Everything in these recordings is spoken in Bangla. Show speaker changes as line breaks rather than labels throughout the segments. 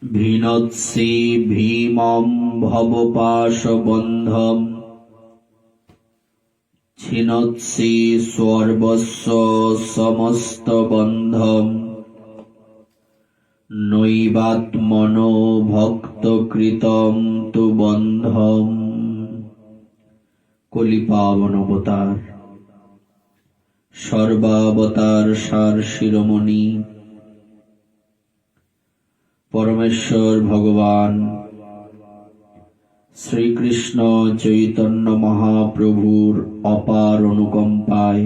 ভিনৎসি ভীমম ভবপাশবন্ধম ছিনৎসি সর্বস্ব সমস্তবন্ধম নৈবাত্মনো ভক্তকৃতম তু বন্ধম। কলিপাবন অবতার, সর্বাবতার সার শিরোমণি পরমেশ্বর ভগবান শ্রীকৃষ্ণ চৈতন্য মহাপ্রভুর অপার অনুকম্পায়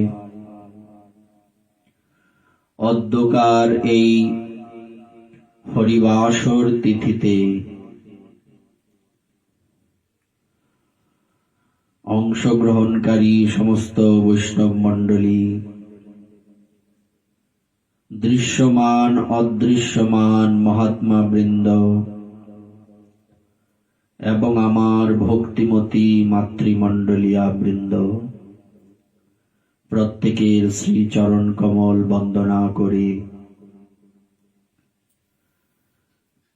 অদ্যকার এই হরিবাসর তিথিতে অংশগ্রহণকারী সমস্ত বৈষ্ণব মণ্ডলী, দৃশ্যমান অদৃশ্যমান মহাত্মা বৃন্দ এবং আমার ভক্তিমতী মাতৃমণ্ডলীয়া বৃন্দ, প্রত্যেকের শ্রীচরণ কমল বন্দনা করে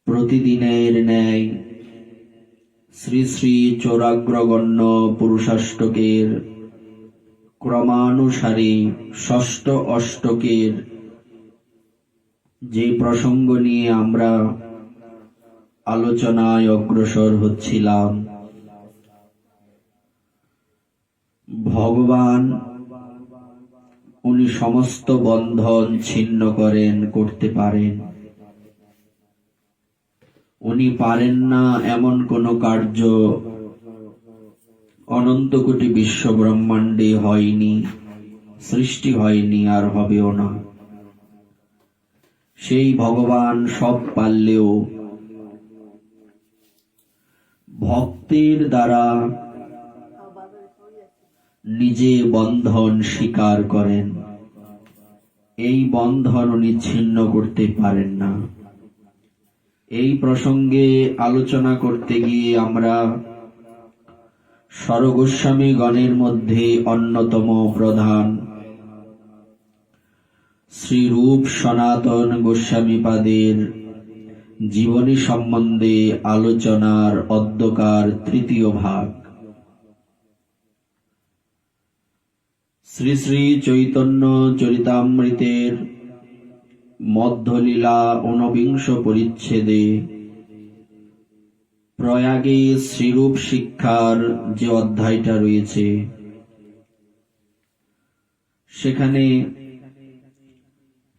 প্রতিদিনের ন্যায় শ্রী শ্রী চৌরাগ্রগণ্য পুরুষাষ্টকের ক্রমানুসারে ষষ্ঠ অষ্টকের যে প্রসঙ্গ নিয়ে আমরা আলোচনায় অগ্রসর হচ্ছিলাম, ভগবান উনি সমস্ত বন্ধন ছিন্ন করতে পারেন। উনি পারেন না এমন কোন কার্য অনন্ত কোটি বিশ্ব ব্রহ্মাণ্ডে হয়নি, সৃষ্টি হয়নি, আর হবেও না। সেই ভগবান সব পারলেও ভক্তের দ্বারা নিজে বন্ধন স্বীকার করেন। এই বন্ধন উনি ছিন্ন করতে পারেন না। এই প্রসঙ্গে আলোচনা করতে গিয়ে আমরা স্বরগোস্বামী গণের মধ্যে অন্যতম প্রধান শ্রীরূপ সনাতন গোস্বামীপাদের জীবনী সম্বন্ধে আলোচনার অদ্যকার তৃতীয় ভাগ, শ্রী শ্রী চৈতন্য চরিতামৃতের মধ্যলীলা ঊনবিংশ পরিচ্ছেদে প্রয়াগে শ্রীরূপ শিক্ষার যে অধ্যায়টা রয়েছে, সেখানে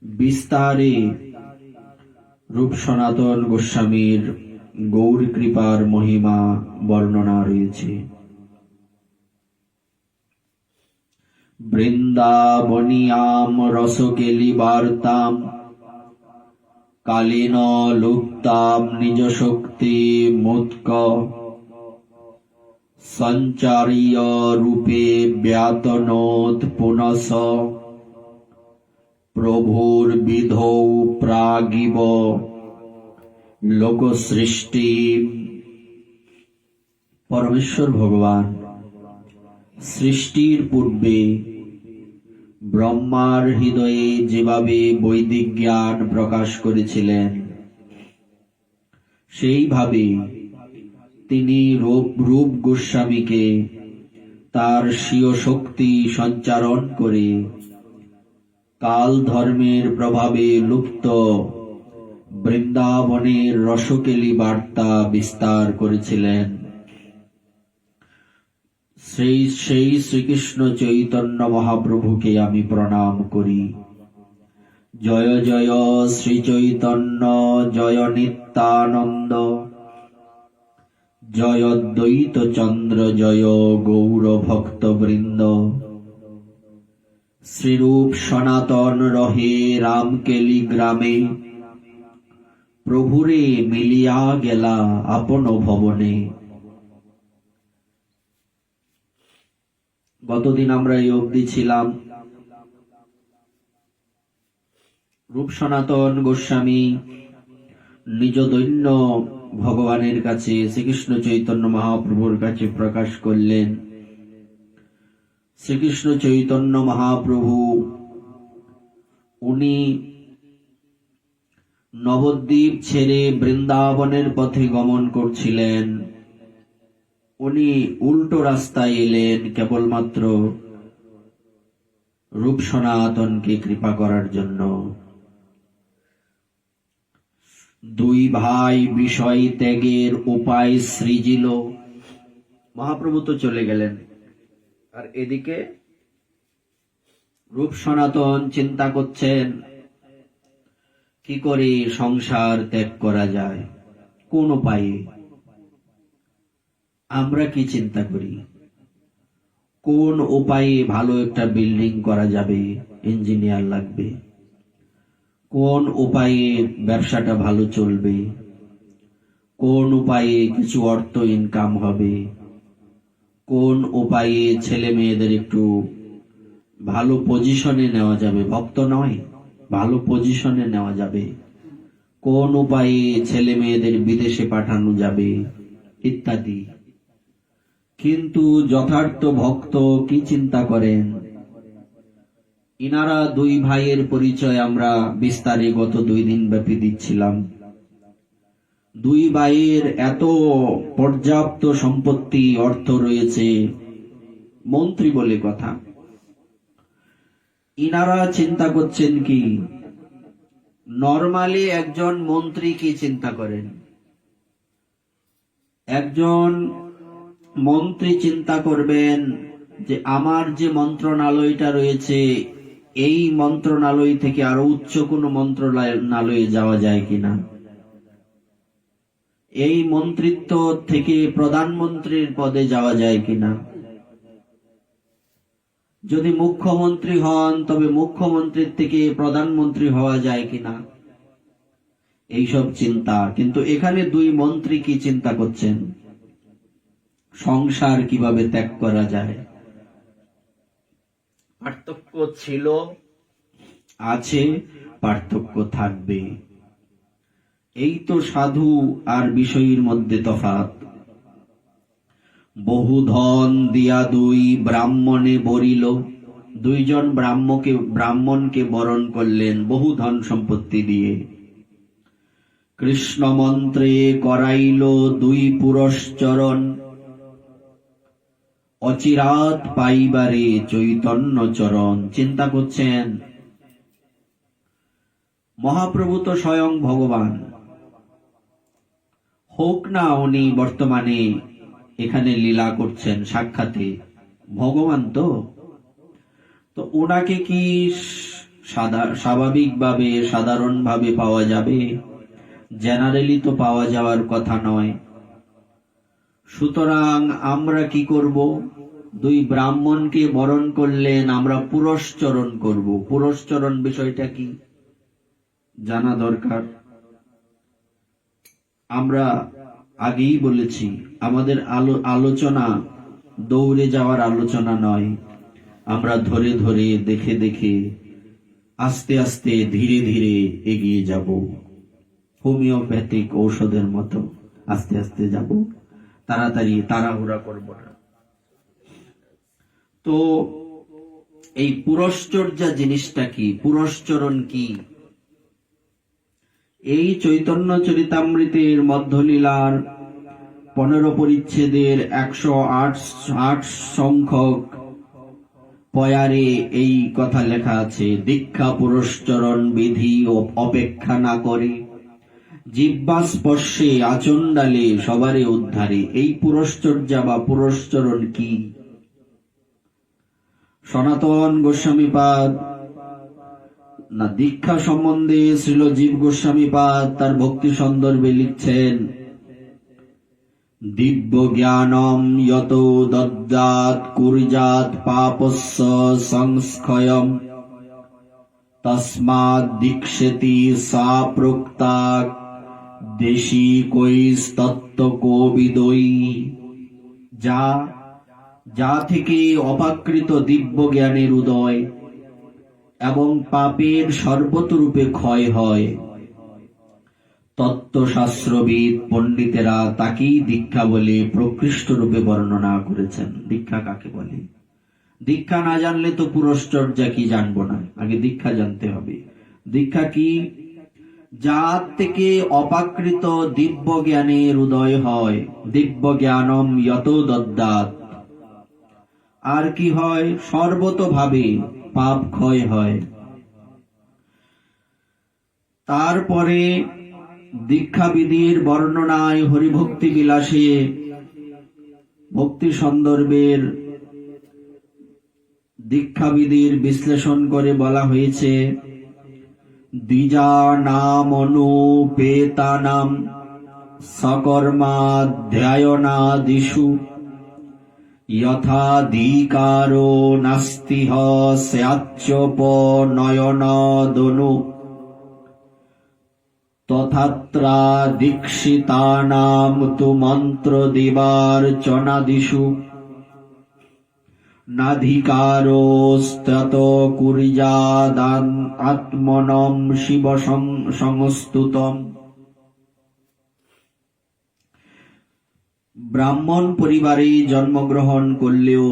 বিস্তারে রূপ সনাতন গোস্বামীর গৌর কৃপার মহিমা বর্ণনা রয়েছে। বৃন্দাবনিয়াম রসকেলি বার্তাম কালীন লুপ্তাম নিজ শক্তি মুৎক সঞ্চারীয় রূপে ব্যাতনোত পুনস প্রভুর বিধৌ প্রাগিব লোক সৃষ্টি। পরমেশ্বর ভগবান সৃষ্টির পূর্বে ব্রহ্মার হৃদয়ে যেভাবে বৈদিক জ্ঞান প্রকাশ করেছিলেন, সেইভাবে তিনি রূপ গোস্বামীকে তার স্বীয় শক্তি সঞ্চারণ করে কাল ধর্মের প্রভাবে লুপ্ত বৃন্দাবনের রসকেলি বার্তা বিস্তার করেছিলেন। সেই শ্রীকৃষ্ণ চৈতন্য মহাপ্রভুকে আমি প্রণাম করি। জয় জয় শ্রী চৈতন্য, জয় নিত্যানন্দ, জয় দ্বৈত চন্দ্র, জয় গৌর ভক্তবৃন্দ। শ্রীরূপ সনাতন রহে রামকেলি গ্রামে, প্রভুরে মিলিয়া গেলা আপন ভবনে। গতদিন আমরা এই অবধি ছিলাম রূপ সনাতন গোস্বামী নিজ দৈন্য ভগবানের কাছে, শ্রীকৃষ্ণ চৈতন্য মহাপ্রভুর কাছে প্রকাশ করলেন। শ্রীকৃষ্ণ চৈতন্য মহাপ্রভু উনি নবদ্বীপ ছেড়ে বৃন্দাবনের পথে গমন করছিলেন। উনি উল্টো রাস্তায় এলেন কেবলমাত্র রূপ সনাতনকে কৃপা করার জন্য। দুই ভাই বিষয় ত্যাগের উপায় সৃজিল। মহাপ্রভু তো চলে গেলেন, আর এদিকে রূপ সনাতন চিন্তা করছেন কি করে সংসার ত্যাগ করা যায়, কোন উপায়ে। আমরা কি চিন্তা করি, কোন উপায়ে ভালো একটা বিল্ডিং করা যাবে, ইঞ্জিনিয়ার লাগবে, কোন উপায়ে ব্যবসাটা ভালো চলবে, কোন উপায়ে কিছু অর্থ ইনকাম হবে, কোন উপায়ে ছেলে মেয়েদের একটু ভালো পজিশনে নেওয়া যাবে, ভক্ত নয়, ভালো পজিশনে নেওয়া যাবে, কোন উপায়ে ছেলে মেয়েদের বিদেশে পাঠানো যাবে ইত্যাদি। কিন্তু যথার্থ ভক্ত কি চিন্তা করেন? ইনারা দুই ভাইয়ের পরিচয় আমরা বিস্তারে গত 2 দিন ব্যাপী দিচ্ছিলাম। দুই ভাইয়ের এত পর্যাপ্ত সম্পত্তি, অর্থ রয়েছে, মন্ত্রী বলে কথা। ইনারা চিন্তা করছেন কি, নরমালি একজন মন্ত্রী কি চিন্তা করেন? একজন মন্ত্রী চিন্তা করবেন যে আমার যে মন্ত্রণালয়টা রয়েছে, এই মন্ত্রণালয় থেকে আরো উচ্চ কোনো মন্ত্রণালয়ে যাওয়া যায় কিনা, এই মন্ত্রিত্ব থেকে প্রধানমন্ত্রীর পদে যাওয়া যায় কিনা, যদি মুখ্যমন্ত্রী হন তবে মুখ্যমন্ত্রীর থেকে প্রধানমন্ত্রী হওয়া যায় কিনা, এইসব চিন্তা। কিন্তু এখানে দুই মন্ত্রী কি চিন্তা করছেন? সংসার কিভাবে ত্যাগ করা যায়। পার্থক্য ছিল, আছে, পার্থক্য থাকবে। এই তো সাধু আর বিষয়ীর মধ্যে তফাৎ। বহু ধন দিয়া দুই ব্রাহ্মণে বরিল, দুইজন ব্রাহ্মণকে বরণ করলেন বহু ধন সম্পত্তি দিয়ে। কৃষ্ণ মন্ত্রে করাইল দুই পুরশ্চরণ, অচিরাত পাইবারে চৈতন্য চরণ। চিন্তা করছেন, মহাপ্রভু তো স্বয়ং ভগবান, হোক না উনি বর্তমানে এখানে লীলা করছেন, সাক্ষাতে ভগবান তো ওনাকে কি স্বাভাবিকভাবে সাধারণভাবে পাওয়া যাবে? জেনারেলি তো পাওয়া যাওয়ার কথা নয়। সুতরাং আমরা কি করব? দুই ব্রাহ্মণকে বরণ করলেন, আমরা পুরশ্চরণ করব। পুরশ্চরণ বিষয়টা কি জানা দরকার। আমরা আগেই বলেছি, আমাদের আলোচনা দৌড়ে যাওয়ার আলোচনা নয়। আমরা ধরে ধরে, দেখে দেখে, আস্তে আস্তে, ধীরে ধীরে এগিয়ে যাব। হোমিওপ্যাথিক ঔষধের মতো আস্তে আস্তে যাব, তাড়াতাড়ি তাড়াহুড়া করব না। তো এই পুরশ্চর্যা জিনিসটা কি, পুরশ্চরণ কি? এই চৈতন্য চরিতামৃতের মধ্যলীলার 15 পরিচ্ছেদের 108 সংখ্যক পয়ারে এই কথা লেখা আছে। দীক্ষা পুরশ্চরণ বিধি অপেক্ষা না করে, জিহ্বা স্পর্শে আচণ্ডালে সবারে উদ্ধারে। এই পুরশ্চর্যা বা পুরশ্চরণ কি? সনাতন গোস্বামীপাদ না দীক্ষা সম্বন্ধে শ্রীল জীব গোস্বামীপাদ তার ভক্তি সন্দর্ভে লিখছেন, দিব্য জ্ঞানম যত দদ্যাৎ কুর্যাৎ পাপস্য সংস্ক্ষয়ম, তস্মাৎ দীক্ষেতি সা প্রোক্তা দেশী কৈস্তত্ত্ব কোবিদৈ। যা থেকে অপাকৃত দিব্য জ্ঞানের উদয় এবং পাপের সর্বতরূপে ক্ষয় হয়, তত্ত্বশাস্ত্রবিদ পণ্ডিতেরা তাকেই দীক্ষা বলে প্রকৃষ্ট রূপে বর্ণনা করেছেন। দীক্ষা কাকে বলে? দীক্ষা না জানলে তো পুরশ্চর্যা কি জানবো না, আগে দীক্ষা জানতে হবে। দীক্ষা কি? যার থেকে অপাকৃত দিব্য জ্ঞানের উদয় হয়, দিব্য জ্ঞানম যত দদ্যাৎ। আর কি হয়? সর্বতোভাবে পাপ ক্ষয় হয়। তারপরে দীক্ষাবিধির বর্ণনায় হরিভক্তি বিলাসে ভক্তি সন্দর্ভের দীক্ষাবিধির বিশ্লেষণ করে বলা হয়েছে, দ্বিজানামনুপেতানাম সকর্মাধ্যায়নাদিষু যথাধিকারো নাস্তিহ স্যাচ্চোপনয়নাদনু তথাত্রা দীক্ষিতানাম তু মন্ত্রদেবার্চনাদিষু নাধিকারোস্তত কুর্যাদান আত্মনম শিব সংস্তুতম। ব্রাহ্মণ পরিবারে জন্মগ্রহণ করলেও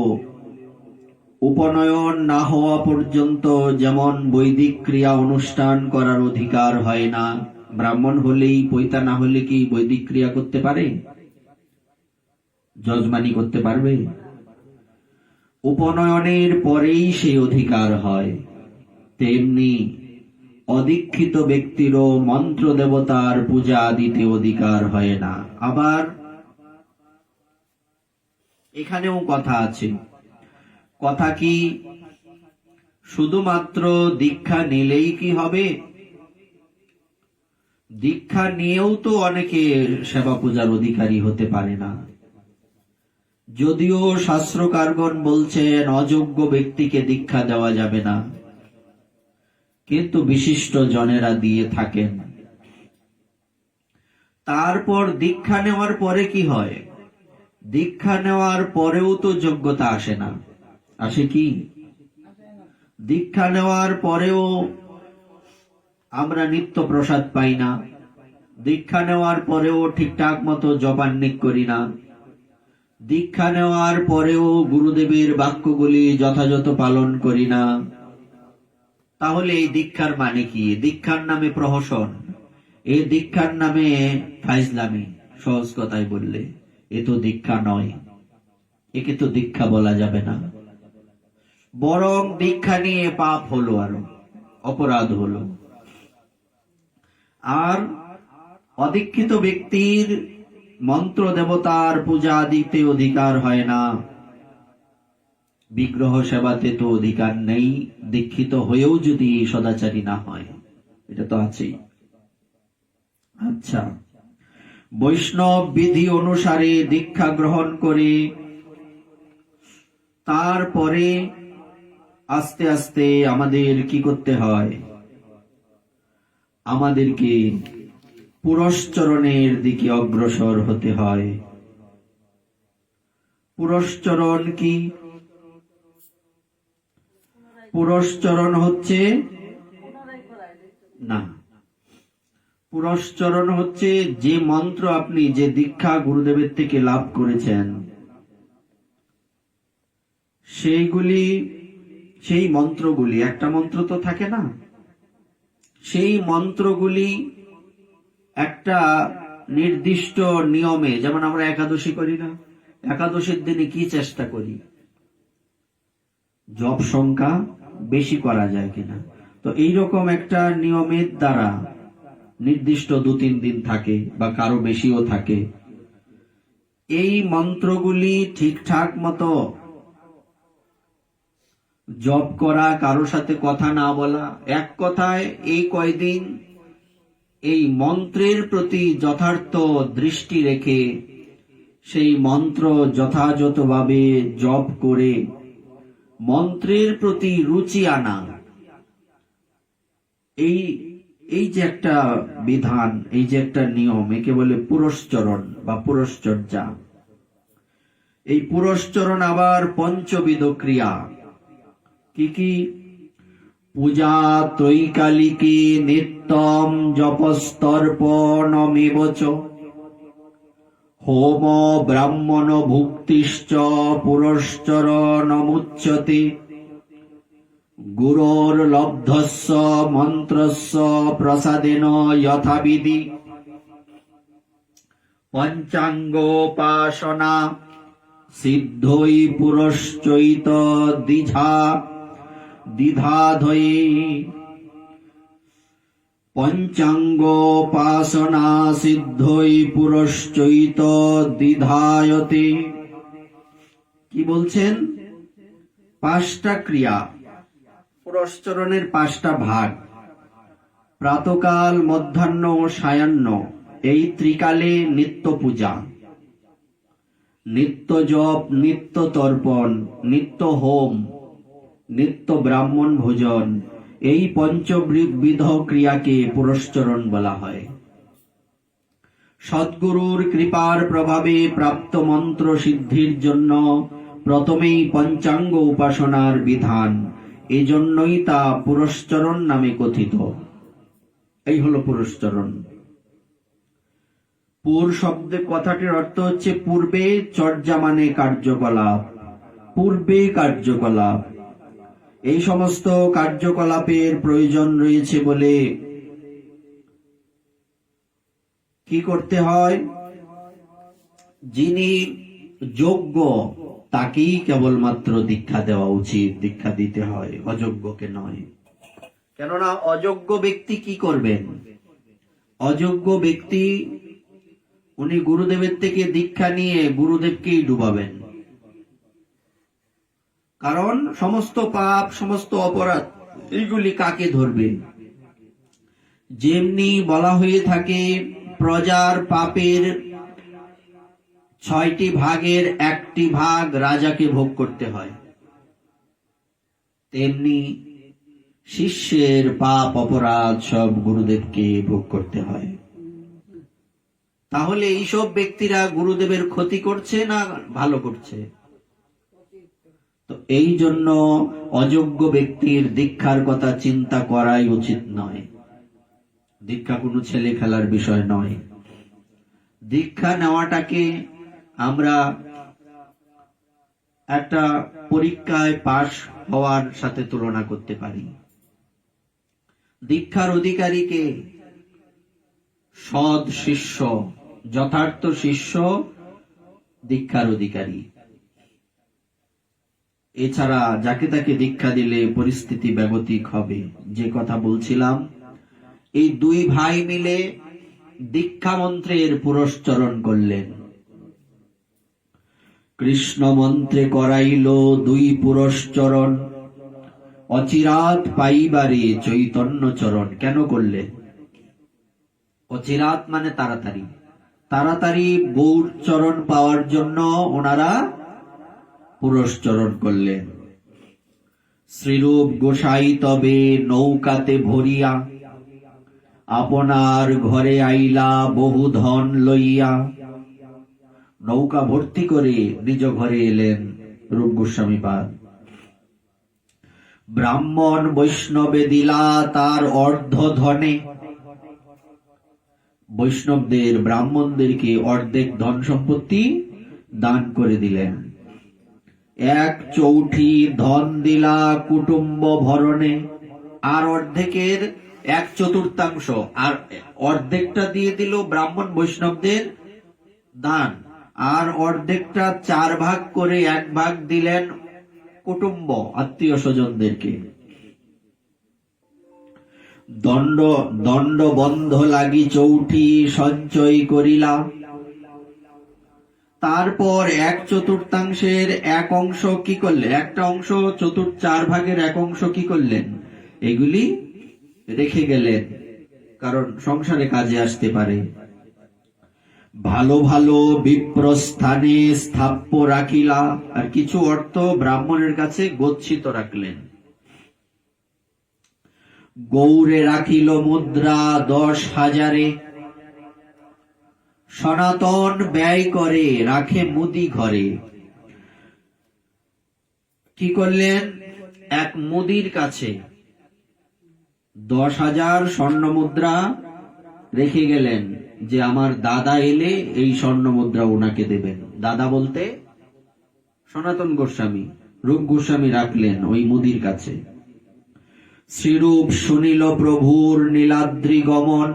উপনয়ন না হওয়া পর্যন্ত যেমন বৈদিক ক্রিয়া অনুষ্ঠান করার অধিকার হয় না, ব্রাহ্মণ হলেই পৈতা না হলে কি বৈদিক ক্রিয়া করতে পারে? যজমানি করতে পারবে? উপনয়নের পরেই সেই অধিকার হয়। তেমনি অদীক্ষিত ব্যক্তিরও মন্ত্র দেবতার পূজা দিতে অধিকার হয় না। আবার এখানেও কথা আছে। কথা কি শুধুমাত্র দীক্ষা নিলেই কি হবে? দীক্ষা নিয়েও তো অনেকে সেবা পূজার অধিকারী হতে পারে না। যদিও শাস্ত্রকারগণ বলছেন অযোগ্য ব্যক্তিকে দীক্ষা দেওয়া যাবে না, কিন্তু বিশিষ্ট জনেরা দিয়ে থাকেন। তারপর দীক্ষা নেওয়ার পরে কি হয়? দীক্ষা নেওয়ার পরেও তো যোগ্যতা আসে না। আসে কি? দীক্ষা নেওয়ার পরেও আমরা নিত্য প্রসাদ পাই না, দীক্ষা নেওয়ার পরেও ঠিকঠাক মতো জপান্নিক করি না, দীক্ষা নেওয়ার পরেও গুরুদেবের বাক্যগুলি যথাযথ পালন করি না। তাহলে এই দীক্ষার মানে কি? দীক্ষার নামে প্রহসন, এই দীক্ষার নামে ফাইজলামি। সহজ কথায় বললে এ তো দীক্ষা নয়, একে তো দীক্ষা বলা যাবে না। বরং দীক্ষা নিয়ে পাপ হলো, আরো অপরাধ হলো। আর অদীক্ষিত ব্যক্তির মন্ত্র দেবতার পূজা দিতে অধিকার হয় না, বিগ্রহ সেবাতে তো অধিকার নেই, দীক্ষিত হয়েও যদি সদাচারী না হয়। এটা তো আছেই। আচ্ছা, বৈষ্ণব বিধি অনুসারে দীক্ষা গ্রহণ করে তারপরে আস্তে আস্তে আমাদের কি করতে হয়? আমাদেরকে পুরশ্চরণের দিকে অগ্রসর হতে হয়। পুরশ্চরণ কি? পুরশ্চরণ হচ্ছে না, পুরশ্চরণ হচ্ছে যে মন্ত্র আপনি, যে দীক্ষা গুরুদেবের থেকে লাভ করেছেন, সেই মন্ত্রগুলি, একটা মন্ত্র তো থাকে না, সেই মন্ত্রগুলি একটা নির্দিষ্ট নিয়মে, যেমন আমরা একাদশী করি না, একাদশীর দিনে কি চেষ্টা করি? জপ সংখ্যা বেশি করা যায় কিনা। তো এইরকম একটা নিয়মের দ্বারা নির্দিষ্ট 2-3 দিন থাকে বা কারো বেশিও থাকে। এই মন্ত্রগুলি ঠিকঠাক মতো জপ করা, কারোর সাথে কথা না বলা, এক কথায় এই কয়দিন এই মন্ত্রের প্রতি যথার্থ দৃষ্টি রেখে সেই মন্ত্র যথাযথভাবে জপ করে মন্ত্রের প্রতি রুচি আনা, এই যে একটা বিধান, এই যে একটা নিয়ম, একে বলে পুরশ্চরণ বা পুরশ্চর্যা। এই পুরশ্চরণ আবার পঞ্চবিধ ক্রিয়া। কি কি? পূজা ত্রৈকালিকে নিত্যম জপস্তর্পণমেবচ হোম ব্রাহ্মণ ভুক্তিশ্চ পুরশ্চরণমুচ্যতে গুরোর লব্ধস্য মন্ত্রস্য প্রসাদেন যথাবিধি পঞ্চাঙ্গোপাসনা সিদ্ধই পুরশ্চৈত দ্বিধাধয়ে পঞ্চাঙ্গোপাসনা সিদ্ধই পুরশ্চৈত দ্বিধায়তে। কি বলছেন? 5টা ক্রিয়া, পুরশ্চরণের 5টা ভাগ, প্রাতকাল, মধ্যাহ্ন ও সায়াহ্ন, এই ত্রিকালে নিত্য পূজা, নিত্য জপ, নিত্য তর্পণ, নিত্য হোম, নিত্য ব্রাহ্মণ ভোজন, এই পঞ্চবিধ ক্রিয়াকে পুরশ্চরণ বলা হয়। সদ্গুরুর কৃপার প্রভাবে প্রাপ্ত মন্ত্র সিদ্ধির জন্য প্রথমেই পঞ্চাঙ্গ উপাসনার বিধান, এজন্যই তা পুরশ্চরণ নামে কথিত। এই হলো পুরশ্চরণ। পুর শব্দের কথাটির অর্থ হচ্ছে পূর্বে, চর্যা মানে কার্যকলাপ, পূর্বে কার্যকলাপ। এই সমস্ত কার্যকলাপের প্রয়োজন রয়েছে বলে কি করতে হয়? যিনি যোগ্য তাকেই কেবলমাত্র দীক্ষা দেওয়া উচিত, দীক্ষা দিতে হয়, অযোগ্যকে নয়। কেননা অযোগ্য ব্যক্তি কি করবেন? অযোগ্য ব্যক্তি উনি গুরুদেবের থেকে দীক্ষা নিয়ে গুরুদেবকেই ডুবাবেন। কারণ সমস্ত পাপ, সমস্ত অপরাধ, এইগুলি কাকে ধরবে? যেমনি বলা হয়ে থাকে প্রজার পাপের 6টি ভাগের 1টি ভাগ রাজাকে ভোগ করতে হয়, তেমনি শিষ্যের পাপ অপরাধ সব গুরুদেবকে ভোগ করতে হয়। তাহলে এইসব ব্যক্তিরা গুরুদেবের ক্ষতি করছে না ভালো করছে? তো এই জন্য অযোগ্য ব্যক্তির দীক্ষার কথা চিন্তা করাই উচিত নয়। দীক্ষা কোনো ছেলে খেলার বিষয় নয়। দীক্ষা নেওয়াটাকে আমরা একটা পরীক্ষায় পাশ হওয়ার সাথে তুলনা করতে পারি। দীক্ষার অধিকারীকে সৎ শিষ্য, যথার্থ শিষ্য দীক্ষার অধিকারী। এছাড়া যাকে তাকে দীক্ষা দিলে পরিস্থিতি ব্যাগতিক হবে। যে কথা বলছিলাম, এই 2 ভাই মিলে দীক্ষা মন্ত্রের পুরশ্চরণ করলেন। কৃষ্ণ মন্ত্রে করাইল 2 পুরশ্চরণ, অচিরাত পাইবারে চৈতন্য চরণ। কেন করলেন? অচিরাত মানে তাড়াতাড়ি, তাড়াতাড়ি গৌর চরণ পাওয়ার জন্য ওনারা পুরশ্চরণ করলেন। শ্রীরূপ গোসাই তবে নৌকাতে ভরিয়া, আপনার ঘরে আইলা বহু ধন লইয়া। নৌকা ভর্তি করে নিজ ঘরে এলেন রূপ গোস্বামী পাদ। ব্রাহ্মণ বৈষ্ণবে দিলা তার অর্ধ ধনে। বৈষ্ণবদের, ব্রাহ্মণদেরকে অর্ধেক ধন সম্পত্তি দান করে দিলেন। 1/4 ধন দিলা কুটুম্ব ভরণে। আর অর্ধেকের 1/4, আর অর্ধেকটা দিয়ে দিল ব্রাহ্মণ বৈষ্ণবদের দান, আর অর্ধেকটা 4 ভাগ করে 1 ভাগ দিলেন কুটুম্ব, আত্মীয় স্বজনদেরকে। দণ্ড বন্ধ লাগি 4 সঞ্চয় করিলা। তারপর 1/4 1 অংশ কি করলেন? একটা অংশ 4 ভাগের 1 অংশ কি করলেন? এগুলি রেখে গেলেন, কারণ সংসারে কাজে আসতে পারে। ভালো ভালো বিপ্রস্থানে স্থাপ্য রাখিলা। আর কিছু অর্থ ব্রাহ্মণের কাছে গচ্ছিত রাখলেন। গৌরে রাখিল মুদ্রা 10,000। সনাতন ব্যয় করে রাখে মুদি ঘরে। কি করলেন? এক মুদির কাছে 10,000 স্বর্ণ মুদ্রা রেখে গেলেন, যে আমার দাদা এলে এই স্বর্ণ মুদ্রা ওনাকে দেবেন। দাদা বলতে সনাতন গোস্বামী, রূপ গোস্বামী রাখলেন ওই মুদির কাছে। শ্রীরূপ শুনিল প্রভুর নীলাদ্রি গমন,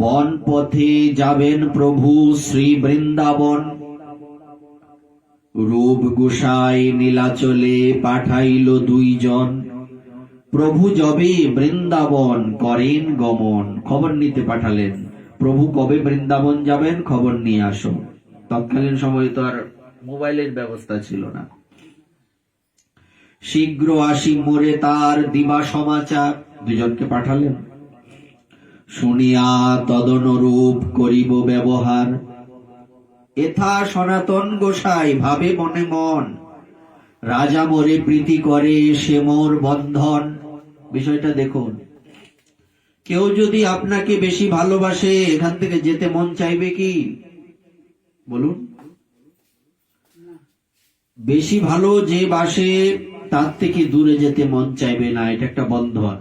বন পথে যাবেন প্রভু শ্রী বৃন্দাবন। রূপ গোসাই নীলাচলে পাঠাইল দুইজন, প্রভু যবে বৃন্দাবন করেন গমন। খবর নিতে পাঠালেন, প্রভু কবে বৃন্দাবন যাবেন খবর নিয়ে আসো। তৎকালীন সময় তো আর মোবাইলের ব্যবস্থা ছিল না। শীঘ্র আসি মোরে তার দিবা সমাচার, দুজনকে পাঠালেন। শুনিয়া তদনুরূপ করিব ব্যবহার, এথা সনাতন গোসাই ভাবে মনে মন। রাজা মোরে প্রীতি করে সে মোর বন্ধন। বিষয়টা দেখুন, কেউ যদি আপনাকে বেশি ভালোবাসে এখান থেকে যেতে মন চাইবে কি বলুন? বেশি ভালো যে বাসে তার থেকে দূরে যেতে মন চাইবে না, এটা একটা বন্ধন।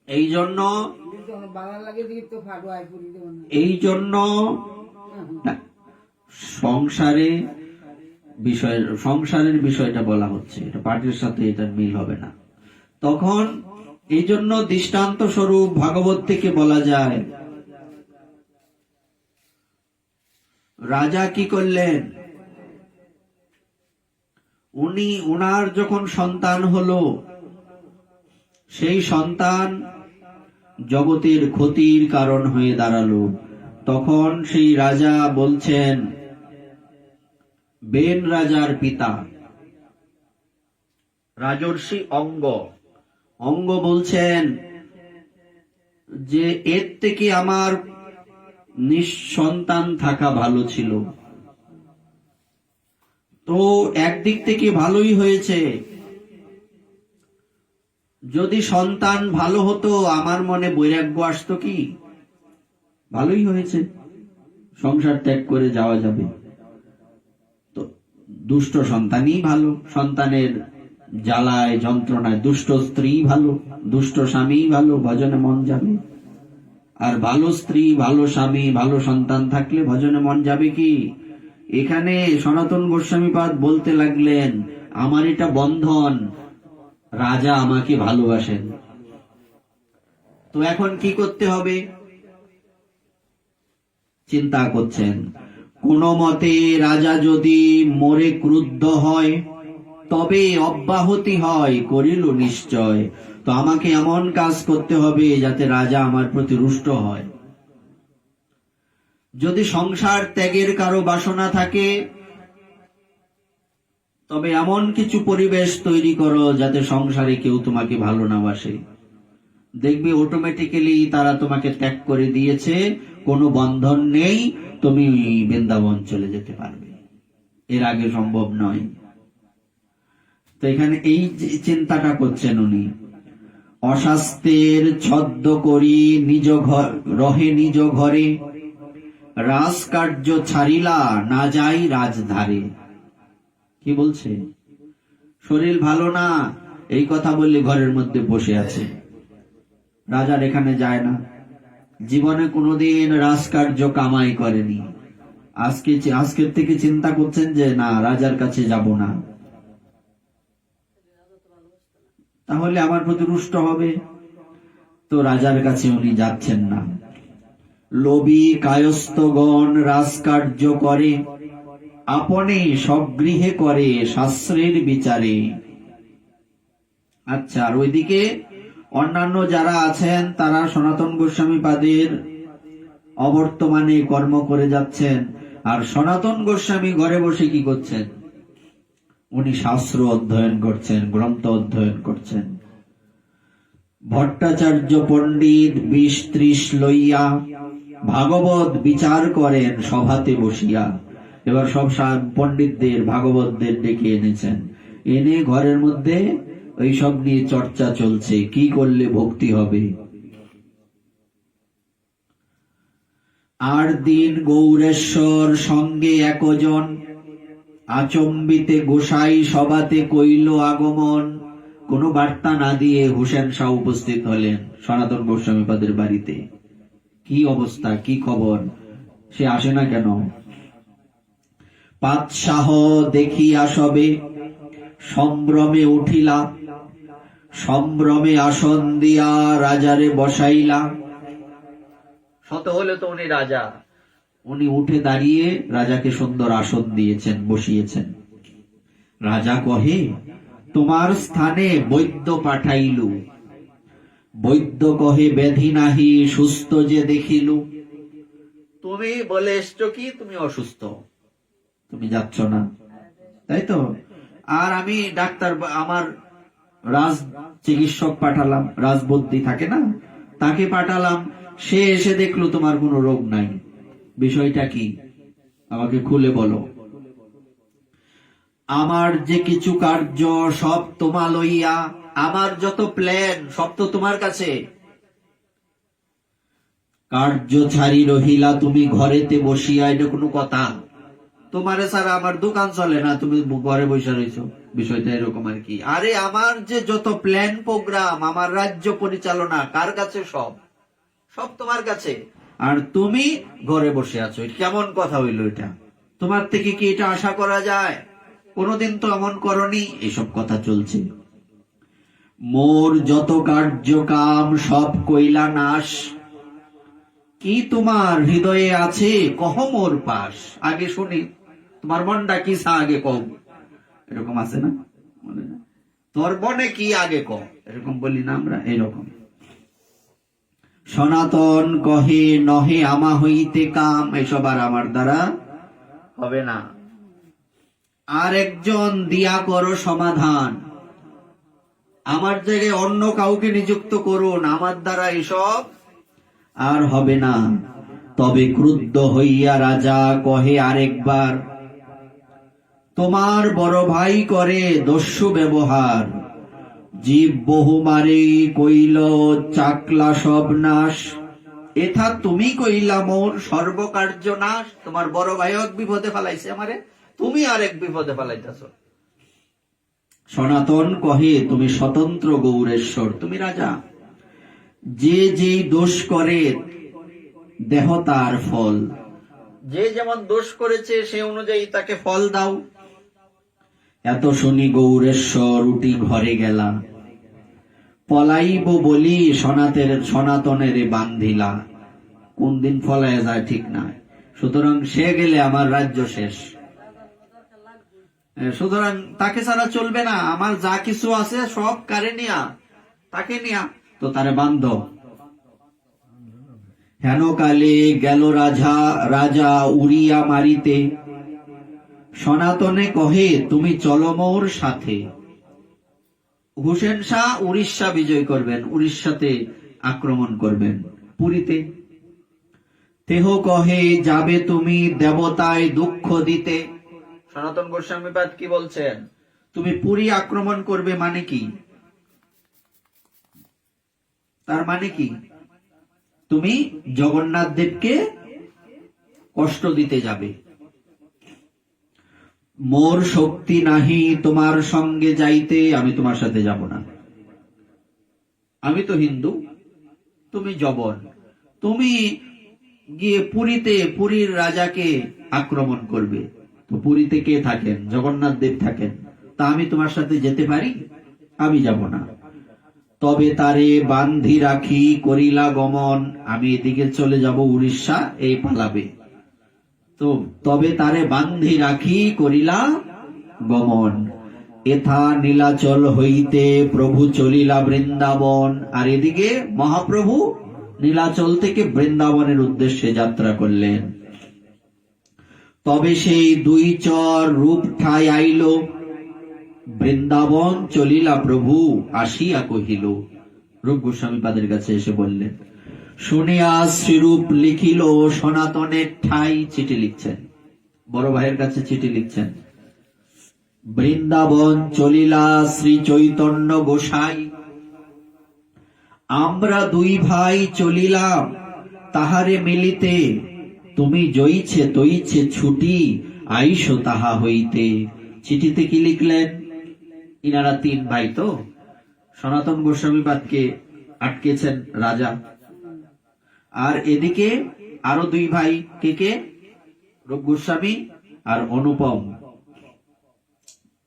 এই জন্য সংসারের বিষয়টা বলা হচ্ছে, এটা পাঠের সাথে এটা মিল হবে না। তখন এই জন্য দৃষ্টান্ত স্বরূপ ভাগবত থেকে বলা যায়, রাজা কি করলেন, উনার যখন সন্তান হলো, সেই সন্তান জগতের ক্ষতির কারণ হয়ে দাঁড়ালো। তখন সেই রাজা বলছেন, বেন রাজার পিতা রাজর্ষি অঙ্গ বলছেন যে এর থেকে আমার নিঃসন্তান থাকা ভালো ছিল। তো একদিক থেকে ভালোই হয়েছে, যদি সন্তান ভালো হতো আমার মনে বৈরাগ্য আসতো কি? ভালোই হয়েছে, সংসার ত্যাগ করে যাওয়া যাবে। তো দুষ্ট সন্তানই ভালো, সন্তানের জ্বালায় যন্ত্রণায় দুষ্ট স্ত্রী ভালো, দুষ্ট স্বামী ভালো, ভজনে মন যাবে। আর ভালো স্ত্রী, ভালো স্বামী, ভালো সন্তান থাকলে ভজনে মন যাবে কি? এখানে সনাতন গোস্বামীপাদ বলতে লাগলেন, আমার এটা বন্ধন, রাজা আমাকে ভালোবাসেন। তো এখন কি করতে হবে চিন্তা করছেন। কোন মতে রাজা যদি মোরে ক্রুদ্ধ হয়, তবে অব্যাহতি হয় করিল নিশ্চয়। তো আমাকে এমন কাজ করতে হবে যাতে রাজা আমার প্রতি রুষ্ট হয়। যদি সংসার ত্যাগের কারো বাসনা থাকে, তবে এমন কিছু পরিবেশ তৈরি করো যাতে সংসারে কেউ তোমাকে ভালো না বাসে। দেখবে অটোমেটিক্যালি তারা তোমাকে ত্যাগ করে দিয়েছে, কোনো বন্ধন নেই, তুমি বৃন্দাবন চলে যেতে পারবে। এর আগে সম্ভব নয়। তো এখানে এই চিন্তাটা করছেন উনি। অশাস্ত্রের ছদ্ম করি নিজ ঘর রহে নিজ ঘরে, রাজকার্য ছাড়িলা না যাই রাজধারে। কি বলছে? শরীর ভালো না এই কথা বললে ঘরের মধ্যে বসে আছে, রাজার এখানে যায় না, জীবনে কোনোদিন রাজকার্য কামাই করেনি। আজকের থেকে চিন্তা করছেন যে না, রাজার কাছে যাব না, তাহলে আমার প্রতি রুষ্ট হবে। তো রাজার কাছে উনি যাচ্ছেন না। লোভী কায়স্থগণ রাজকার্য করে, আপনি স্বগৃহে করে শাস্ত্রের বিচারে। আচ্ছা, আর ওইদিকে অন্যান্য যারা আছেন তারা সনাতন গোস্বামী পাদের অবর্তমানে কর্ম করে যাচ্ছেন, আর সনাতন গোস্বামী ঘরে বসে কি করছেন? উনি শাস্ত্র অধ্যয়ন করছেন, গ্রন্থ অধ্যয়ন করছেন। ভট্টাচার্য পণ্ডিত 20-30 লইয়া ভাগবত বিচার করেন সভাতে বসিয়া। এবার সব পণ্ডিতদের, ভাগবতদের ডেকে এনেছেন, এনে ঘরের মধ্যে এইসব নিয়ে চর্চা চলছে, কি করলে ভক্তি হবে। আর দিন গৌরেশ্বর সঙ্গে একজন, আচম্বিতে গোসাই সভাতে কইল আগমন। কোন বার্তা না দিয়ে হুসেন শাহ উপস্থিত হলেন সনাতন গোস্বামীপাদের বাড়িতে। কি অবস্থা, কি খবর, সে আসে না কেন? পাৎসাহ দেখিয়া সবে সম্ভ্রমে উঠিলা, সম্ভ্রমে আসন দিয়া রাজারে বসাইলা। শত হলে তো উনি রাজা, উনি উঠে দাঁড়িয়ে রাজাকে সুন্দর আসন দিয়েছেন, বসিয়েছেন। রাজা কহে, তোমার স্থানে বৈদ্য পাঠাইলু। বৈদ্য কহে, ব্যাধি নাহি, সুস্থ যে দেখিলু। তুমি বলে এসছো কি তুমি অসুস্থ, তুমি যাচ্ছ না, তাই তো? আর আমি ডাক্তার, আমার রাজ চিকিৎসক পাঠালাম, রাজবদ্যি থাকে না, তাকে পাঠালাম, সে এসে দেখলো তোমার কোনো রোগ নাই। বিষয়টা কি আমাকে খুলে বলো। আমার যে কিছু কার্য সব তোমা লইয়া, আমার যত প্ল্যান সব তো তোমার কাছে। কার্য ছাড়ি রহিলা তুমি ঘরেতে বসিয়া, এটা কোনো কথা? তোমারে ছাড়া আমার দোকান চলে না, তুমি ঘরে বসে রয়েছো, বিষয়টা এরকম আর কি। আরে আমার যে যত প্ল্যান প্রোগ্রাম, আমার রাজ্য পরিচালনা কার কাছে? সব সব তোমার কাছে, আর তুমি ঘরে বসে আছো। কেমন কথা হইল এটা? তোমার থেকে কি এটা আশা করা যায়? কোনোদিন তো এমন করনি। এসব কথা চলছে। মোর যত কার্য কাম সব কইলা নাশ, কি তোমার হৃদয়ে আছে কহ মোর পাশ। আগে শুনি তোমার মনটা কি চা, আগে কও। এরকম আছে না? তোর মনে কি আগে কও, এরকম বলি না আমরা? এরকম। সনাতন কহে, নহে আমা হইতে কাম। এসব আর আমার দ্বারা হবে না। আর একজন দিয়া করো সমাধান, আমার জায়গায় অন্য কাউকে নিযুক্ত করুন, আমার দ্বারা এসব আর হবে না। তবে ক্রুদ্ধ হইয়া রাজা কহে আরেকবার, তোমার বড় ভাই করে দস্যু ব্যবহার। জীব বহু মারে কইল চাকলা সব নাশ। এথা তুমি কইলা মোর সর্বকার্য নাশ। তোমার বড় ভাই এক বিপদে ফেলাইছে আমারে, তুমি আরেক বিপদে ফেলাইতেছ। সনাতন কহে, তুমি স্বতন্ত্র গৌরেশ্বর, তুমি রাজা। যে যেই দোষ করে দেহ তার ফল। যে যেমন দোষ করেছে সে অনুযায়ী তাকে ফল দাও। এত শুনি গৌরেশ্বর উঠি ঘরে গেলা, পলাইব বলি সনাতনের বান্ধিলা। কোন দিন ফলায় যায় ঠিক নাই, সুতরাং সে গেলে আমার রাজ্য শেষ। সুতরাং তাকে ছাড়া চলবে না। আমার যা কিছু আছে সব কারে নিয়া, তাকে নিয়া, তো তারে বান্ধ। হেন কালে গেল রাজা উড়িয়া মারিতে। সনাতনে কহে, তুমি চলো মোর সাথে। হুসেন শাহ উড়িষ্যা বিজয় করবেন, উড়িষ্যাতে আক্রমণ করবেন, পুরীতে। তেহ কহে, যাবে তুমি দেবতায় দুঃখ দিতে। সনাতন গোস্বামীপাদ কি বলছেন? তুমি পুরী আক্রমণ করবে মানে কি? তার মানে কি? তুমি জগন্নাথ দেবকে কষ্ট দিতে যাবে। মোর শক্তি নাহি তোমার সঙ্গে যাইতে, আমি তোমার সাথে যাব না। আমি তো হিন্দু, তুমি জবন। তুমি গিয়ে পুরীতে পুরীর রাজাকে আক্রমণ করবে। তো পুরীতে কে থাকেন? জগন্নাথ দেব থাকেন। তা আমি তোমার সাথে যেতে পারি? আমি যাব না। তবে তারে বান্ধি রাখি করিলা গমন। আমি এদিকে চলে যাব, উড়িষ্যা এই পালাবে। তো তবে তারে বান্ধি রাখি করিলা গমন। এথা নীলাচল হইতে প্রভু চলিলা বৃন্দাবন। আর এদিকে মহাপ্রভু নীলাচল থেকে বৃন্দাবনের উদ্দেশ্যে যাত্রা করলেন। তবে সেই দুই চর রূপ ঠাই আইল, বৃন্দাবন চলিলা প্রভু আসিয়া কহিল। রূপ গোস্বামীপাদের কাছে এসে বললেন, শুনিয়া শ্রীরূপ লিখিল সনাতনের ঠাই। চিঠি লিখছেন, বড় ভাইয়ের কাছে চিঠি লিখছেন। বৃন্দাবন চলিলা শ্রী চৈতন্য গোসাই। আমরা দুই ভাই চলিলাম তাহারে মিলিতে। তুমি জইছে তইছে ছুটি আইসো তাহা হইতে। চিঠিতে কি লিখলেন? ইনারা তিন ভাই তো, সনাতন গোস্বামীপাদকে আটকেছেন রাজা। আর এদিকে আরো দুই ভাই, কে কে? রূপ গোস্বামী আর অনুপম।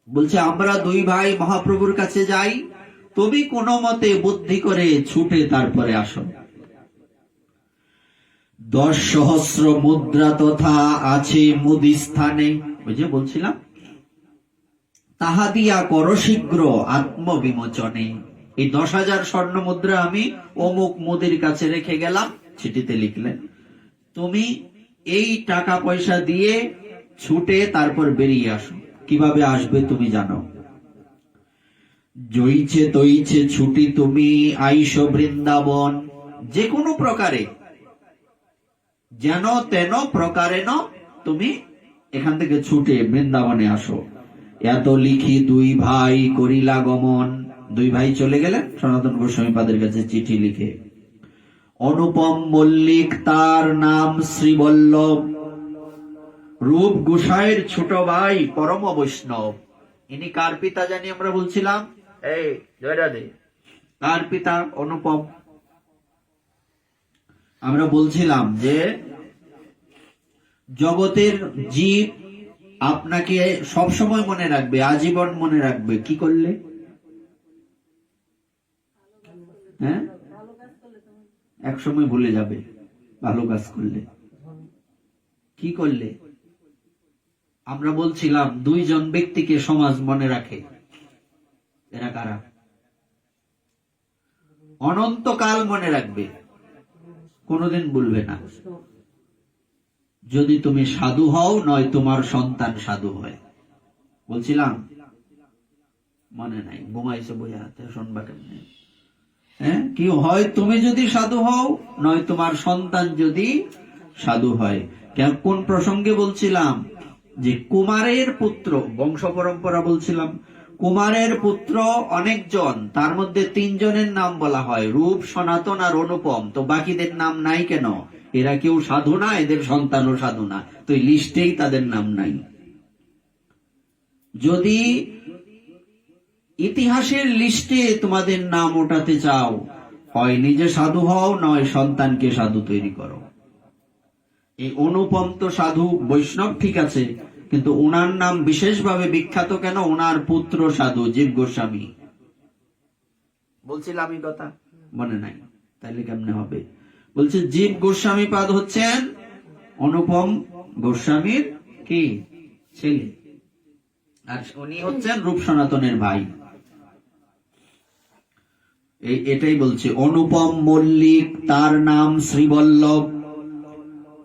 বলছে আমরা দুই ভাই মহাপ্রভুর কাছে যাই, তুমি কোনো মতে বুদ্ধি করে ছুটে তারপরে আসো। 10 সহস্র মুদ্রা তথা আছে মুদি স্থানে, ওই যে বলছিলাম, তাহা দিয়া করো শীঘ্র আত্মবিমোচনে। এই 10,000 স্বর্ণ মুদ্রা আমি অমুক মুদির কাছে রেখে গেলাম, চিঠিতে লিখলেন, তুমি এই টাকা পয়সা দিয়ে ছুটে তারপর বেরিয়ে আসো। কিভাবে আসবে তুমি জানো। জইছে তইছে ছুটি তুমি আইসো বৃন্দাবন, যে কোনো প্রকারে, যেন তেন প্রকারেণ তুমি এখান থেকে ছুটে বৃন্দাবনে আসো। এত লিখি 2 ভাই করিলা গমন। 2 ভাই চলে গেলেন সনাতন গোস্বামীপাদের কাছে চিঠি লিখে। অনুপম মল্লিক তার নাম শ্রীবল্লভ, রূপ গোসাইয়ের ছোট ভাই পরম বৈষ্ণব। ইনি কার পিতা জানি আমরা বলছিলাম, এই জয়রাধে, কার পিতা? অনুপম। আমরা বলছিলাম যে জগতের জীব আপনাকে সব সময় মনে রাখবে, আজীবন মনে রাখবে। কি করলে? হ্যাঁ, এক সময় ভুলে যাবে ভালো কাজ করলে। কি করলে? আমরা বলছিলাম 2 জন ব্যক্তিকে সমাজ মনে রাখে। এরা কারা? অনন্তকাল মনে রাখবে, কোনোদিন ভুলবে না। যদি তুমি সাধু হও, নয় তোমার সন্তান সাধু হয়। বলছিলাম, মনে নাই, ঘুমাইছে বইয়া হাতে, শুনবা কেমনে? হ্যাঁ, কি হয়? তুমি যদি সাধু হও, নয় তোমার সন্তান যদি সাধু হয়। কোন প্রসঙ্গে বলছিলাম? যে কুমারের পুত্র, বংশ পরম্পরা বলছিলাম, কুমারের পুত্র অনেকজন, তার মধ্যে 3 জনের নাম বলা হয়, রূপ, সনাতন আর অনুপম। তো বাকিদের নাম নাই কেন? এরা কেউ সাধু না, এদের সন্তানও সাধু না, তো এই লিস্টেই তাদের নাম নাই। যদি ইতিহাসের লিস্টে তোমাদের নাম ওঠাতে চাও, হয় নিজে সাধু হও, নয় সন্তানকে সাধু তৈরি করো। এই অনুপম তো সাধু বৈষ্ণব, ঠিক আছে, কিন্তু ওনার নাম বিশেষভাবে বিখ্যাত কেন? ওনার পুত্র সাধু জীব গোস্বামী। বলছিলাম এই কথা, মনে নাই? তাইলে কেমনে হবে? বলছে জীব গোস্বামী পাদ হচ্ছেন অনুপম গোস্বামীর কি ছেলে, আর উনি হচ্ছেন রূপ সনাতনের ভাই। এটাই বলছে, অনুপম মল্লিক তার নাম শ্রীবল্লভ,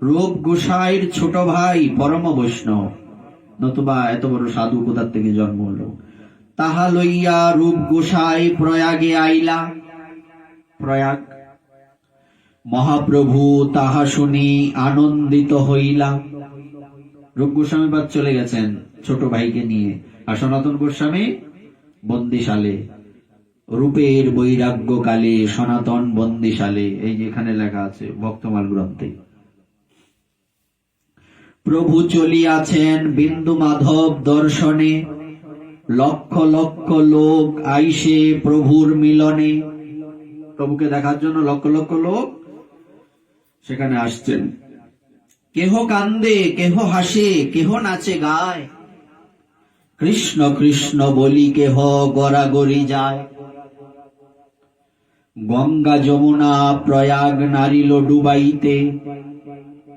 রূপ গোসাইয়ের ছোট ভাই পরম বৈষ্ণব। নতুবা এত বড় সাধু কোথার থেকে জন্ম হলো? তাহা লইয়া রূপ গোসাই প্রয়াগে আইলা। প্রয়াগ, মহাপ্রভু তাহা শুনি আনন্দিত হইলা। রূপ গোস্বামী বাদ চলে গেছেন ছোট ভাইকে নিয়ে, আর সনাতন গোস্বামী বন্দিশালে। রূপের বৈরাগ্য কালে সনাতন বন্দিশালে, এই যে এখানে লেখা আছে ভক্তমাল গ্রন্থে। প্রভু চলিয়াছেন বিন্দু মাধব দর্শনে, লক্ষ লক্ষ লোক আইসে প্রভুর মিলনে। প্রভুকে দেখার জন্য লক্ষ লক্ষ লোক সেখানে আসছেন। কেহ কান্দে, কেহ হাসে, কেহ নাচে গায়, কৃষ্ণ কৃষ্ণ বলি কেহ গড়াগড়ি যায়। গঙ্গা যমুনা প্রয়াগ নারিল ডুবাইতে,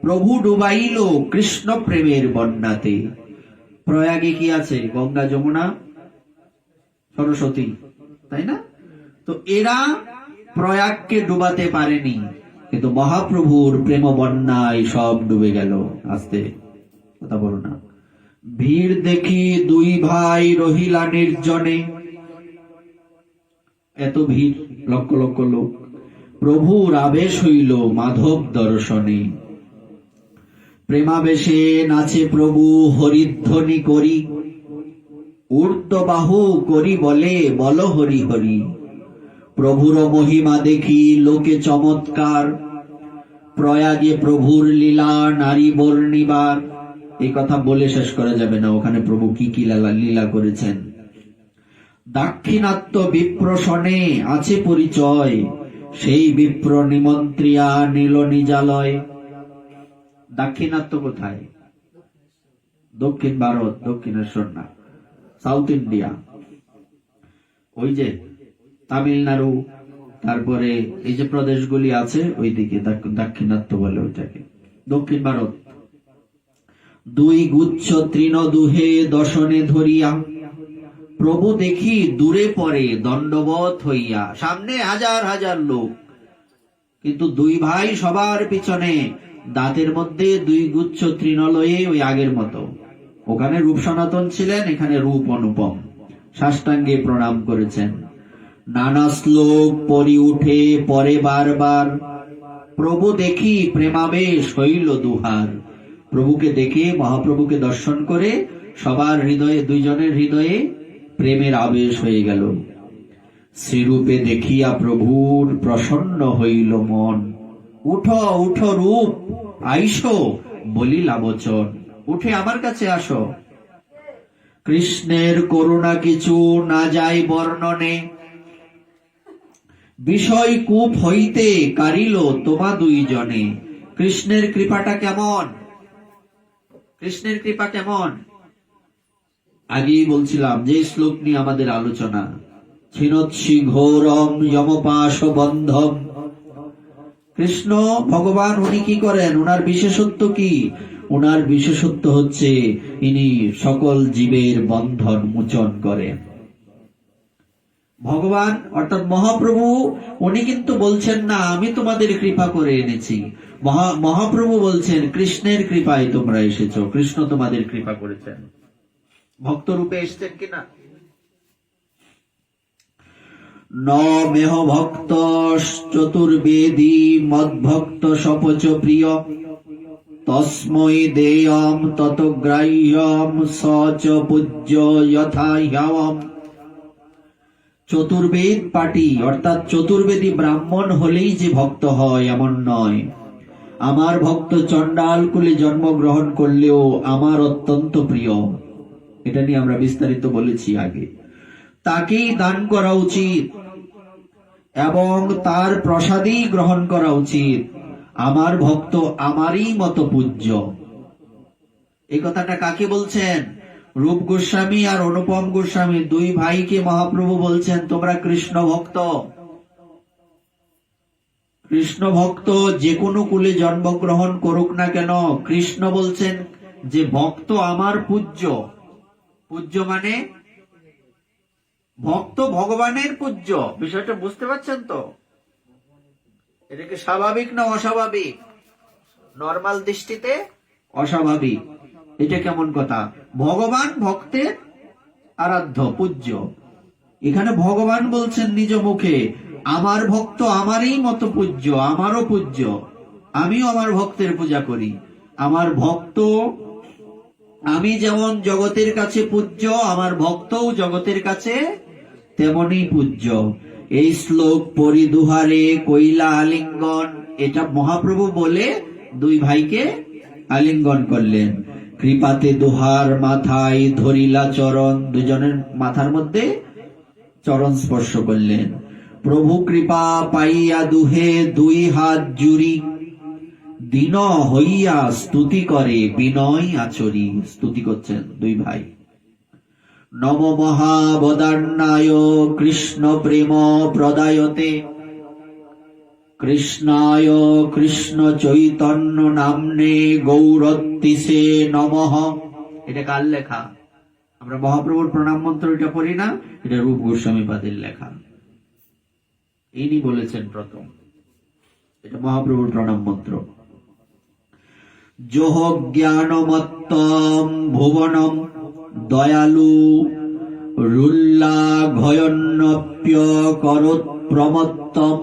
প্রভু ডুবাইল কৃষ্ণ প্রেমের বন্যাতে। প্রয়াগে কি আছে? গঙ্গা, যমুনা, সরস্বতী, তাই না? তো এরা প্রয়াগকে ডুবাতে পারেনি, কিন্তু মহাপ্রভুর প্রেম বন্যায় সব ডুবে গেল। আস্তে কথা বলো না। ভিড় দেখি 2 ভাই রহিলা নির্জনে, এত ভিড়, লক্ষ লক্ষ লোক। প্রভুর আবেশ হইল মাধব দর্শনে, প্রেমাবেশে নাচে প্রভু হরিধ্বনি করি, ঊর্ধ্ববাহু করি বলে বল হরি হরি। প্রভুর মহিমা দেখি লোকে চমৎকার, প্রয়াগে প্রভুর লীলা নারী বর্ণিবার। এই কথা বলে শেষ করা যাবে না, ওখানে প্রভু কি কি লীলা করেছেন। দাক্ষিণাত্য বিপ্রসনে আছে পরিচয়, সেই বিপ্র নিমন্ত্রিয়া নীল নিজালয়। দাক্ষিণাত্য কোথায়? দক্ষিণ ভারত, দক্ষিণেশ্বর না, সাউথ ইন্ডিয়া। ওই যে তামিলনাড়ু, তারপরে এই যে প্রদেশগুলি আছে ওইদিকে দাক্ষিণাত্য বলে ওইটাকে, দক্ষিণ ভারত। দুই গুচ্ছ তৃণ দুহে দশনে ধরিয়া, প্রভু দেখি দূরে পরে দণ্ডবত হইয়া। সামনে হাজার হাজার লোক, কিন্তু দুই ভাই সবার পিছনে, দাঁতের মধ্যে দুই গুচ্ছ তৃণলয়ে ওই আগের মতো। ওখানে রূপ সনাতন ছিলেন, এখানে রূপ অনুপম। সাষ্টাঙ্গে প্রণাম করেছেন। নানা শ্লোক পরি উঠে পরে বারবার, প্রভু দেখি প্রেমাবেশ হইল দুহার। প্রভুকে দেখে, মহাপ্রভুকে দর্শন করে সবার হৃদয়ে, দুইজনের হৃদয়ে প্রেমের আবেশ হয়ে গেল। শ্রীরূপে দেখিয়া প্রভুর প্রসন্ন হইল মন। উঠো উঠো রূপ, আইসো বলিলা বচন। উঠে আমার কাছে আসো। কৃষ্ণের করুণা কিছু না যায় বর্ণনে, বিষয় কূপ হইতে কারিল তোমা দুইজনে। কৃষ্ণের কৃপাটা কেমন, কৃষ্ণের কৃপা কেমন? আগেই বলছিলাম যে শ্লোক নিয়ে আমাদের আলোচনা। ছিনচ্ছি ঘোরম যমপাশ বন্ধম। কৃষ্ণ ভগবান উনি কি করেন, উনার বিশেষত্ব কি? উনার বিশেষত্ব হচ্ছে ইনি সকল জীবের বন্ধন মোচন করেন। ভগবান অর্থাৎ মহাপ্রভু উনি কিন্তু বলছেন না আমি তোমাদের কৃপা করে এনেছি। মহাপ্রভু বলছেন কৃষ্ণের কৃপায় তোমরা এসেছো, কৃষ্ণ তোমাদের কৃপা করেছেন। ভক্ত রূপে এসছেন কিনা? ন মেহ ভক্ত চতুর্বেদী মদ্ভক্ত সপচ প্রিয়, তস্মৈ দেয়ম তত গ্রাহ্যম সচ পূজ্য যথা হ্যাওম। চতুর্বেদ পাটি অর্থাৎ চতুর্বেদী ব্রাহ্মণ হলেই যে ভক্ত হয় এমন নয়। আমার ভক্ত চণ্ডাল কুলে জন্মগ্রহণ করলেও আমার অত্যন্ত প্রিয়। এটা নিয়ে আমরা বিস্তারিত বলেছি আগে। তাকেই দান করা উচিত এবং তার প্রসাদই গ্রহণ করা উচিত। আমার ভক্ত আমারই মতো পূজ্য। এই কথাটা কাকে বলছেন? রূপ গোস্বামী আর অনুপম গোস্বামী দুই ভাইকে মহাপ্রভু বলছেন তোমরা কৃষ্ণ ভক্ত। কৃষ্ণ ভক্ত যে কোনো কুলে জন্মগ্রহণ করুক না কেন, কৃষ্ণ বলছেন যে ভক্ত আমার পূজ্য। পূজ্য মানে ভক্ত ভগবানের পূজ্য। বিষয়টা বুঝতে পারছেন তো? এটা কি স্বাভাবিক না অস্বাভাবিক? নর্মাল দৃষ্টিতে অস্বাভাবিক। এটা কেমন কথা? ভগবান ভক্তের আরাধ্য পূজ্য। এখানে ভগবান বলছেন নিজ মুখে আমার ভক্ত আমারই মতো পূজ্য, আমারও পূজ্য। আমিও আমার ভক্তের পূজা করি। আমার ভক্ত, আমি যেমন জগতের কাছে পূজ্য, আমার ভক্তও জগতের কাছে তেমনি পূজ্য। এই শ্লোক পরিদুহারে কইলা আলিঙ্গন। এটা মহাপ্রভু বলে দুই ভাইকে আলিঙ্গন করলেন। কৃপাতে দুহার মাথায় ধরিলা চরণ। দুজনের মাথার মধ্যে চরণ স্পর্শ করলেন। প্রভু কৃপা পাইয়া দুহে দুই হাত জুড়ি, দীন হইয়া স্তুতি করে বিনয় আচরি। স্তুতি করছেন দুই ভাই। নম মহাবদান্যায় কৃষ্ণ প্রেম প্রদায়তে, কৃষ্ণায় কৃষ্ণ চৈতন্য নামনে গৌরত্তিসে নমঃ। এটা কার লেখা? আমরা মহাপ্রভুর প্রণাম মন্ত্র এটা পড়ি না, এটা রূপ গোস্বামী পাদের লেখা। ইনি বলেছেন প্রথম, এটা মহাপ্রভুর প্রণাম মন্ত্র। যোহ জ্ঞানমত্তম ভুবনম দয়ালু রুল্লা ঘয়ন্নপ্য করত প্রমত্তম,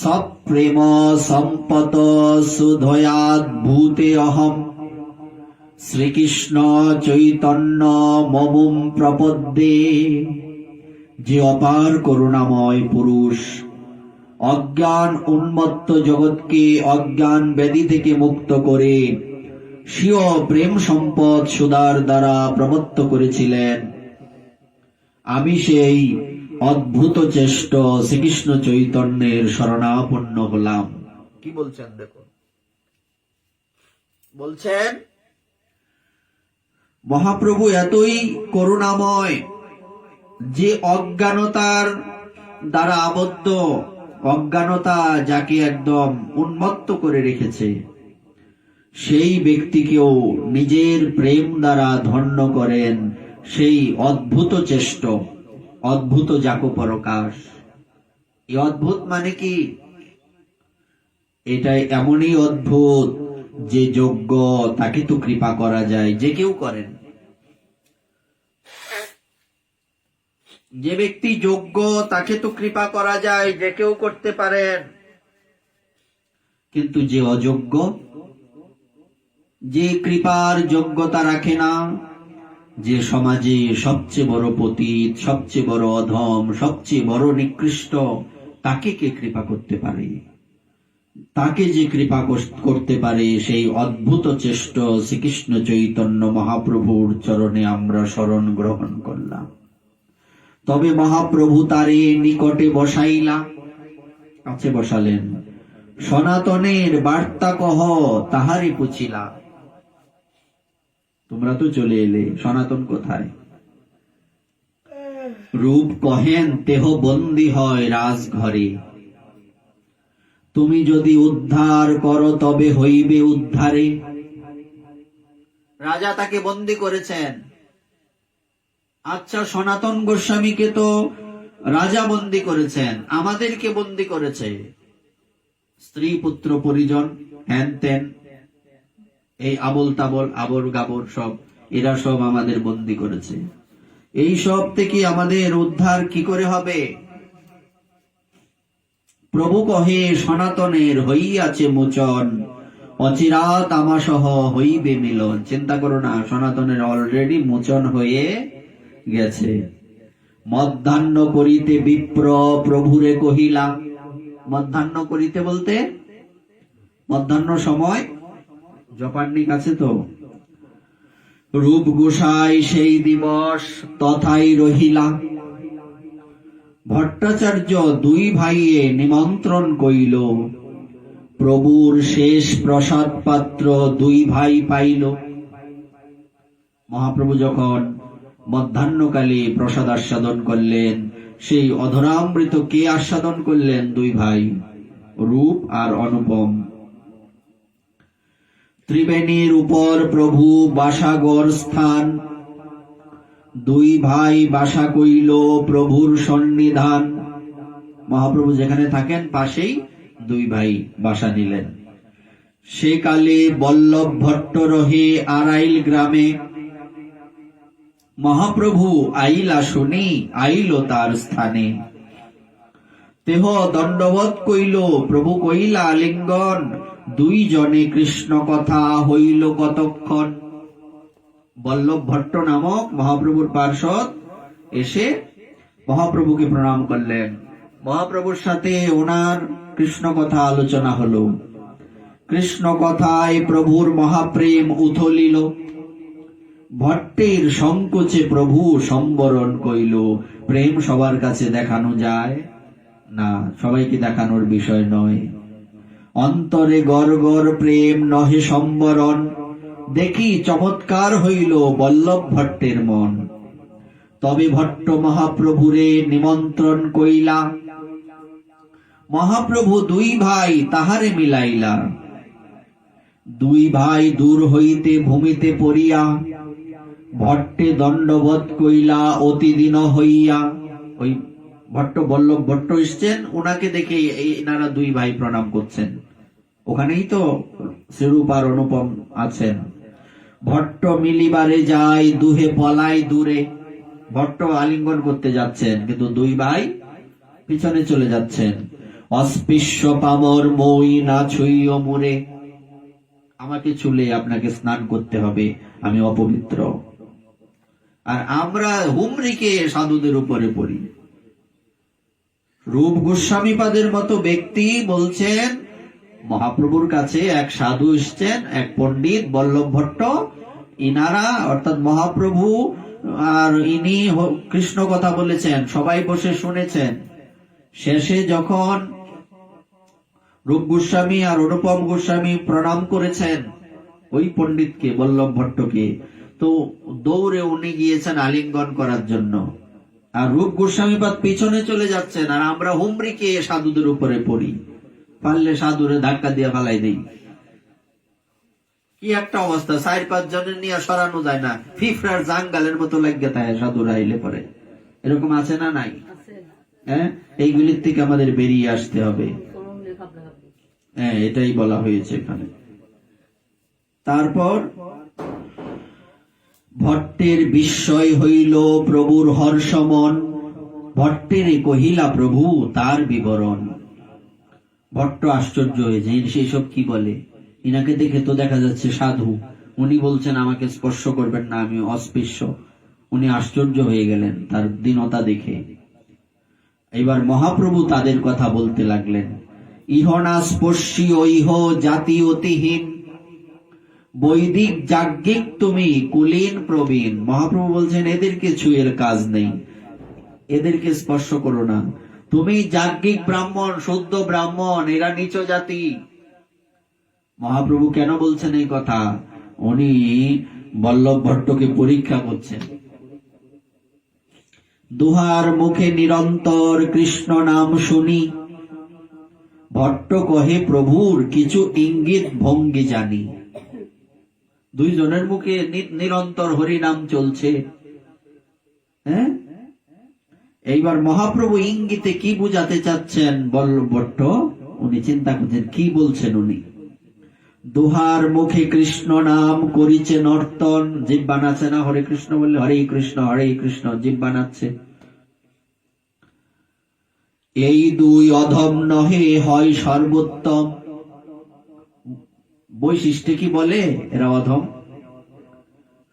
সপ্রেম সম্পত সুধয়াদ ভূতে অহম, শ্রীকৃষ্ণ চৈতন্য মমুম প্রপদ্যে। যে অপার করুণাময় পুরুষ অজ্ঞান উন্মত্ত জগৎকে অজ্ঞান ব্যাধি থেকে মুক্ত করে স্বীয় প্রেম সম্পদ সুদার দ্বারা প্রমত্ত করেছিলেন, আমি সেই অদ্ভুত চেষ্ট শ্রীকৃষ্ণ চৈতন্যের শরণাপন্ন হলাম। কি বলছেন দেখুন, বলছেন মহাপ্রভু এতই করুণাময় যে অজ্ঞানতার দ্বারা আবদ্ধ, অজ্ঞানতা যাকে একদম উন্মত্ত করে রেখেছে, সেই ব্যক্তিকেও নিজের প্রেম দ্বারা ধন্য করেন সেই অদ্ভুত চেষ্ট, অদ্ভুত যাকো পরকাশ। এই অদ্ভুত মানে কি? এটাই এমনই অদ্ভুত যে যোগ্য তাকে তো কৃপা করা যায়, যে কেউ করেন। যে ব্যক্তি যোগ্য তাকে তো কৃপা করা যায়, যে কেউ করতে পারেন। কিন্তু যে অযোগ্য, যে কৃপার যোগ্যতা রাখে না, যে সমাজে সবচেয়ে বড় পতিত, সবচেয়ে বড় অধম, সবচেয়ে বড় নিকৃষ্ট, তাকে কে কৃপা করতে পারে? তাকে যে কৃপা করতে পারে সেই অদ্ভুত চেষ্ট শ্রীকৃষ্ণ চৈতন্য মহাপ্রভুর চরণে আমরা শরণ গ্রহণ করলাম। তবে মহাপ্রভু তারে নিকটে বসাইলা, কাছে বসালেন। সনাতনের বার্তা কহ তাহারে পুছিলা। তোমরা তো চলে এলে, সনাতন কোথায়? রূপ কহেন দেহ বন্দী হয় রাজঘরে, তুমি যদি উদ্ধার করো তবে হইবে উদ্ধারে। রাজা তাকে বন্দী করেছেন। আচ্ছা, সনাতন গোস্বামীকে তো রাজা বন্দী করেছেন, আমাদেরকে বন্দী করেছে স্ত্রী পুত্র পরিজন হ্যান ত্যান, এই আবল তাবল আবর গাবর সব, এরা সব আমাদের বন্দী করেছে। এই সব থেকে আমাদের উদ্ধার কি করে হবে? প্রভু কহে সনাতনের হইয়াছে মোচন, অচিরাত আমাসহ হইবে মিলন। চিন্তা করো না, সনাতনের অলরেডি মোচন হয়ে গেছে। মধ্যাহ্ন করিতে বিপ্র প্রভুরে কহিলা। মধ্যাহ্ন করিতে বলতে মধ্যাহ্ন সময়, জপান্নিক আছে তো। রূপ গোসাই সেই দিবস তথাই রহিলা। ভট্টাচার্য দুই ভাইয়ে নিমন্ত্রণ কইল, প্রভুর শেষ প্রসাদ পাত্র দুই ভাই পাইল। মহাপ্রভু যখন মধ্যাহ্নকালে প্রসাদ আস্বাদন করলেন, সেই অধরামৃত কে আস্বাদন করলেন? দুই ভাই, রূপ আর অনুপম। ত্রিবেণীর উপর প্রভু বাসাগর স্থান, দুই ভাই বাসা কইল প্রভুর সন্নিধান। মহাপ্রভু যেখানে থাকেন পাশেই দুই ভাই বাসা নিলেন। সে কালে বল্লভ ভট্ট রহে আরাইল গ্রামে। মহাপ্রভু আইলা শুনি আইল তার স্থানে। তেহ দণ্ডবত কইল প্রভু কইলা আলিঙ্গন, দুই জনে কৃষ্ণ কথা হইল কতক্ষণ। বল্লভ ভট্ট নামক মহাপ্রভুর পার্ষদ এসে মহাপ্রভুকে প্রণাম করলেন। মহাপ্রভুর সাথে ওনার কৃষ্ণ কথা আলোচনা হলো। কৃষ্ণ কথায় প্রভুর মহাপ্রেম উথলিল। ভট্টের সংকোচে প্রভু সম্বরণ কইল। প্রেম সবার কাছে দেখানো যায় না, সবাইকে দেখানোর বিষয় নয়। অন্তরে গড় গড় প্রেম নহে সম্বরণ, দেখি চমৎকার হইল বল্লভ ভট্টের মন। তবে ভট্ট মহাপ্রভুরে নিমন্ত্রণ কইলা। মহাপ্রভু দুই ভাই তাহারে মিলাইলা। দুই ভাই দূর হইতে ভূমিতে পড়িয়া, ভট্টে দণ্ডবত কইলা অতি দিন হইয়া। ওই ভট্ট বল্লভ ভট্ট এসছেন, ওনাকে দেখে এনারা দুই ভাই প্রণাম করছেন। ওখানেই তো শ্রীরূপ আর অনুপম আছেন। ভট্ট মিলিবারে যায় দুহে পলাই দূরে। ভট্ট আলিঙ্গন করতে যাচ্ছেন, কিন্তু দুই ভাই পিছনে চলে যাচ্ছেন। অস্পৃশ্য পামর মই না ছুঁইও মোরে। আমাকে ছুলে আপনাকে স্নান করতে হবে, আমি অপবিত্র। আর আমরা হুমরিকে সাধুদের উপরে পড়ি। রূপ গোস্বামীপাদের মতো ব্যক্তি বলছেন, মহাপ্রভুর কাছে এক সাধু এসছেন, এক পণ্ডিত বল্লভ ভট্ট, ইনারা অর্থাৎ মহাপ্রভু আর ইনি কৃষ্ণ কথা বলেছেন, সবাই বসে শুনেছেন। শেষে যখন রূপ গোস্বামী আর অনুপম গোস্বামী প্রণাম করেছেন ওই পণ্ডিতকে, বল্লভ ভট্টকে, তো দৌড়ে উনি গিয়েছেন আলিঙ্গন করার জন্য। আর রূপ গোস্বামীপাদ পিছনে চলে যাচ্ছেন, আর আমরা হুমড়িকে সাধুদের উপরে পড়ি, পারলে সাধুরে ধাক্কা দিয়ে ফালাই দেই। কি একটা অবস্থা, 4-5 জনের নিয়ে সরানো যায় না, ফিফরার জাঙ্গালের মতো লাগিয়ে থাকে সাধুরা আইলে পরে। এরকম আছে না নাই? হ্যাঁ, এইগুলির থেকে আমাদের বেরিয়ে আসতে হবে। হ্যাঁ, এটাই বলা হয়েছে এখানে। তারপর ভট্টের বিস্ময় হইল প্রভুর হর্ষমন, ভট্টের কহিলা প্রভু তার বিবরণ। ভট্ট আশ্চর্য হয়েছে, সেই সব কি বলে, ইনাকে দেখে তো দেখা যাচ্ছে সাধু, উনি বলছেন আমাকে স্পর্শ করবেন না, আমি অস্পৃশ্য। উনি আশ্চর্য হয়ে গেলেন তার দীনতা দেখে। এবার মহাপ্রভু তাদের কথা বলতে লাগলেন। ইহ না স্পর্শী ইহ জাতি অতিহীন, বৈদিক যাজ্ঞিক তুমি কুলীন প্রবীণ। মহাপ্রভু বলছেন এদেরকে ছুঁয়ের কাজ নেই, এদেরকে স্পর্শ করো না। তুমি যাজ্ঞিক ব্রাহ্মণ, শুদ্ধ ব্রাহ্মণ, এরা নিচ জাতি। মহাপ্রভু কেন বলছেন এই কথা? উনি বল্লভ ভট্টকে পরীক্ষা করছেন। দুহার মুখে নিরন্তর কৃষ্ণ নাম শুনি, ভট্ট কহে প্রভুর কিছু ইঙ্গিত ভঙ্গি জানি। দুইজনের মুখে নিরন্তর হরিনাম চলছে। হ্যাঁ, এইবার মহাপ্রভু ইঙ্গিতে কি বুঝাতে চাচ্ছেন বল্লভ ভট্ট, উনি চিন্তা করছেন কি বলছেন উনি। দুহার মুখে কৃষ্ণ নাম করিছে নর্তন, জিহ্বা নাচে না, হরে কৃষ্ণ বললে হরে কৃষ্ণ জিহ্বা নাচছে। এই দুই অধম নহে হয় সর্বোত্তম। বৈশিষ্ট্য কি বলে এরা অধম?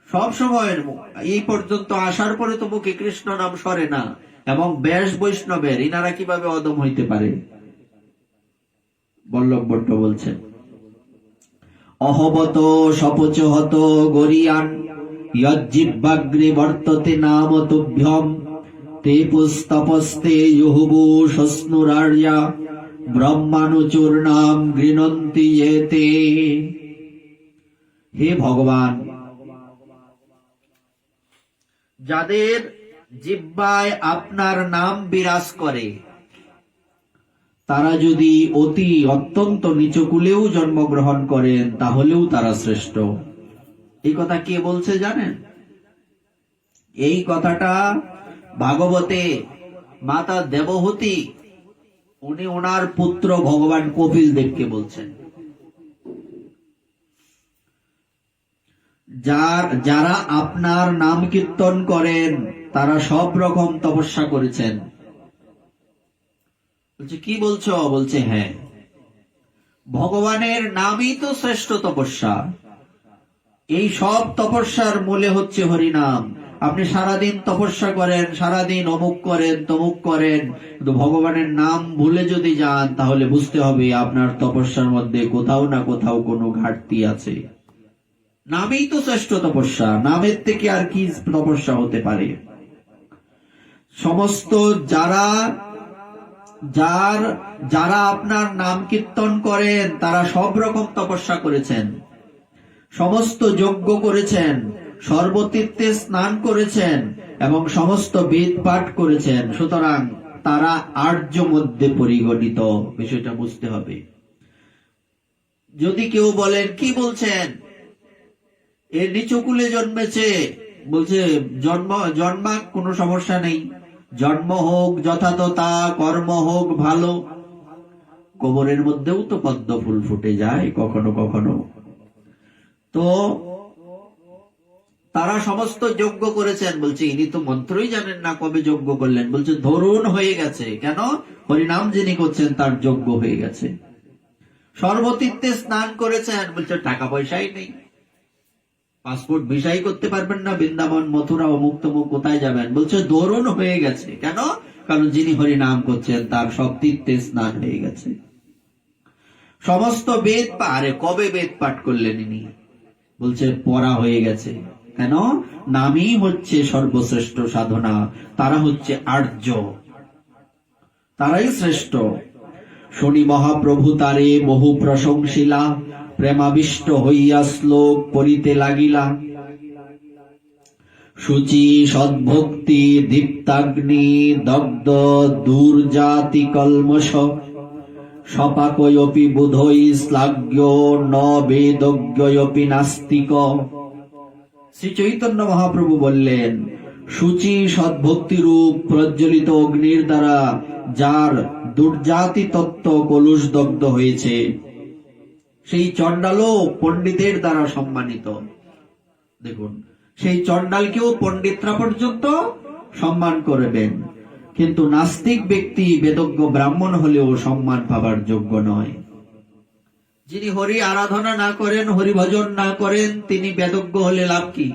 সব সময় এই পর্যন্ত আসার পরে তো মুখে কৃষ্ণ নাম সরে না, এবং ব্যাস বৈষ্ণবের, ইনারা কিভাবে অধম হইতে পারে? বল্লভ ভট্ট বলছেন অহবত সপচহত গরিয়ান, ইজ্জিহ্বাগ্রে বর্ততে নাম তুভ্যম, তে পুস্তপস্তে ইহুবু শস্নুরার্যা, ব্রহ্মানুচূর্ণাম গৃণন্তি এতে। হে ভগবান, যাদের জিহ্বায় আপনার নাম বিরাজ করে, তারা যদি অত্যন্ত নিচকুলেও জন্মগ্রহণ করেন তাহলেও তারা শ্রেষ্ঠ। এই কথা কে বলছে জানেন? এই কথাটা ভাগবতে মাতা দেবহূতি, উনি ওনার পুত্র ভগবান কপিল দেবকে বলছেন। যারা আপনার নাম কীর্তন করেন তারা সব রকম তপস্যা করেছেন। বলছে কি বলছো? বলছে হ্যাঁ, ভগবানের নামই তো শ্রেষ্ঠ তপস্যা। এই সব তপস্যার মূলে হচ্ছে হরিনাম। আপনি সারাদিন তপস্যা করেন, সারাদিন অমুক করেন তমুক করেন, কিন্তু ভগবানের নাম ভুলে যদি যান তাহলে বুঝতে হবে আপনার তপস্যার মধ্যে কোথাও না কোথাও কোনো ঘাটতি আছে। নামই তো শ্রেষ্ঠ তপস্যা, নামের থেকে আর কি তপস্যা হতে পারে? সমস্ত যারা আপনার নাম কীর্তন করেন তারা সব রকম তপস্যা করেছেন, সমস্ত যজ্ঞ করেছেন, সর্বতীর্থে স্নান করেছেন এবং সমস্ত বেদ পাঠ করেছেন। সুতরাং তারা আর্য মধ্যে পরিগণিত, বিষয়টা বুঝতে হবে। যদি কেউ বলেন কি বলছেন, এ নিচকুলে জন্মেছে, বলছে জন্মা কোনো সমস্যা নেই, জন্ম হোক যথাযথা, কর্ম হোক ভালো। কবরের মধ্যেও তো পদ্ম ফুল ফুটে যায় কখনো কখনো। তো তারা সমস্ত যজ্ঞ করেছেন। বলছে ইনি তো মন্ত্রই জানেন না, কবে যজ্ঞ করলেন? বলছে ধরুন হয়ে গেছে। কেন? হরিনাম যিনি করছেন তার যজ্ঞ হয়ে গেছে। সর্বতীর্থে স্নান করেছেন। বলছে টাকা পয়সাই নেই, পাসপোর্ট ভিসাই করতে পারবেন না, বৃন্দাবন মথুরা অমুক তমুক কোথায় যাবেন? বলছে ধরুন হয়ে গেছে। কেন? কারণ যিনি হরিনাম করছেন তার সব তীর্থে স্নান হয়ে গেছে। সমস্ত বেদ আরে কবে বেদ পাঠ করলেন ইনি? বলছে পড়া হয়ে গেছে। কেন? নামই হচ্ছে সর্বশ্রেষ্ঠ সাধনা, তারা হচ্ছে আর্য, তারাই শ্রেষ্ঠ। শনি মহাপ্রভু তারে বহু প্রশংসিলা, প্রেমাবিষ্ট হইয়া শ্লোক পড়িতে লাগিলা। শুচি সদ্ভক্তি দীপ্তাগ্নি দগ্ধ দুর্জাতি কলমশ সপাকয়পি বুধৈ শ্লাঘ্য ন বেদজ্ঞয়পি নাস্তিক। শ্রী চৈতন্য মহাপ্রভু বললেন, শুচি সদ্ভক্তিরূপ প্রজ্বলিত অগ্নির দ্বারা যার দুর্জাতি তত্ত্ব কলুষদগ্ধ হয়েছে, সেই চণ্ডালও পণ্ডিতের দ্বারা সম্মানিত। দেখুন, সেই চণ্ডালকেও পণ্ডিতরা পর্যন্ত সম্মান করবেন, কিন্তু নাস্তিক ব্যক্তি বেদজ্ঞ ব্রাহ্মণ হলেও সম্মান পাবার যোগ্য নয়। যিনি হরি আরাধনা না করেন, হরি ভজন না করেন, তিনি বেদজ্ঞ হলে লাভ কি?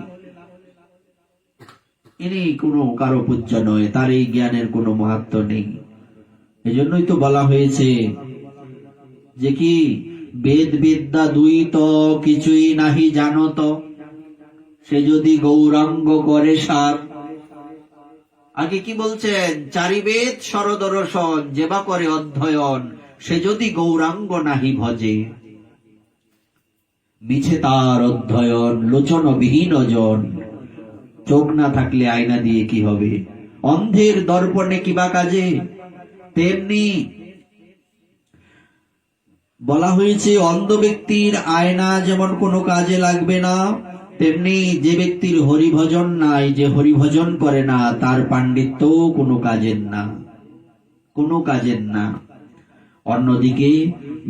ইনি কোনো কারো পূজ্য নয়, তার এই জ্ঞানের কোনো মাহাত্ম্য নেই। এজন্যই তো বলা হয়েছে যে কি, বেদ বিদ্যা দুই তো কিছুই নাহি জানত, সে যদি গৌরাঙ্গ করে সার। আগে কি বলছেন? চারি বেদ সরদর্শন যেবা করে অধ্যয়ন, সে যদি গৌরাঙ্গ নাহি ভজে। মিছে তার অধ্যয়ন লোচন বিহীন জন। চোখ না থাকলে আয়না দিয়ে কি হবে? অন্ধের দর্পণে কিবা কাজে? তেমনি বলা হয়েছে, অন্ধ ব্যক্তির আয়না যেমন কোনো কাজে লাগবে না, তেমনি যে ব্যক্তির হরিভজন নাই, যে হরিভজন করে না, তার পাণ্ডিত্য কোনো কাজের না, কোনো কাজের না। অন্যদিকে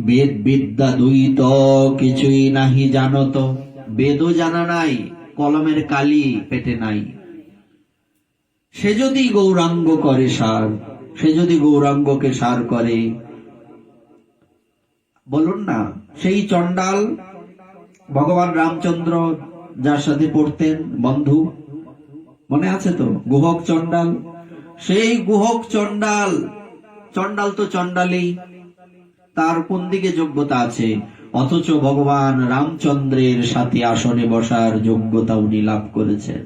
বেদ বিদ্যা দ্বৈত কিছুই নাহি জানত, বেদও জানা নাই, কলমের কালি পেটে নাই। সে যদি গৌরাঙ্গ করে সার, সে যদি গৌরাঙ্গকে সার করে, বলুন না, সেই চণ্ডাল ভগবান রামচন্দ্র যার সাথে পড়তেন, বন্ধু, মনে আছে তো? গুহক চণ্ডাল। সেই গুহক চণ্ডাল, চণ্ডাল তো চণ্ডালই, তার কোন দিকে যোগ্যতা আছে? অথচ ভগবান রামচন্দ্রের সাথে আসনে বসার যোগ্যতা উনি লাভ করেছেন।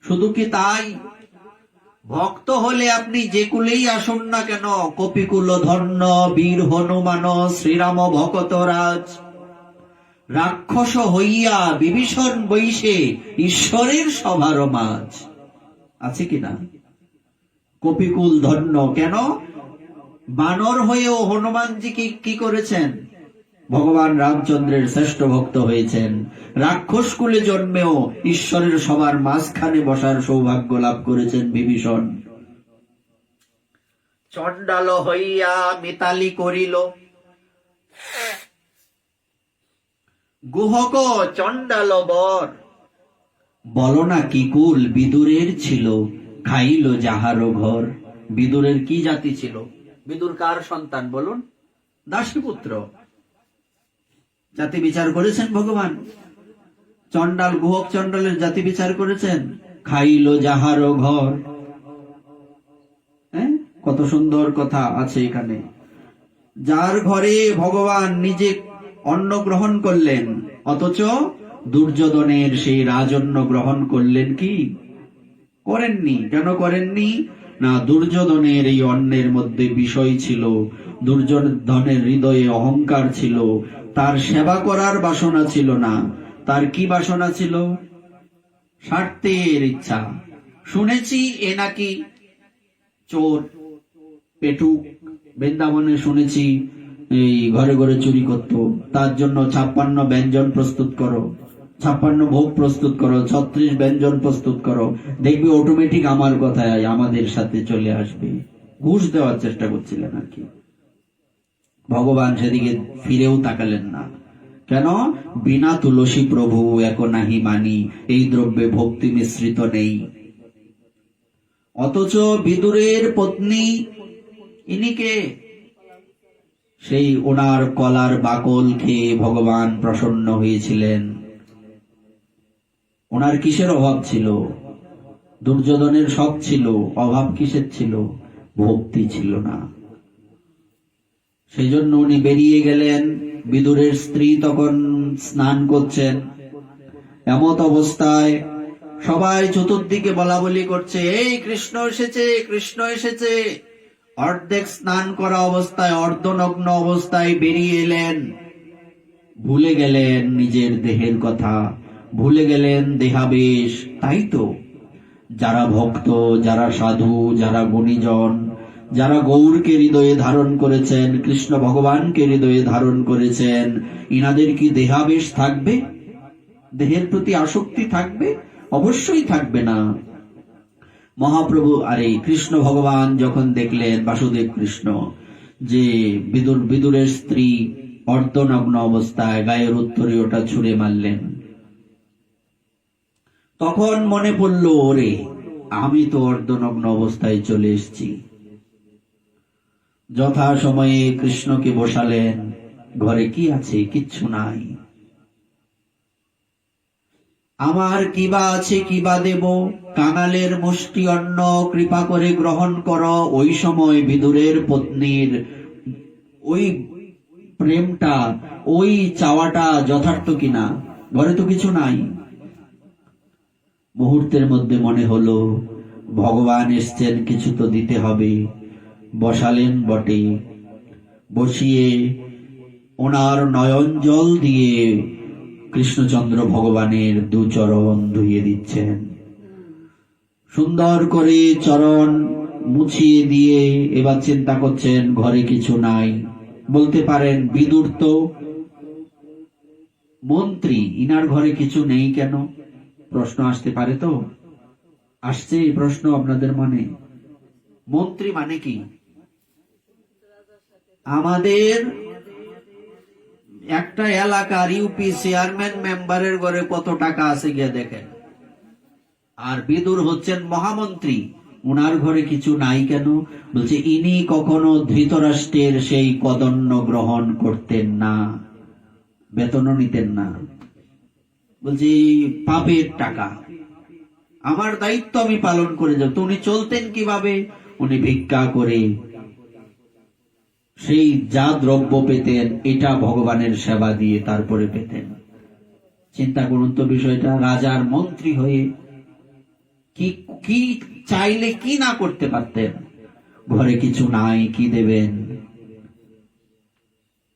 শুধু কি তাই? ভক্ত হলে আপনি যে কুলেই আসুন না কেন, কপিকুল ধর্ম বীর হনুমান শ্রীরাম ভকতরাজ, রাক্ষস হইয়া বিভীষণ বৈশে ঈশ্বরের সভার মাঝ, আছে কিনা? কপিকুল ধন্য কেন? বানর হয়েও হনুমানজি কি করেছেন? ভগবান রামচন্দ্রের শ্রেষ্ঠ ভক্ত হয়েছেন। রাক্ষস কুলে জন্মেও ঈশ্বরের সবার মাঝখানে বসার সৌভাগ্য লাভ করেছেন বিভীষণ। চণ্ডাল হইয়া মিতালি করিল, গুহক চণ্ডাল বর। বলো না কি কুল বিদুরের ছিল, খাইল যাহারও ঘর। বিদুরের কি জাতি ছিল? বিদুর কার সন্তান বলুন? দাসীপুত্র। জাতি বিচার করেছেন ভগবান? চণ্ডাল, গুহক চণ্ডালের জাতি বিচার করেছেন। খাইল যাহারও ঘর। কত সুন্দর কথা আছে এখানে। যার ঘরে ভগবান নিজে অন্ন গ্রহণ করলেন, অথচ দুর্যোধনের সেই রাজন্য গ্রহণ করলেন কি? করেননি। কেন করেননি? না, দুর্যোধনের এই অন্নের মধ্যে বিষয় ছিল, দুর্যোধনের হৃদয়ে অহংকার ছিল, তার সেবা করার বাসনা ছিল না। তার কি বাসনা ছিল? স্বার্থের ইচ্ছা। শুনেছি এ নাকি চোর, পেটুক। বৃন্দাবনে শুনেছি এই ঘরে ঘরে চুরি করত, তার জন্য 56 ব্যঞ্জন প্রস্তুত করো, 56 ভোগ প্রস্তুত করো, 36 ব্যঞ্জন প্রস্তুত করো, দেখবি অটোমেটিক আমার কথায় আমাদের সাথে চলে আসবে। ঘুষ দেওয়ার চেষ্টা করছিলেন আর কি। ভগবান সেদিকে ফিরেও তাকালেন না। কেন? বিনা তুলসী প্রভু এক নাহি মানি, এই দ্রব্যে ভক্তি মিশ্রিত নেই। অথচ বিদুরের পত্নী ইনিকে, সেই ওনার কলার বাকল খেয়ে ভগবান প্রসন্ন হয়েছিলেন। ওনার কিসের অভাব ছিল? দুর্যোধনের সব ছিল, অভাব কিসের ছিল? ভক্তি ছিল না। সেই জন্য উনি বেরিয়ে গেলেন। বিদুরের স্ত্রী তখন স্নান করছেন। এমত অবস্থায় সবাই চতুর্দিকে বলা বলি করছে, এই কৃষ্ণ এসেছে, কৃষ্ণ এসেছে। অর্ধেক স্নান করা অবস্থায়, অর্ধনগ্ন অবস্থায় বেরিয়ে এলেন। ভুলে গেলেন নিজের দেহের কথা, ভুলে গেলেন দেহাবেশ। তাই তো যারা ভক্ত, যারা সাধু, যারা গুণীজন, যারা গৌরকে হৃদয়ে ধারণ করেছেন, কৃষ্ণ ভগবানকে হৃদয়ে ধারণ করেছেন, ইনাদের কি দেহাবেশ থাকবে? দেহের প্রতি আসক্তি থাকবে? অবশ্যই থাকবে না। মহাপ্রভু কৃষ্ণ ভগবান যখন দেখলেন, বাসুদেব কৃষ্ণ, যে বিদুরের স্ত্রী অর্ধনগ্ন অবস্থায় গায়ের উত্তরীয়টা ছুঁড়ে মারলেন, তখন মনে পড়ল, ওরে আমি তো অর্ধনগ্ন অবস্থায় চলে এসেছি। যথা সময়ে কৃষ্ণকে বসালেন, ঘরে কি আছে? কিচ্ছু নাই। আমার কিবা আছে, কিবা দেব, কাঙালের মুষ্টি অন্ন কৃপা করে গ্রহণ করো। ওই সময় বিদুরের পত্নীর ওই প্রেমটা, ওই চাওয়াটা যথার্থ কিনা? ঘরে তো কিছু নাই। মুহূর্তের মধ্যে মনে হলো ভগবান এসছেন, কিছু তো দিতে হবে। বসালেন বটে, বসিয়ে ওনার নয়ন জল দিয়ে কৃষ্ণচন্দ্র ভগবানের দু চরণ ধুইয়ে দিচ্ছেন। সুন্দর করে চরণ মুছিয়ে দিয়ে এবার চিন্তা করছেন, ঘরে কিছু নাই। বলতে পারেন বিদুর তো মন্ত্রী, ইনার ঘরে কিছু নেই কেন? প্রশ্ন আসতে পারে তো? আসছে এই প্রশ্ন আপনাদের মনে? মন্ত্রী মানে কি? আমাদের একটা এলাকার ইউপি চেয়ারম্যান মেম্বারের ঘরে কত টাকা আছে গিয়ে দেখেন। আর বিদুর হচ্ছেন মহামন্ত্রী, উনার ঘরে কিছু নাই কেন? বলছে ইনি কখনো ধৃতরাষ্ট্রের সেই কদন্য গ্রহণ করতেন না, বেতনও নিতেন না। বলছে পাপের টাকা, আমার দায়িত্ব আমি পালন করে যাব। তো উনি চলতেন কিভাবে? উনি ভিক্ষা করে সেই যা দ্রব্য পেতেন, এটা ভগবানের সেবা দিয়ে তারপরে পেতেন। চিন্তা করুন তো বিষয়টা। রাজার মন্ত্রী হয়ে কি চাইলে কি না করতে পারতেন? ঘরে কিছু নাই, কি দেবেন?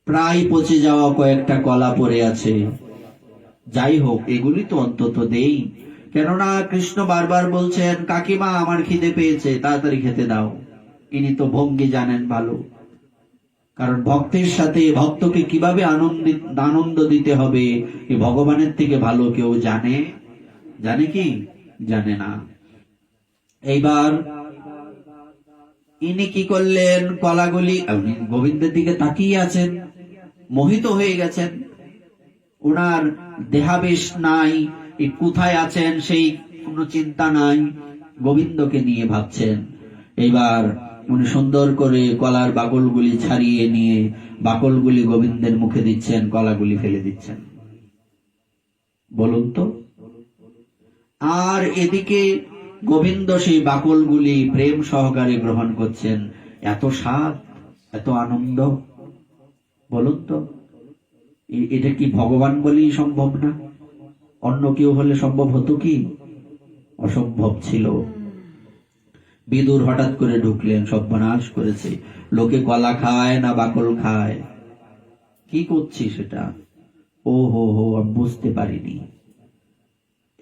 প্রায় পচে যাওয়া কয়েকটা কলা পড়ে আছে। যাই হোক, এগুলি তো অন্তত দেই। কেননা কৃষ্ণ বারবার বলছেন, কাকিমা আমার খিদে পেয়েছে, তাড়াতাড়ি খেতে দাও। ইনি তো ভঙ্গি জানেন ভালো, কারণ ভক্তের সাথে ভক্তকে কিভাবে আনন্দ দিতে হবে এ ভগবানের থেকে ভালো কেউ জানে? জানে কি? জানে না। এইবার ইনি কি করলেন? কলাগুলি, গোবিন্দের দিকে তাকিয়ে আছেন, মোহিত হয়ে গেছেন। ওনার দেহাবেশ নাই, কোথায় আছেন সেই কোনো চিন্তা নাই, গোবিন্দকে নিয়ে ভাবছেন। এইবার উনি সুন্দর করে কলার বাকলগুলি ছাড়িয়ে নিয়ে বাকলগুলি গোবিন্দের মুখে দিচ্ছেন, কলাগুলি ফেলে দিচ্ছেন। বলুন তো। আর এদিকে গোবিন্দ সেই বাকলগুলি প্রেম সহকারে গ্রহণ করছেন। এত স্বাদ, এত আনন্দ। বলুন তো, এটা কি ভগবান বলেই সম্ভব না? অন্য কেউ হলে সম্ভব হতো কি? অসম্ভব ছিল। বিদুর হঠাৎ করে ঢুকলেন, সর্বনাশ করেছে। লোকে কলা খায় না বাকল খায়? কি করছি সেটা? ও হো হো, আমি বুঝতে পারিনি।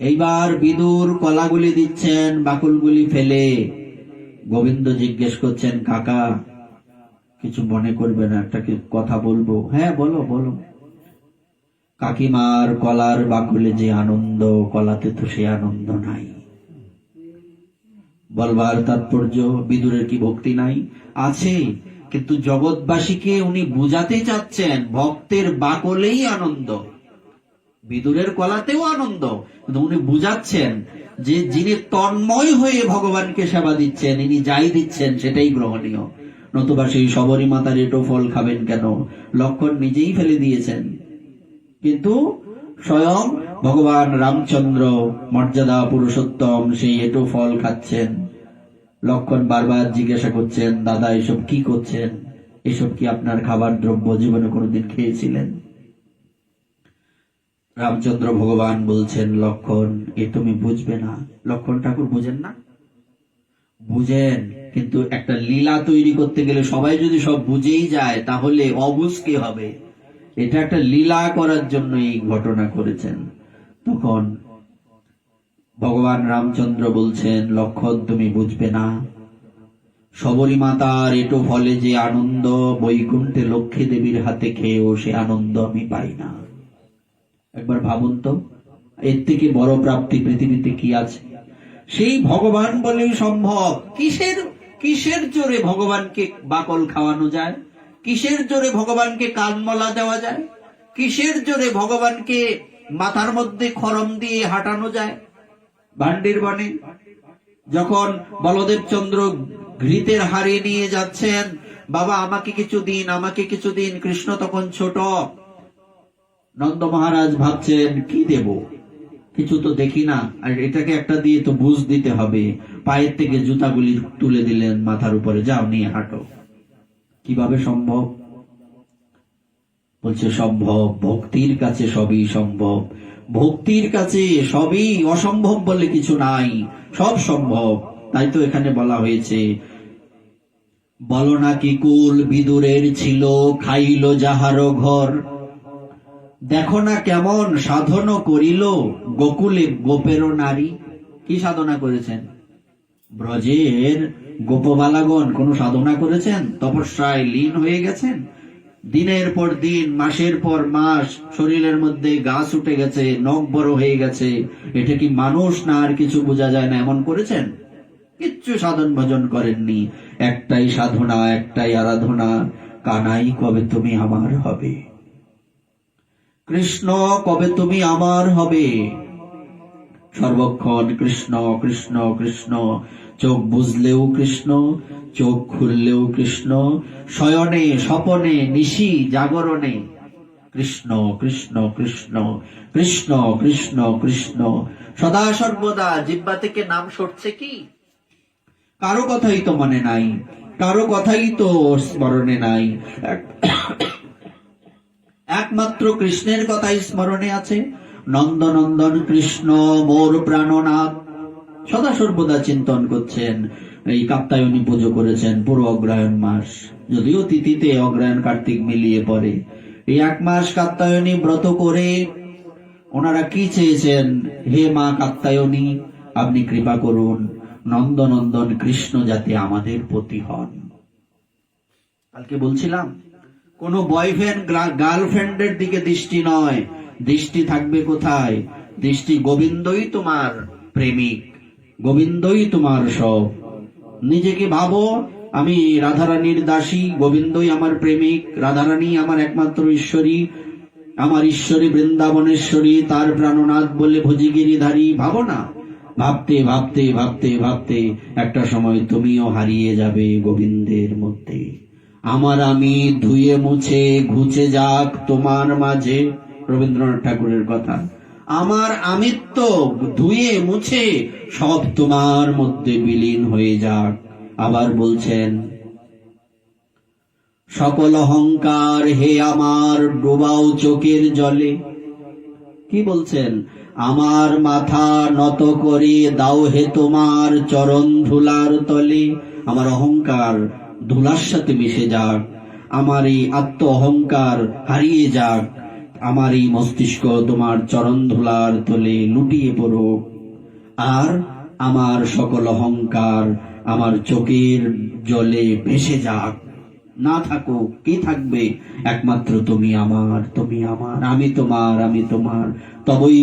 এইবার বিদুর কলাগুলি দিচ্ছেন, বাকলগুলি ফেলে। গোবিন্দ জিজ্ঞেস করছেন, কাকা কিছু মনে করবে না, একটা কথা বলবো? হ্যাঁ বলো বলো। কাকিমার কলার বাকলে যে আনন্দ, কলাতে তো সে আনন্দ নাই। বলবার তাৎপর্য, বিদুরের কি ভক্তি নাই? আছে, কিন্তু জগৎবাসীকে উনি বুঝাতে চাচ্ছেন ভক্তের বাকলেই আনন্দ, বিদুরের কলাতেও আনন্দ। কিন্তু উনি বুঝাচ্ছেন যে যিনি তন্ময় হয়ে ভগবানকে সেবা দিচ্ছেন, ইনি যাই দিচ্ছেন সেটাই গ্রহণীয়। নতুবা সেই শবরী মাতার এটো ফল খাবেন কেন? লক্ষণ নিজেই ফেলে দিয়েছেন। কিন্তু স্বয়ং ভগবান রামচন্দ্র, মর্যাদা পুরুষোত্তম, সেই এটো ফল খাচ্ছেন। লক্ষণ বারবার জিজ্ঞাসা করছেন, দাদা এসব কি করছেন? এসব কি আপনার খাবার দ্রব্য? জীবনে কোনোদিন খেয়েছিলেন? রামচন্দ্র ভগবান বলছেন, লক্ষণ এ তুমি বুঝবে না। লক্ষণ ঠাকুর বুঝেন না? বুঝেন, কিন্তু একটা লীলা তৈরি করতে গেলে সবাই যদি সব বুঝেই যায় তাহলে অবুঝ কে হবে? এটা একটা লীলা করার জন্য এই ঘটনা করেছেন। তখন ভগবান রামচন্দ্র বলছেন, লক্ষণ তুমি বুঝবে না, শবরী মাতার এটো ফলে যে আনন্দ বৈকুণ্ঠে লক্ষ্মী দেবীর হাতে খেয়েও সে আনন্দ আমি পাই না। একবার ভাবুন তো, এর থেকে বড় প্রাপ্তি পৃথিবীতে কি আছে? সেই ভগবান বলেই সম্ভব। কিসের কিসের জোরে ভগবানকে বাকল খাওয়ানো যায়? কিসের জোরে ভগবানকে কানমলা দেওয়া যায়? কিসের জোরে ভগবানকে মাথার মধ্যে খড়ম দিয়ে হাঁটানো যায়? ভান্ডির বনে যখন বলদেব চন্দ্র ঘৃতের হাড়ি নিয়ে যাচ্ছেন, বাবা আমাকে কিছু দিন, আমাকে কিছু দিন। কৃষ্ণ তখন ছোট। নন্দ মহারাজ ভাবছেন কি দেব, কিছু তো দেখি না, আর এটাকে একটা দিয়ে তো বুঝ দিতে হবে। পায়ের থেকে জুতাগুলি তুলে দিলেন মাথার উপরে, যাও নিয়ে হাঁটো। কিভাবে সম্ভব? বলছে সম্ভব, ভক্তির কাছে সবই সম্ভব। ভক্তির কাছে সবই অসম্ভব বলে কিছু নাই, সব সম্ভব। তাই তো এখানে বলা হয়েছে, বলো না কি কুল বিদুরের ছিল, খাইল যাহারো ঘর। দেখো না কেমন সাধন করিল, গোকুলে গোপেরও নারী। কি সাধনা করেছেন? ব্রজের গোপবালাগণ কোন সাধনা করেছেন? তপস্যায় লীন হয়ে গেছেন। দিনের পর দিন, মাসের পর মাস শরীরের মধ্যে গাছ উঠে গেছে, নখ বড় হয়ে গেছে। এটা কি মানুষ না আর কিছু বোঝা যায় না এমন করেছেন? কিচ্ছু সাধন ভজন করেননি। একটাই সাধনা, একটাই আরাধনা, কানাই কবে তুমি আমার হবে, কৃষ্ণ কবে তুমি আমার হবে। সর্বক্ষণ কৃষ্ণ কৃষ্ণ কৃষ্ণ, চোখ বুঝলেও কৃষ্ণ, চোখ খুললেও কৃষ্ণ, শয়নে স্বপনে নিশি জাগরণে কৃষ্ণ কৃষ্ণ কৃষ্ণ কৃষ্ণ কৃষ্ণ কৃষ্ণ। সদা সর্বদা জিহ্বা থেকে নাম সরছে কি? কারো কথাই তো মনে নাই, কারো কথাই তো স্মরণে নাই। একমাত্র কৃষ্ণের কথাই স্মরণে আছে। নন্দনন্দন কৃষ্ণ মোর প্রাণনাথ, সদা সর্বদা চিন্তন করছেন। এই কাত্যায়নী পুজো করেছেন পুরো অগ্রহায়ণ মাস, যদিও তিথিতে অগ্রহায়ণ কার্তিক মিলিয়ে পড়ে। এই এক মাস কাত্যায়নী ব্রত করে ওনারা কি চেয়েছেন? হে মা কাত্যায়নী, আপনি কৃপা করুন, নন্দনন্দন কৃষ্ণ যাতে আমাদের প্রতি হন। কালকে বলছিলাম, কোন বয়ফ্রেন্ড গার্লফ্রেন্ডের দিকে দৃষ্টি নয়, দৃষ্টি থাকবে কোথায়? দৃষ্টি গোবিন্দই তোমার প্রেমিক, গোবিন্দই তোমার সব। নিজেকে ভাবো আমি রাধারানীর দাসী, গোবিন্দই আমার প্রেমিক, রাধারানী আমার একমাত্র ঈশ্বরী, আমার ঈশ্বরী বৃন্দাবনেশ্বরী, তার প্রাণনাথ বলে ভজিগিরিধারী। ভাবো না, ভাবতে ভাবতে ভাবতে ভাবতে একটা সময় তুমিও হারিয়ে যাবে গোবিন্দের মধ্যে। আমার আমি ধুয়ে মুছে ঘুচে যাক তোমার মাঝে, রবীন্দ্রনাথ ঠাকুরের কথা। আমার আমিত্ব ধুয়ে মুছে সব তোমার মধ্যে বিলীন হয়ে যাক। আবার বলছেন, সকল অহংকার হে আমার ডোবাও চোখের জলে। কি বলছেন? আমার মাথা নত করে দাও হে তোমার চরণ ধুলার তলে। আমার অহংকার ধুলার সাথে মিশে যাক, আমার এই আত্ম অহংকার হারিয়ে যাক, আমার এই মস্তিষ্ক তোমার চরণ ধুলার তলে লুটিয়ে পড়ুক। আর আমার সকল অহংকার আমার চোখের জলে ভেসে যাক, না থাকুক। কি থাকবে? একমাত্র তুমি আমার, তুমি আমার, আমি তোমার, আমি তোমার। তবই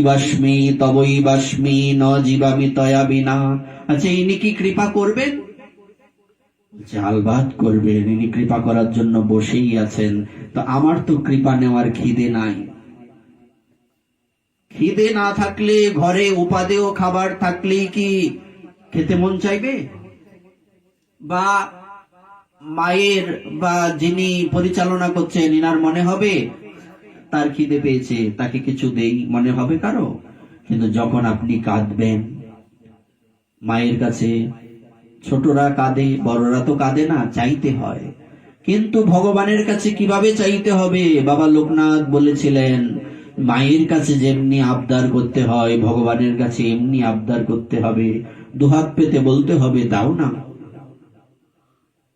বাস্মি ন জীবামি তয়া বিনা। আচ্ছা, ইনি কি কৃপা করবেন? আলবাত করবেন, ইনি কৃপা করার জন্য বসেই আছেন। তো আমার তো কৃপা নেওয়ার খিদে নাই। খিদে না থাকলে, ঘরে উপাদেয় খাবার থাকলেই কি খেতে মন চাইবে? বা মায়ের বা যিনি পরিচালনা করছেন ইনার মনে হবে তার খিদে পেয়েছে, তাকে কিছু দেই, মনে হবে কারো? কিন্তু যখন আপনি কাঁদবেন মায়ের কাছে, ছোটরা কাঁদে, বড়রা তো কাঁদে না, চাইতে হয়। কিন্তু ভগবানের কাছে কিভাবে চাইতে হবে? বাবা লোকনাথ বলেছিলেন, মায়ের কাছে যেমনি আবদার করতে হয়, ভগবানের কাছে এমনি আবদার করতে হবে। দুহাত পেতে বলতে হবে, দাও না,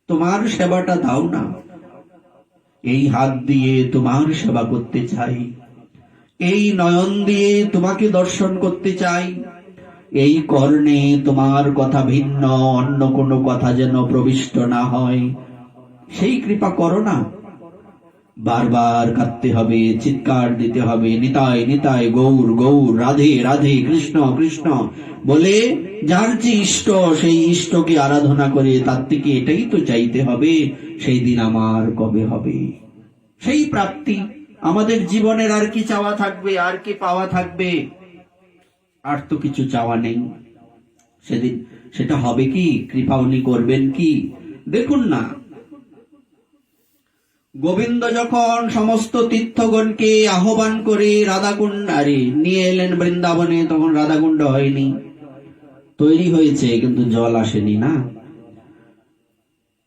তোমার সেবাটা দাও না। এই হাত দিয়ে তোমার সেবা করতে চাই, এই নয়ন দিয়ে তোমাকে দর্শন করতে চাই, এই কর্ণে তোমার কথা ভিন্ন অন্য কোনো কথা যেন প্রবিষ্ট না হয়, সেই কৃপা করো না। বারবার কাঁদতে হবে, চিৎকার দিতে হবে, নিতাই নিতাই গৌর গৌর, রাধে রাধে, কৃষ্ণ কৃষ্ণ বলে যার যে ইষ্ট সেই ইষ্টকে আরাধনা করে তার থেকে এটাই তো চাইতে হবে, সেই দিন আমার কবে হবে সেই প্রাপ্তি। আমাদের জীবনের আর কি চাওয়া থাকবে, আর কি পাওয়া থাকবে? আর তো কিছু চাওয়া নেই। সেদিন সেটা হবে কি? কৃপা উনি করবেন কি? দেখুন না, গোবিন্দ যখন সমস্ত তীর্থগণকে আহ্বান করে রাধাকুণ্ড নিয়ে এলেন বৃন্দাবনে, তখন রাধাকুণ্ড হয়নি, তৈরি হয়েছে কিন্তু জল আসেনি না।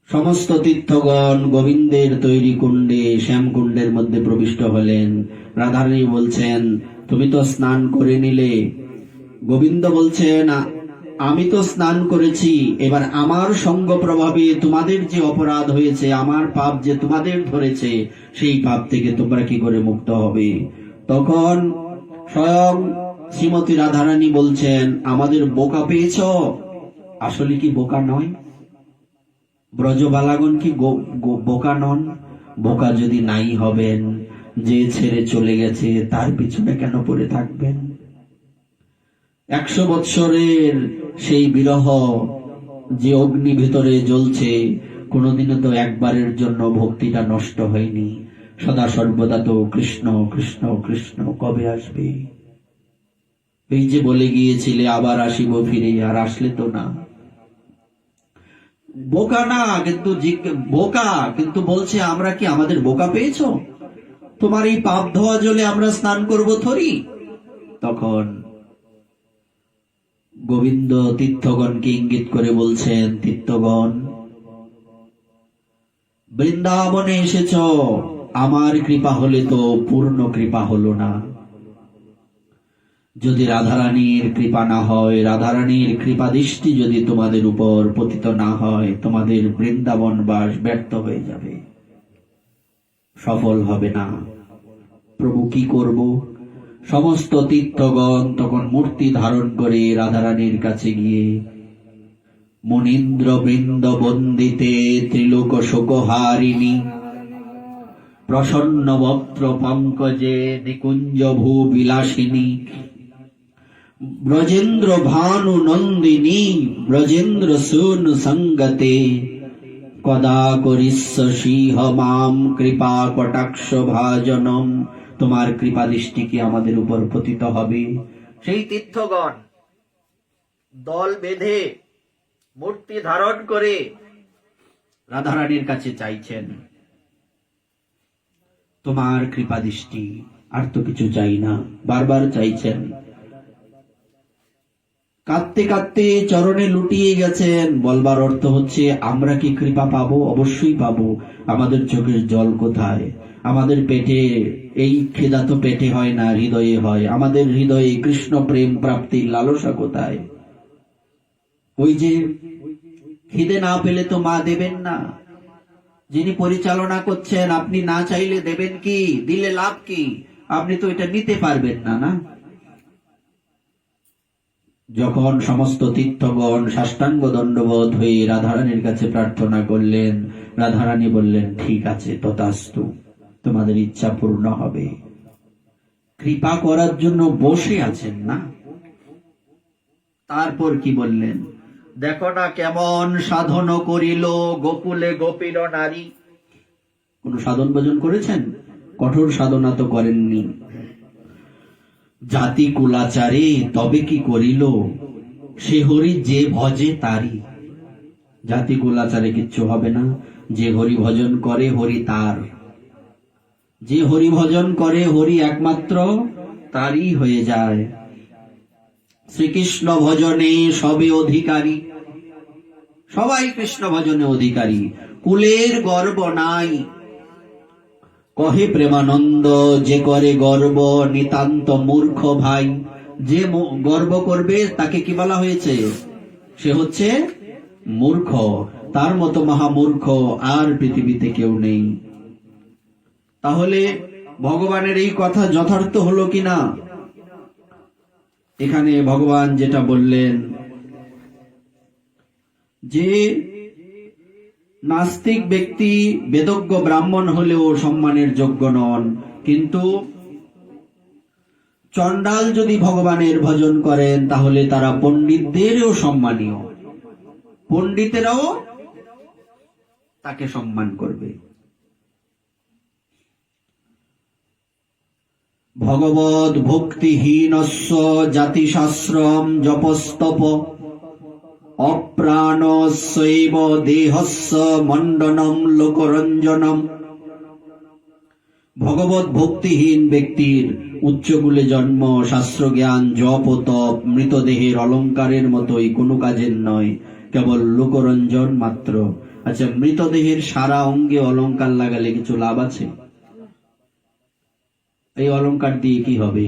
সমস্ত তীর্থগণ গোবিন্দের তৈরি কুণ্ডে শ্যামকুণ্ডের মধ্যে প্রবিষ্ট হলেন। রাধারানী বলছেন, তুমি তো স্নান করে নিলে। গোবিন্দ বলছেন, আমি তো স্নান করেছি, এবার আমার সঙ্গ প্রভাবে তোমাদের যে অপরাধ হয়েছে, আমার পাপ যে তোমাদের ধরেছে, সেই পাপ থেকে তোমরা কি করে মুক্ত হবে? তখন স্বয়ং শ্রীমতী রাধারানী বলছেন, আমাদের বোকা পেয়েছ? আসলে কি বোকা নয়? ব্রজবালাগণ কি বোকা নন? বোকা যদি নাই হবেন, যে ছেড়ে চলে গেছে তার পিছনে কেন পড়ে থাকবেন? 100 বৎসরের সেই বিরহ যে অগ্নি ভিতরে জ্বলছে, কোনোদিনও তো একবারের জন্য ভক্তিটা নষ্ট হয়নি। সদা সর্বদা তো কৃষ্ণ কৃষ্ণ কৃষ্ণ, কবে আসবে? এই যে বলে গিয়েছিলে আবার আসিব ফিরে, আর আসলে তো না। বোকা না কিন্তু বোকা কিন্তু বলছে, আমরা কি আমাদের বোকা পেয়েছো? তোমার এই পাপ ধোয়া জলে আমরা স্নান করব থরি? তখন গোবিন্দ তীর্থগণকে ইঙ্গিত করে বলছেন, তীর্থগণ, বৃন্দাবনে এসেছ, আমার কৃপা হলে তো পূর্ণ কৃপা হলো না। যদি রাধারানীর কৃপা না হয়, রাধারানীর কৃপা দৃষ্টি যদি তোমাদের উপর পতিত না হয়, তোমাদের বৃন্দাবন বাস ব্যর্থ হয়ে যাবে, সফল হবে না। প্রভু কি করব? সমস্ত তীর্থগণ তখন মূর্তি ধারণ করে রাধারানীর কাছে গিয়ে, মুনীন্দ্র বৃন্দ বন্দিতে ত্রিলোক শোকহারিণী, প্রসন্ন বক্ত্র পঙ্কজে নিকুঞ্জ ভূ বিলাসিনী, ব্রজেন্দ্র ভানু নন্দিনী, ব্রজেন্দ্র সুন সঙ্গতে, কদা করিস্য সিংহ মাম কৃপা কটাক্ষ ভাজনম। তোমার কৃপা দৃষ্টি কি আমাদের উপর পতিত হবে? সেই তীর্থগণ দল বেঁধে মূর্তি ধারণ করে রাধারানীর কাছে চাইছেন, তোমার কৃপা দৃষ্টি, আর তো কিছু চাই না। বারবার চাইছেন, কাঁদতে কাঁদতে চরণে লুটিয়ে গেছেন। বলবার অর্থ হচ্ছে, আমরা কি কৃপা পাবো? অবশ্যই পাবো। আমাদের চোখের জল কোথায়? আমাদের পেটে, এই খিদা তো পেটে হয় না, হৃদয়ে হয়। আমাদের হৃদয়ে কৃষ্ণ প্রেম প্রাপ্তির লালসা কোথায়? ওই যে খিদে না পেলে তো মা দেবেন না। যিনি পরিচালনা করছেন, আপনি না চাইলে দেবেন কি? দিলে লাভ কি? আপনি তো এটা নিতে পারবেন না। না, যখন সমস্ত তীর্থগণ সাষ্টাঙ্গ দণ্ডবোধ হয়ে রাধারানীর কাছে প্রার্থনা করলেন, রাধারানী বললেন, ঠিক আছে, তথাস্তু, তোমাদের ইচ্ছা পূর্ণ হবে। কৃপা করার জন্য বসে আছেন না। তারপর কি বললেন? দেখো না কেমন সাধন করিল গোকুলে গোপীর নারী। কোন সাধন ভজন করেছেন? কঠোর সাধনা তো করেননি। জাতি কুলাচারে তবে কি করিল, সে হরি যে ভজে তারি। জাতি কুলাচারে কিচ্ছু হবে না। যে হরি ভজন করে, হরি তার। যে হরি ভজন করে, হরি একমাত্র তারই হয়ে যায়। শ্রীকৃষ্ণ ভজনে সবে অধিকারী, সবাই কৃষ্ণ ভজনে অধিকারী। কুলের গর্ব নাই, কহে প্রেমানন্দ, যে করে গর্ব নিতান্ত মূর্খ ভাই। যে গর্ব করবে তাকে কি বলা হয়েছে? সে হচ্ছে মূর্খ। তার মতো মহামূর্খ আর পৃথিবীতে কেউ নেই। তাহলে ভগবানের এই কথা যথার্থ হলো কিনা? এখানে ভগবান যেটা বললেন যে নাস্তিক ব্যক্তি বেদজ্ঞ ব্রাহ্মণ হলেও সম্মানের যোগ্য নন, কিন্তু চণ্ডাল যদি ভগবানের ভজন করেন তাহলে তারা পণ্ডিতদেরও সম্মানীয়, পণ্ডিতেরাও তাকে সম্মান করবে। ভগবদ ভক্তিহীনস্য জাতিশাস্ত্রম জপস্তপ অপ্রাণস্যৈব দেহস্য মণ্ডনম লোকরঞ্জনম। ভগবত ভক্তিহীন ব্যক্তির উচ্চকুলে জন্ম, শাস্ত্র জ্ঞান, জপ ও তপ মৃতদেহের অলঙ্কারের মতোই কোনো কাজের নয়, কেবল লোকরঞ্জন মাত্র। আচ্ছা, মৃতদেহের সারা অঙ্গে অলঙ্কার লাগালে কিছু লাভ আছে? এই অলঙ্কার দিয়ে কি হবে?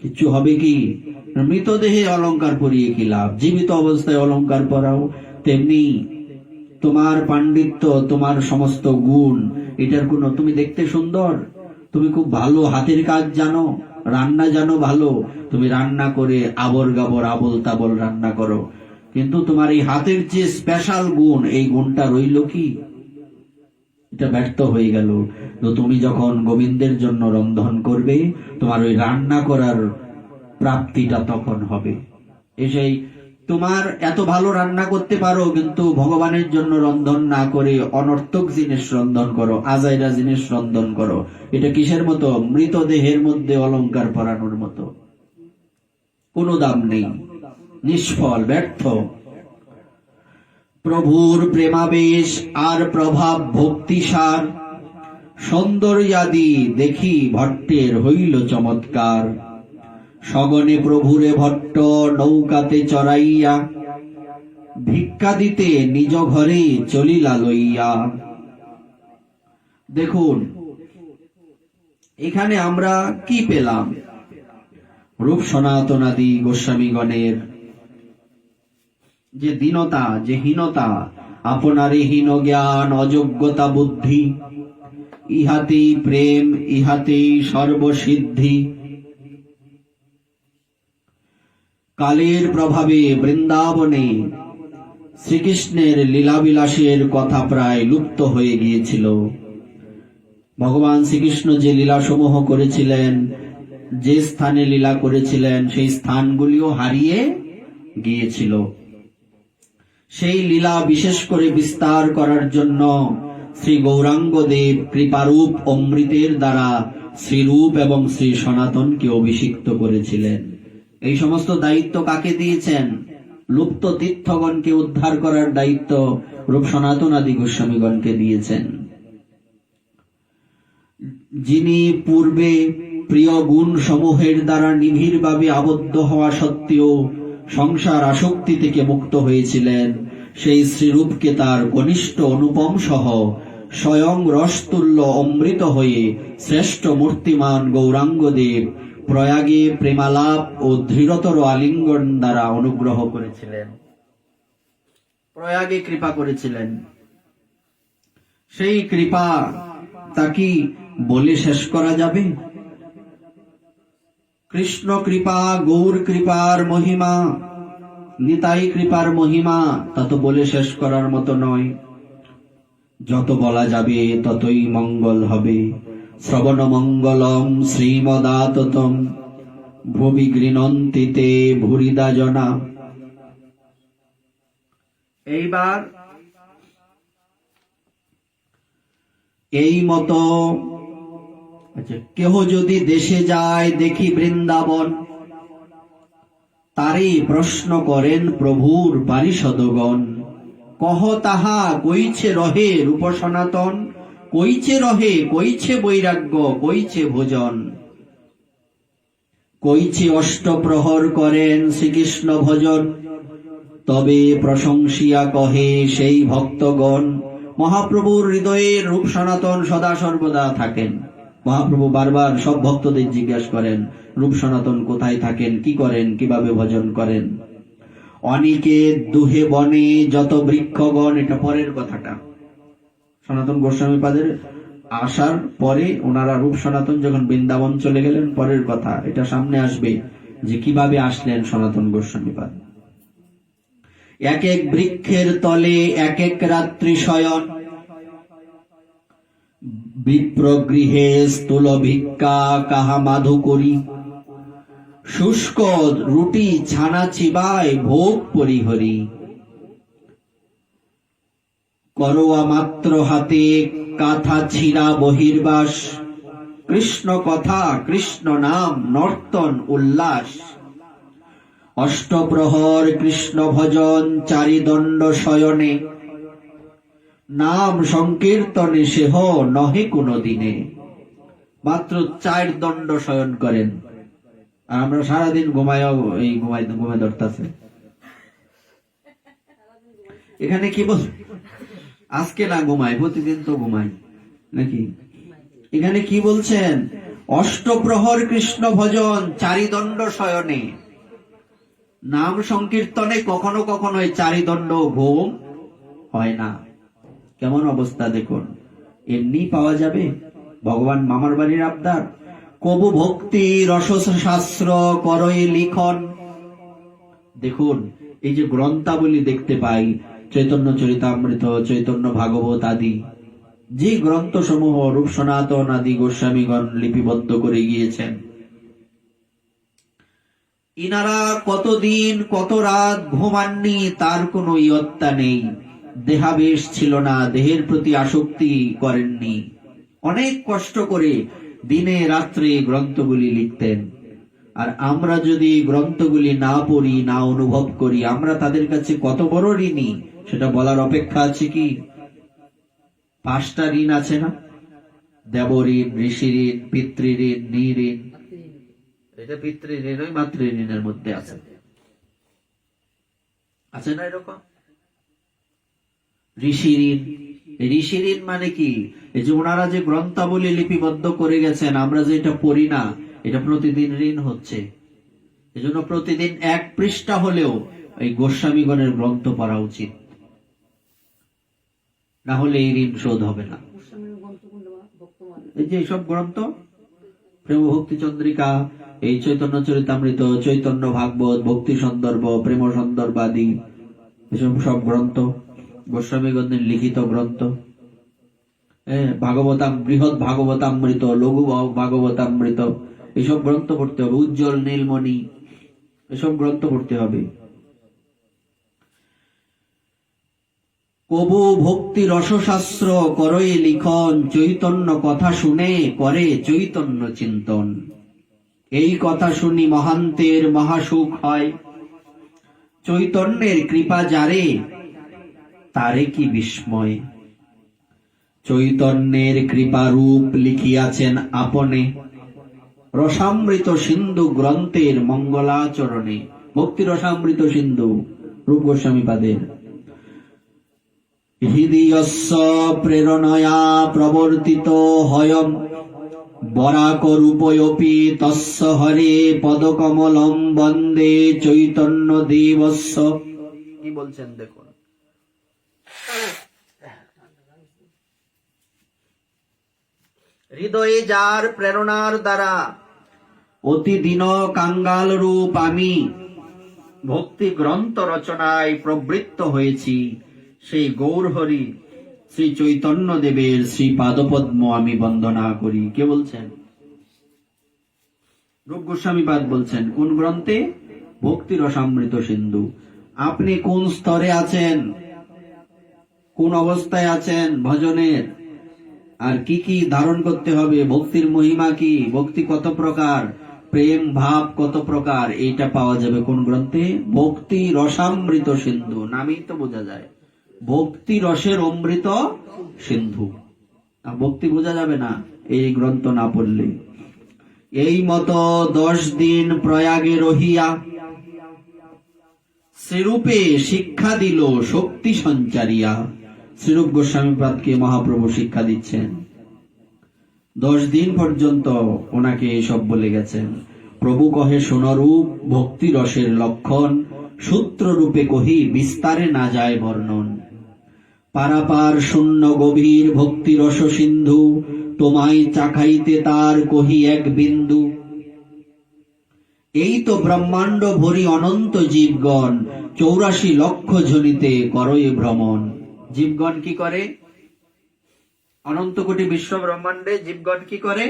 কিছু হবে কি? মৃতদেহে অলঙ্কার পরিয়ে কি লাভ? জীবিত অবস্থায় অলঙ্কার পরাও। তেমনি তোমার পাণ্ডিত্য, তোমার সমস্ত গুণ, এটার কোনো, তুমি দেখতে সুন্দর, তুমি খুব ভালো হাতের কাজ জানো, রান্না জানো ভালো, তুমি রান্না করে আবর গাবর আবল তাবল রান্না করো, কিন্তু তোমার এই হাতের যে স্পেশাল গুণ, এই গুণটা রইল কি? এটা ব্যর্থ হয়ে গেল। তো তুমি যখন গোবিন্দের জন্য রন্ধন করবে, তোমার ওই রান্না করার প্রাপ্তিটা তখন হবে। এসেই তোমার এত ভালো রান্না করতে পারো, কিন্তু ভগবানের জন্য রন্ধন না করে অনর্থক জিনিস রন্ধন করো, আজাইরা জিনিস রন্ধন করো, এটা কিসের মতো? মৃতদেহের মধ্যে অলঙ্কার পরানোর মতো। কোনো দাম নেই, নিষ্ফল, ব্যর্থ। প্রভুর প্রেমাবেশ আর প্রভাব ভক্তিসার, সৌন্দর্যাদি দেখি ভট্টের হইল চমৎকার। সগনে প্রভুরে ভট্ট নৌকাতে চড়াইয়া, ভিক্ষা দিতে নিজ ঘরে চলিলা লইয়া। দেখুন এখানে আমরা কি পেলাম? রূপ সনাতনাদি গোস্বামীগণের যে দীনতা, যে হীনতা, আপনারে হীন জ্ঞান অযোগ্যতা বুদ্ধি, ইহাতেই প্রেম, ইহাতেই সর্বসিদ্ধি। কালের প্রভাবে বৃন্দাবনে শ্রীকৃষ্ণের লীলাবিলাসের কথা প্রায় লুপ্ত হয়ে গিয়েছিল। ভগবান শ্রীকৃষ্ণ যে লীলাসমূহ করেছিলেন, যে স্থানে লীলা করেছিলেন, সেই স্থানগুলিও হারিয়ে গিয়েছিল। সেই লীলা বিশেষ করে বিস্তার করার জন্য শ্রী গৌরাঙ্গদেব কৃপারূপ অমৃতের দ্বারা শ্রীরূপ এবং শ্রী সনাতনকে অভিষিক্ত করেছিলেন। এই সমস্ত দায়িত্ব কাকে দিয়েছেন? লুপ্ত তীর্থগণকে উদ্ধার করার দায়িত্ব রূপ সনাতন আদি গোস্বামীগণকে দিয়েছেন। যিনি পূর্বে প্রিয় গুণ সমূহের দ্বারা নিবিড়ভাবে আবদ্ধ হওয়া সত্ত্বেও সংসার আসক্তি থেকে মুক্ত হয়েছিলেন, সেই শ্রীরূপকে তার কনিষ্ঠ অনুপম সহ স্বয়ং রসতুল্য অমৃত হয়ে শ্রেষ্ঠ মূর্তিমান গৌরাঙ্গদেব প্রয়াগে প্রেমালাপ ও দৃঢ়তর আলিঙ্গন দ্বারা অনুগ্রহ করেছিলেন, প্রয়াগে কৃপা করেছিলেন। সেই কৃপা তা কি বলে শেষ করা যাবে? কৃষ্ণ কৃপা, গৌর কৃপার মহিমা, নিতাই কৃপার মহিমা, তা তো বলে শেষ করার মতো নয়। যত বলা যাবে ততই মঙ্গল হবে। শ্রবণ মঙ্গলম শ্রীমদাততম ভুবি গৃণন্তিতে ভুরিদা জনা। এইবার এই মতো কেহ যদি দেশে যায় দেখি বৃন্দাবন, তারে প্রশ্ন করেন প্রভুর পারিষদগণ, কহ তাহা কইছে রহে রূপ সনাতন, কইছে রহে, কইছে বৈরাগ্য, কইছে ভোজন, কইছে অষ্টপ্রহর করেন শ্রীকৃষ্ণ ভজন, তবে প্রশংসিয়া কহে সেই ভক্তগণ। মহাপ্রভুর হৃদয়ের রূপ সনাতন সদা সর্বদা থাকেন। মহাপ্রভু বারবার সব ভক্তদের জিজ্ঞাসা করেন, রূপ সনাতন কোথায় থাকেন, কি করেন, কিভাবে ভজন করেন। অনিকে দুহে বনে যত বৃক্ষগণ, এটা পরের কথাটা, সনাতন গোস্বামী পাদের আসার পরে ওনারা রূপ সনাতন যখন বৃন্দাবন চলে গেলেন, পরের কথা, এটা সামনে আসবে যে কিভাবে আসলেন সনাতন গোস্বামীপাদ। এক এক বৃক্ষের তলে এক এক রাত্রি শয়ন, বিপ্রগৃহে স্থূল ভিক্ষা কাহা মাধু করি, শুষ্ক রুটি ছানা চিবায় ভোগ পরিহরি, করোয়া মাত্র হাতে কাথা ছিড়া বহির্বাস, কৃষ্ণ কথা কৃষ্ণ নাম নর্তন উল্লাস, অষ্টপ্রহর কৃষ্ণ ভজন চারিদণ্ড শয়নে, নাম সংকীর্তনে সেহ নহে কোনো দিনে। মাত্র 4 দণ্ড শয়ন করেন, আর আমরা সারাদিন ঘুমায় ধরতেছে। এখানে কি বল, আজকে না ঘুমাই, প্রতিদিন তো ঘুমাই নাকি? এখানে কি বলছেন? অষ্টপ্রহর কৃষ্ণ ভজন চারিদণ্ড শয়নে, নাম সংকীর্তনে কখনো কখনো এই চারিদণ্ড ঘুম হয় না। কেমন অবস্থা দেখুন, এমনি পাওয়া যাবে? ভগবান মামার বাড়ির আবদার, কবু ভক্তি রস শাস্ত্র করই লিখন। দেখুন, এই যে গ্রন্থাবলী দেখতে পাই, চৈতন্য চরিতামৃত, চৈতন্য ভাগবত আদি, যে গ্রন্থ সমূহ রূপ সনাতন আদি গোস্বামীগণ লিপিবদ্ধ করে গিয়েছেন, ইনারা কতদিন কত রাত ঘুমাননি তার কোনো ইয়ত্তা নেই। দেহাবেশ ছিল না, দেহের প্রতি আসক্তি করেননি, অনেক কষ্ট করে দিনে রাত্রে গ্রন্থগুলি লিখতেন। আর আমরা যদি গ্রন্থগুলি না পড়ি, না অনুভব করি, আমরা তাদের কাছে কত বড় ঋণী সেটা বলার অপেক্ষা আছে কি? 5টা ঋণ আছে না? দেব ঋণ, ঋষি ঋণ, পিতৃঋণ, নৃঋণ। এটা পিতৃঋণ ওই মাতৃঋণের মধ্যে আছে, আছে না এরকম? ঋষি ঋণ, ঋষি ঋণ মানে কি? এই যে ওনারা যে গ্রন্থাবলী লিপিবদ্ধ করে গেছেন, আমরা যে এটা পড়ি না, এটা প্রতিদিন ঋণ হচ্ছে। এজন্য প্রতিদিন 1 পৃষ্ঠা হলেও এই গোস্বামীগণের গ্রন্থ পড়া উচিত, না হলে এই ঋণ শোধ হবে না। এই যে সব গ্রন্থ, প্রেম ভক্তি চন্দ্রিকা, এই চৈতন্য চরিতামৃত, চৈতন্য ভাগবত, ভক্তি সন্দর্ভ, প্রেম সন্দর্ভাদি, এসব সব গ্রন্থ গোস্বামীগণের লিখিত গ্রন্থ। ভাগবতাম, বৃহৎ ভাগবতামৃত, লঘু ভাগবতামৃত, এসব গ্রন্থ পড়তে হবে। উজ্জ্বল নীলমণি, এসব গ্রন্থ পড়তে হবে। কবু ভক্তি রসশাস্ত্র করই লিখন, চৈতন্য কথা শুনে করে চৈতন্য চিন্তন। এই কথা শুনি মহান্তের মহাসুখ হয়, চৈতন্যের কৃপা যারে তারে কি বিস্ময়। চৈতন্যের কৃপারূপ লিখিয়াছেন আপনে, রসামৃত সিন্ধু গ্রন্থের মঙ্গলাচরণে। ভক্তি রসামৃত সিন্ধু রূপ গোস্বামীপাদের। হৃদয়স্য প্রেরণয়া প্রবর্তিত হয়ম, বরাক রূপয়পি তস্য হরে পদকমলম বন্দে চৈতন্য দেবস্য। কি বলছেন দেখুন, হৃদয়ে যার প্রেরণার দ্বারা অতি দিন কাঙ্গাল রূপ আমি ভক্তি গ্রন্থ রচনায় প্রবৃত্ত হয়েছি, সেই গৌরহরি শ্রী চৈতন্য দেবের শ্রী পাদপদ্ম আমি বন্দনা করি। কে বলছেন? রূপ গোস্বামীপাদ বলছেন। কোন গ্রন্থে? ভক্তি রসামৃত সিন্ধু। আপনি কোন স্তরে আছেন, কোন অবস্থায় আছেন ভজনের, আর কি কি ধারণ করতে হবে, ভক্তির মহিমা কি, ভক্তি কত প্রকার, প্রেম ভাব কত প্রকার, এইটা পাওয়া যাবে কোন গ্রন্থে? ভক্তি রসামৃত সিন্ধু। নামেই তো বোঝা যায় ভক্তি রসের অমৃত সিন্ধু। ভক্তি বোঝা যাবে না এই গ্রন্থ না পড়লে। এই মতো 10 দিন প্রয়াগে রহিয়া শ্রীরূপে শিক্ষা দিল শক্তি সঞ্চারিয়া। শ্রীরূপ গোস্বামীপাদকে মহাপ্রভু শিক্ষা দিচ্ছেন। 10 দিন পর্যন্ত ওনাকে এসব বলে গেছেন। প্রভু কহে সোনরূপ ভক্তি রসের লক্ষণ, সূত্র রূপে কহি বিস্তারে না যায় বর্ণন। পারাপার শূন্য গভীর ভক্তি রস সিন্ধু, তোমায় চাখাইতে তার কহি এক বিন্দু। এই তো ব্রহ্মাণ্ড ভরি অনন্ত জীবগণ, 84 লক্ষ জনিতে করয়ে ভ্রমণ। জীবগণ কি করে? অনন্ত কোটি বিশ্ব ব্রহ্মাণ্ডে জীবগণ কি করে?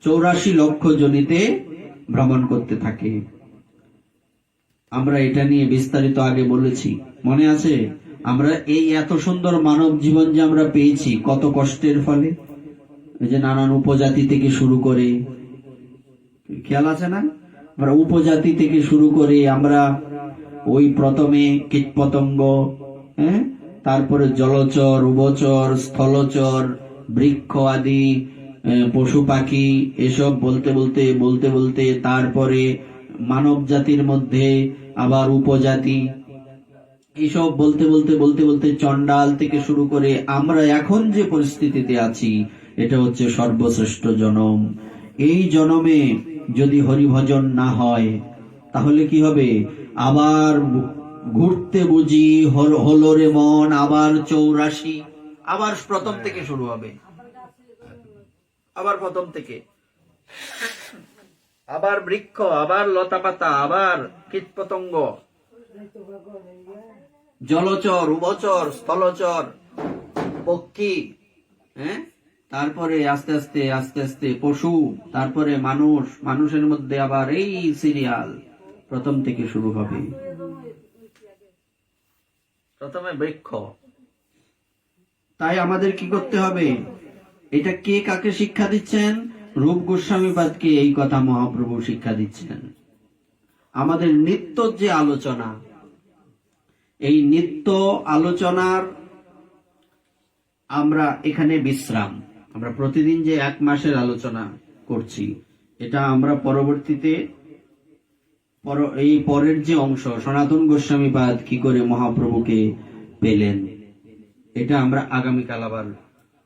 84 লক্ষ জনিতে ভ্রমণ করতে থাকে। আমরা এটা নিয়ে বিস্তারিত আগে বলেছি, মনে আছে? আমরা এই এত সুন্দর মানব জীবন যে আমরা পেয়েছি কত কষ্টের ফলে। এই যে নানান উপজাতি থেকে শুরু করে, খেয়াল আছে না? আমরা উপজাতি থেকে শুরু করে আমরা ওই প্রথমে কীটপতঙ্গ, হ্যাঁ, তারপরে জলচর, উভচর, স্থলচর, বৃক্ষ আদি, পশু পাখি, এসব বলতে বলতে বলতে বলতে তারপরে মানব জাতির মধ্যে আবার উপজাতি, এইসব বলতে বলতে বলতে বলতে চন্ডাল থেকে শুরু করে আমরা এখন যে পরিস্থিতিতে আছি, এটা হচ্ছে সর্বশ্রেষ্ঠ জনম। এই জনমে যদি হরিভজন না হয় তাহলে কি হবে? আবার ঘুরতে বুঝি হলো রে মন, আবার 84, আবার প্রথম থেকে শুরু হবে, আবার প্রথম থেকে, আবার বৃক্ষ, আবার লতাপাতা, আবার কীটপতঙ্গ, জলচর, উভচর, স্থলচর, পক্ষী, হ্যাঁ, তারপরে আস্তে আস্তে আস্তে আস্তে পশু, তারপরে মানুষ, মানুষের মধ্যে আবার এই সিরিয়াল প্রথম থেকে শুরু হবে। প্রথমে বৃক্ষ। তাই আমাদের কি করতে হবে? এটা কে কাকে শিক্ষা দিচ্ছেন? রূপ গোস্বামীপাদকে এই কথা মহাপ্রভু শিক্ষা দিচ্ছেন। আমাদের নিত্য যে আলোচনা, এই নিত্য আলোচনার আমরা এখানে বিশ্রাম, আমরা প্রতিদিন যে 1 মাসের আলোচনা করছি, এটা আমরা পরবর্তীতে এই পরের যে অংশ, সনাতন গোস্বামীপাদ কি করে মহাপ্রভুকে পেলেন, এটা আমরা আগামীকাল আবার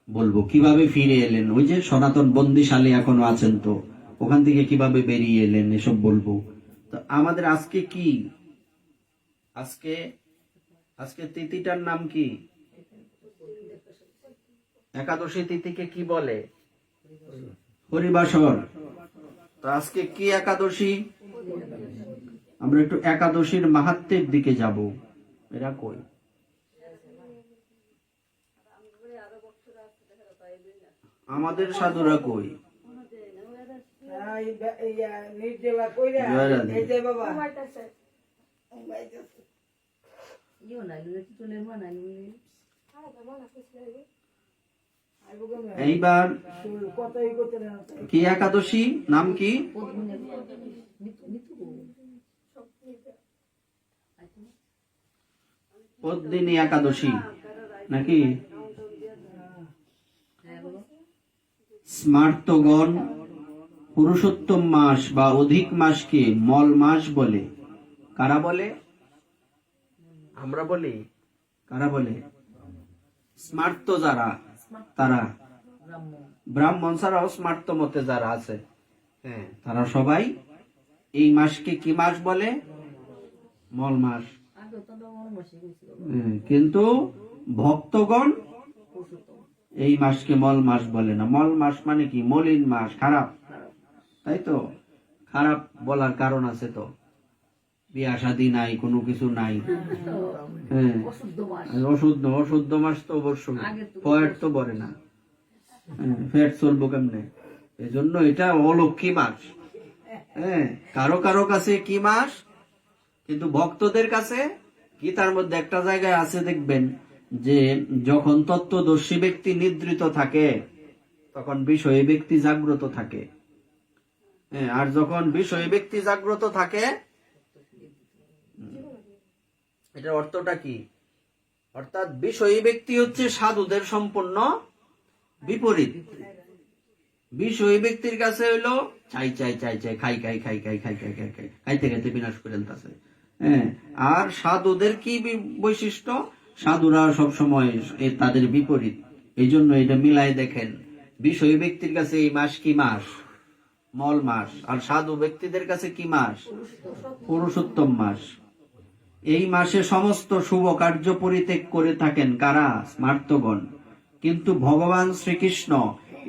বলবো। কিভাবে ফিরে এলেন, ওই যে সনাতন বন্দিশালে এখনো আছেন, তো ওখান থেকে কিভাবে বেরিয়ে এলেন, এসব বলবো। তো আমাদের আজকে কি, আজকে তিথিটার নাম কি? একাদশী তিথিকে কি বলে? হরিবাসর। তো আজকে কি একাদশী? আমরা একটু একাদশীর মাহাত্ম্যের দিকে যাব। এরা কই? আমাদের সাধুরা কই? এইবার কি একাদশী নাম কি? পদ্মিনী একাদশী নাকি? স্মার্তগণ পুরুষোত্তম মাস বা অধিক মাসকে মল মাস বলে। কারা বলে? আমরা বলি। কারা বলে? স্মার্ত যারা, তারা ব্রাহ্মণ ছাড়াও স্মার্ত মতে যারা আছে, হ্যাঁ, তারা সবাই এই মাসকে কি মাস বলে? মল মাস। কিন্তু ভক্তগণ এই মাসকে মল মাস বলে না। মল মাস মানে কি? মলিন মাস, খারাপ, তাই তো? খারাপ বলার কারণ আছে তো, বিয়া শাদী নাই, কোনো কিছু নাই, হ্যাঁ, অশুদ্ধ মাস তো অবশ্যই, ফ্যাট তো বলে না, ফ্যাট চলবো কেমনে? এই জন্য এটা অলক্ষী মাস। হ্যাঁ, কারো কারো কাছে কি মাস, কিন্তু ভক্তদের কাছে কি? তার মধ্যে একটা জায়গায় আছে, দেখবেন যে যখন তত্ত্বদর্শী ব্যক্তি নিদ্রিত থাকে তখন বিষয়ী ব্যক্তি জাগ্রত থাকে, আর যখন বিষয়ী ব্যক্তি জাগ্রত থাকে, এটার অর্থটা কি? অর্থাৎ বিষয়ী ব্যক্তি হচ্ছে সাধুদের সম্পূর্ণ বিপরীত। বিষয়ী ব্যক্তির কাছে হইলো চাই চাই চাই চাই, খাই খাই খাই খাই খাই খাই খাই খাই, খাইতে খাইতে বিনাশ করে ফেলতেছে। হ্যাঁ, আর সাধুদের কি বৈশিষ্ট্য? সাধুরা সবসময় তাদের বিপরীত। এই জন্য এটা মিলাই দেখেন, বিষয়ী ব্যক্তির কাছে এই মাস কি মাস? মল মাস। আর সাধু ব্যক্তিদের কাছে কি মাস? পুরুষোত্তম মাস। এই মাসে সমস্ত শুভ কার্য পরিত্যাগ করে থাকেন কারা? স্মার্তগণ। কিন্তু ভগবান শ্রীকৃষ্ণ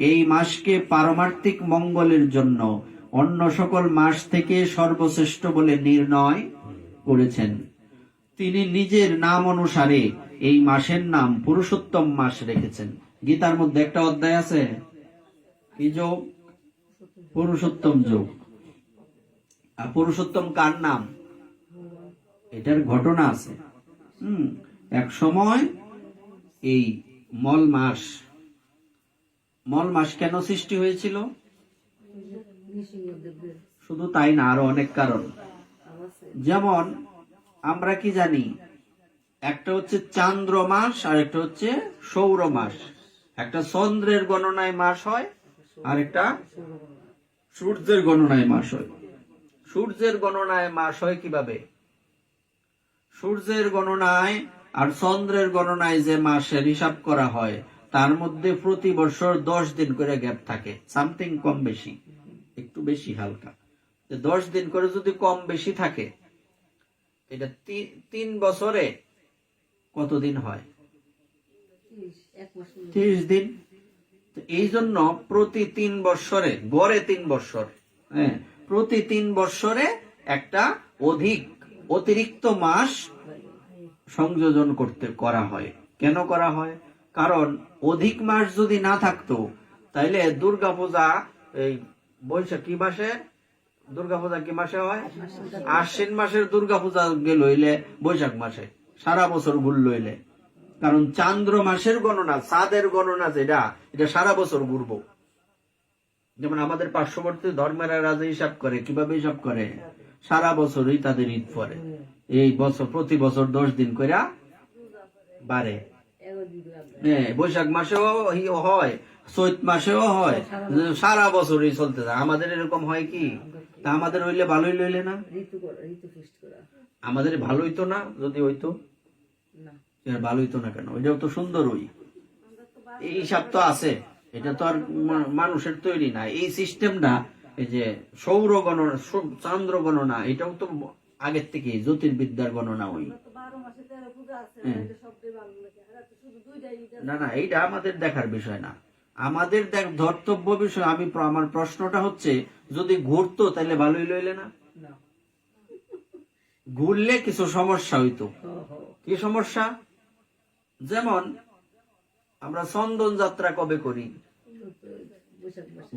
এই মাসকে পারমার্থিক মঙ্গলের জন্য অন্য সকল মাস থেকে সর্বশ্রেষ্ঠ বলে নির্ণয় করেছেন। তিনি নিজের নাম অনুসারে এই মাসের নাম পুরুষোত্তম মাস রেখেছেন। গীতার মধ্যে একটা অধ্যায় আছে, কি যোগ? পুরুষোত্তম যোগ। আর পুরুষোত্তম কার নাম? এটার ঘটনা আছে। এক সময় এই মল মাস কেন সৃষ্টি হয়েছিল? শুধু তাই না, আরো অনেক কারণ। যেমন আমরা কি জানি, একটা হচ্ছে চান্দ্র মাস আর একটা হচ্ছে সৌর মাস। একটা চন্দ্রের গণনায় মাস হয় আর একটা সূর্যের গণনায় মাস হয়। সূর্যের গণনায় মাস হয় কিভাবে? সূর্যের গণনায় আর চন্দ্রের গণনায় যে মাসের হিসাব করা হয় তার মধ্যে প্রতি বছর 10 দিন করে গ্যাপ থাকে, সামথিং কম বেশি, একটু বেশি হালকা। 10 দিন করে যদি কম বেশি থাকে, এটা 3 বছরে কতদিন হয়? 30 দিন। এই জন্য প্রতি 3 বছরে, গড়ে 3 বছর, প্রতি 3 বছরে একটা অতিরিক্ত মাস সংযোজন করা হয়। কেন করা হয়? কারণ অধিক মাস যদি না থাকতো তাইলে দুর্গাপূজা এই বৈশাখী মাসে, দুর্গাপূজা কি মাসে হয়? আশ্বিন মাসের দুর্গাপূজা গেল হইলে বৈশাখ মাসে, সারা বছর ঘুরল হইলে। কারণ চান্দ্র মাসের গণনা, চাঁদের গণনা যেটা, এটা সারা বছর ঘুরবো। যেমন আমাদের পার্শ্ববর্তী ধর্মেরা রাজা হিসাব করে, কিভাবে হিসাব করে? সারা বছরই তাদের ঈদ পড়ে। এই বছর প্রতি বছর 10 দিন করে বাড়ে। বৈশাখ মাসেও হয়, চৈত মাসেও হয়, সারা বছরই চলতে থাকে। আমাদের এরকম হয় কি? তা আমাদের হইলে ভালোই লইলে না? আমাদের ভালো হইতো না? যদি হইতো ভালো হইতো না কেন? ওইটাও তো সুন্দর। এই হিসাব তো আছে, এটা তো আর মানুষের তৈরি না। এই সিস্টেমটা, এই যে সৌর গণনা, চান্দ্র গণনা, এটাও তো আগের থেকে জ্যোতির্বিদ্যার গণনা। ওই না, এইটা আমাদের দেখার বিষয় না, আমাদের ধর্তব্য বিষয়। আমার প্রশ্নটা হচ্ছে, যদি ঘুরতো তাহলে ভালোই লইলে না? ঘুরলে কিছু সমস্যা হইতো। কি সমস্যা? যেমন আমরা চন্দন যাত্রা কবে করি?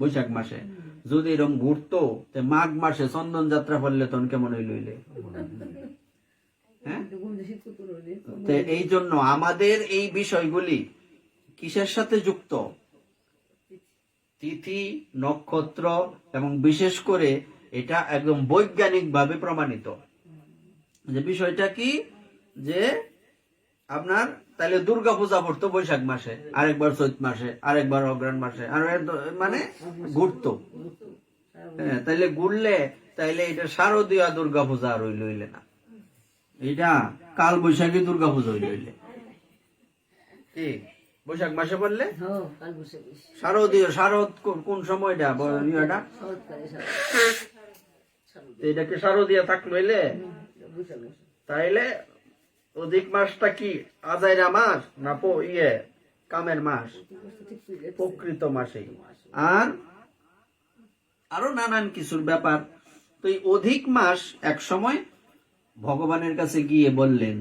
বৈশাখ মাসে। যদি এরকম ঘুরতো, মাঘ মাসে চন্দন যাত্রা করলে তখন কেমন হইলে? এই জন্য আমাদের এই বিষয়গুলি কিসের সাথে যুক্ত? তিথি, নক্ষত্র, এবং বিশেষ করে এটা একদম বৈজ্ঞানিক ভাবে প্রমাণিত যে বিষয়টা কি, যে আপনার তাহলে দুর্গা পূজা পড়তো বৈশাখ মাসে, আরেকবার চৈত মাসে, আরেকবার অগ্রহায়ণ মাসে, আর মানে ঘুরতো। তাইলে ঘুরলে তাইলে এটা শারদীয় দুর্গা পূজা আর হইলে না, এটা কাল বৈশাখী দুর্গা পূজা হইলে। কি বৈশাখ মাসে পড়লে শারদীয়, শারদ কোন সময়টা? এটাকে শারদীয় থাকলো হইলে, তাইলে অধিক মাসটা কি আজাইরা মাস না কামের মাস? প্রকৃত মাসে। আর আরো নানান কিছুর ব্যাপার। তো এই অধিক মাস এক সময় ভগবানের কাছে গিয়ে বললেন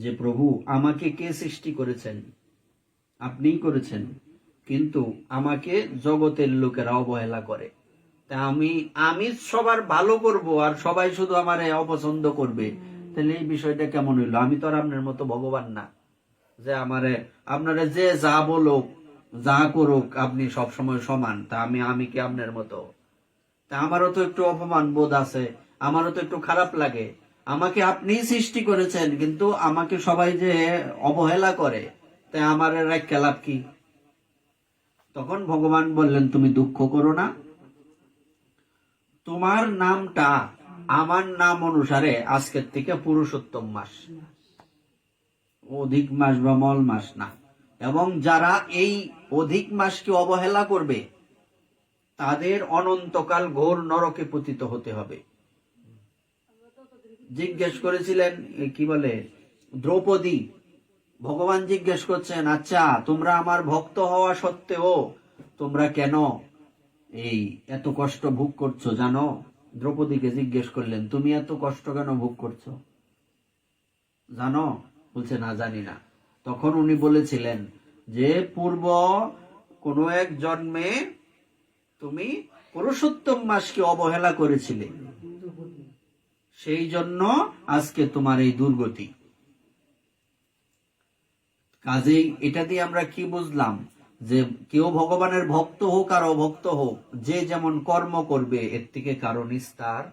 যে, প্রভু, আমাকে কে সৃষ্টি করেছেন? আপনিই করেছেন, কিন্তু আমাকে জগতের লোকেরা অবহেলা করে। তা আমি সবার ভালো করব আর সবাই শুধু আমারে অপছন্দ করবে, তাহলে এই বিষয়টা কেমন হইলো? আমি তো আর আপনার মতো ভগবান না যে আপনারা যে যা বলুক, যা করুক, আপনি সব সময় সমান। তা আমি কি আপনার মতো? তা আমারও তো একটু অপমান বোধ আছে, আমারও তো একটু খারাপ লাগে। আমাকে আপনি সৃষ্টি করেছেন, কিন্তু আমাকে সবাই যে অবহেলা করে, তাই আমার রাখা লাভ কি? তখন ভগবান বললেন, তুমি দুঃখ করো না, তোমার নামটা আমার নাম অনুসারে আজকের থেকে পুরুষোত্তম মাস, অধিক মাস বা মল মাস না। এবং যারা এই অধিক মাসকে অবহেলা করবে তাদের অনন্তকাল ঘোর নরকে পতিত হতে হবে। জিজ্ঞেস করেছিলেন, কি বলে, দ্রৌপদী, ভগবান জিজ্ঞেস করছেন, আচ্ছা তোমরা আমার ভক্ত হওয়া সত্ত্বেও তোমরা কেন এই এত কষ্ট ভোগ করছো জানো? দ্রৌপদীকে জিজ্ঞেস করলেন, তুমি এত কষ্ট কেন ভোগ করছো জানো? বলছে, না, জানি না। তখন উনি বলেছিলেন যে পূর্ব কোন এক জন্মে তুমি পুরুষোত্তম মাসকে অবহেলা করেছিলে, সেই জন্য আজকে তোমার এই দুর্গতি। কাজেই এটা দিয়ে আমরা কি বুঝলাম? যে কেউ ভগবানের ভক্ত হোক আর অভক্ত হোক, যে যেমন কর্ম করবে এর থেকে কারো নিস্তার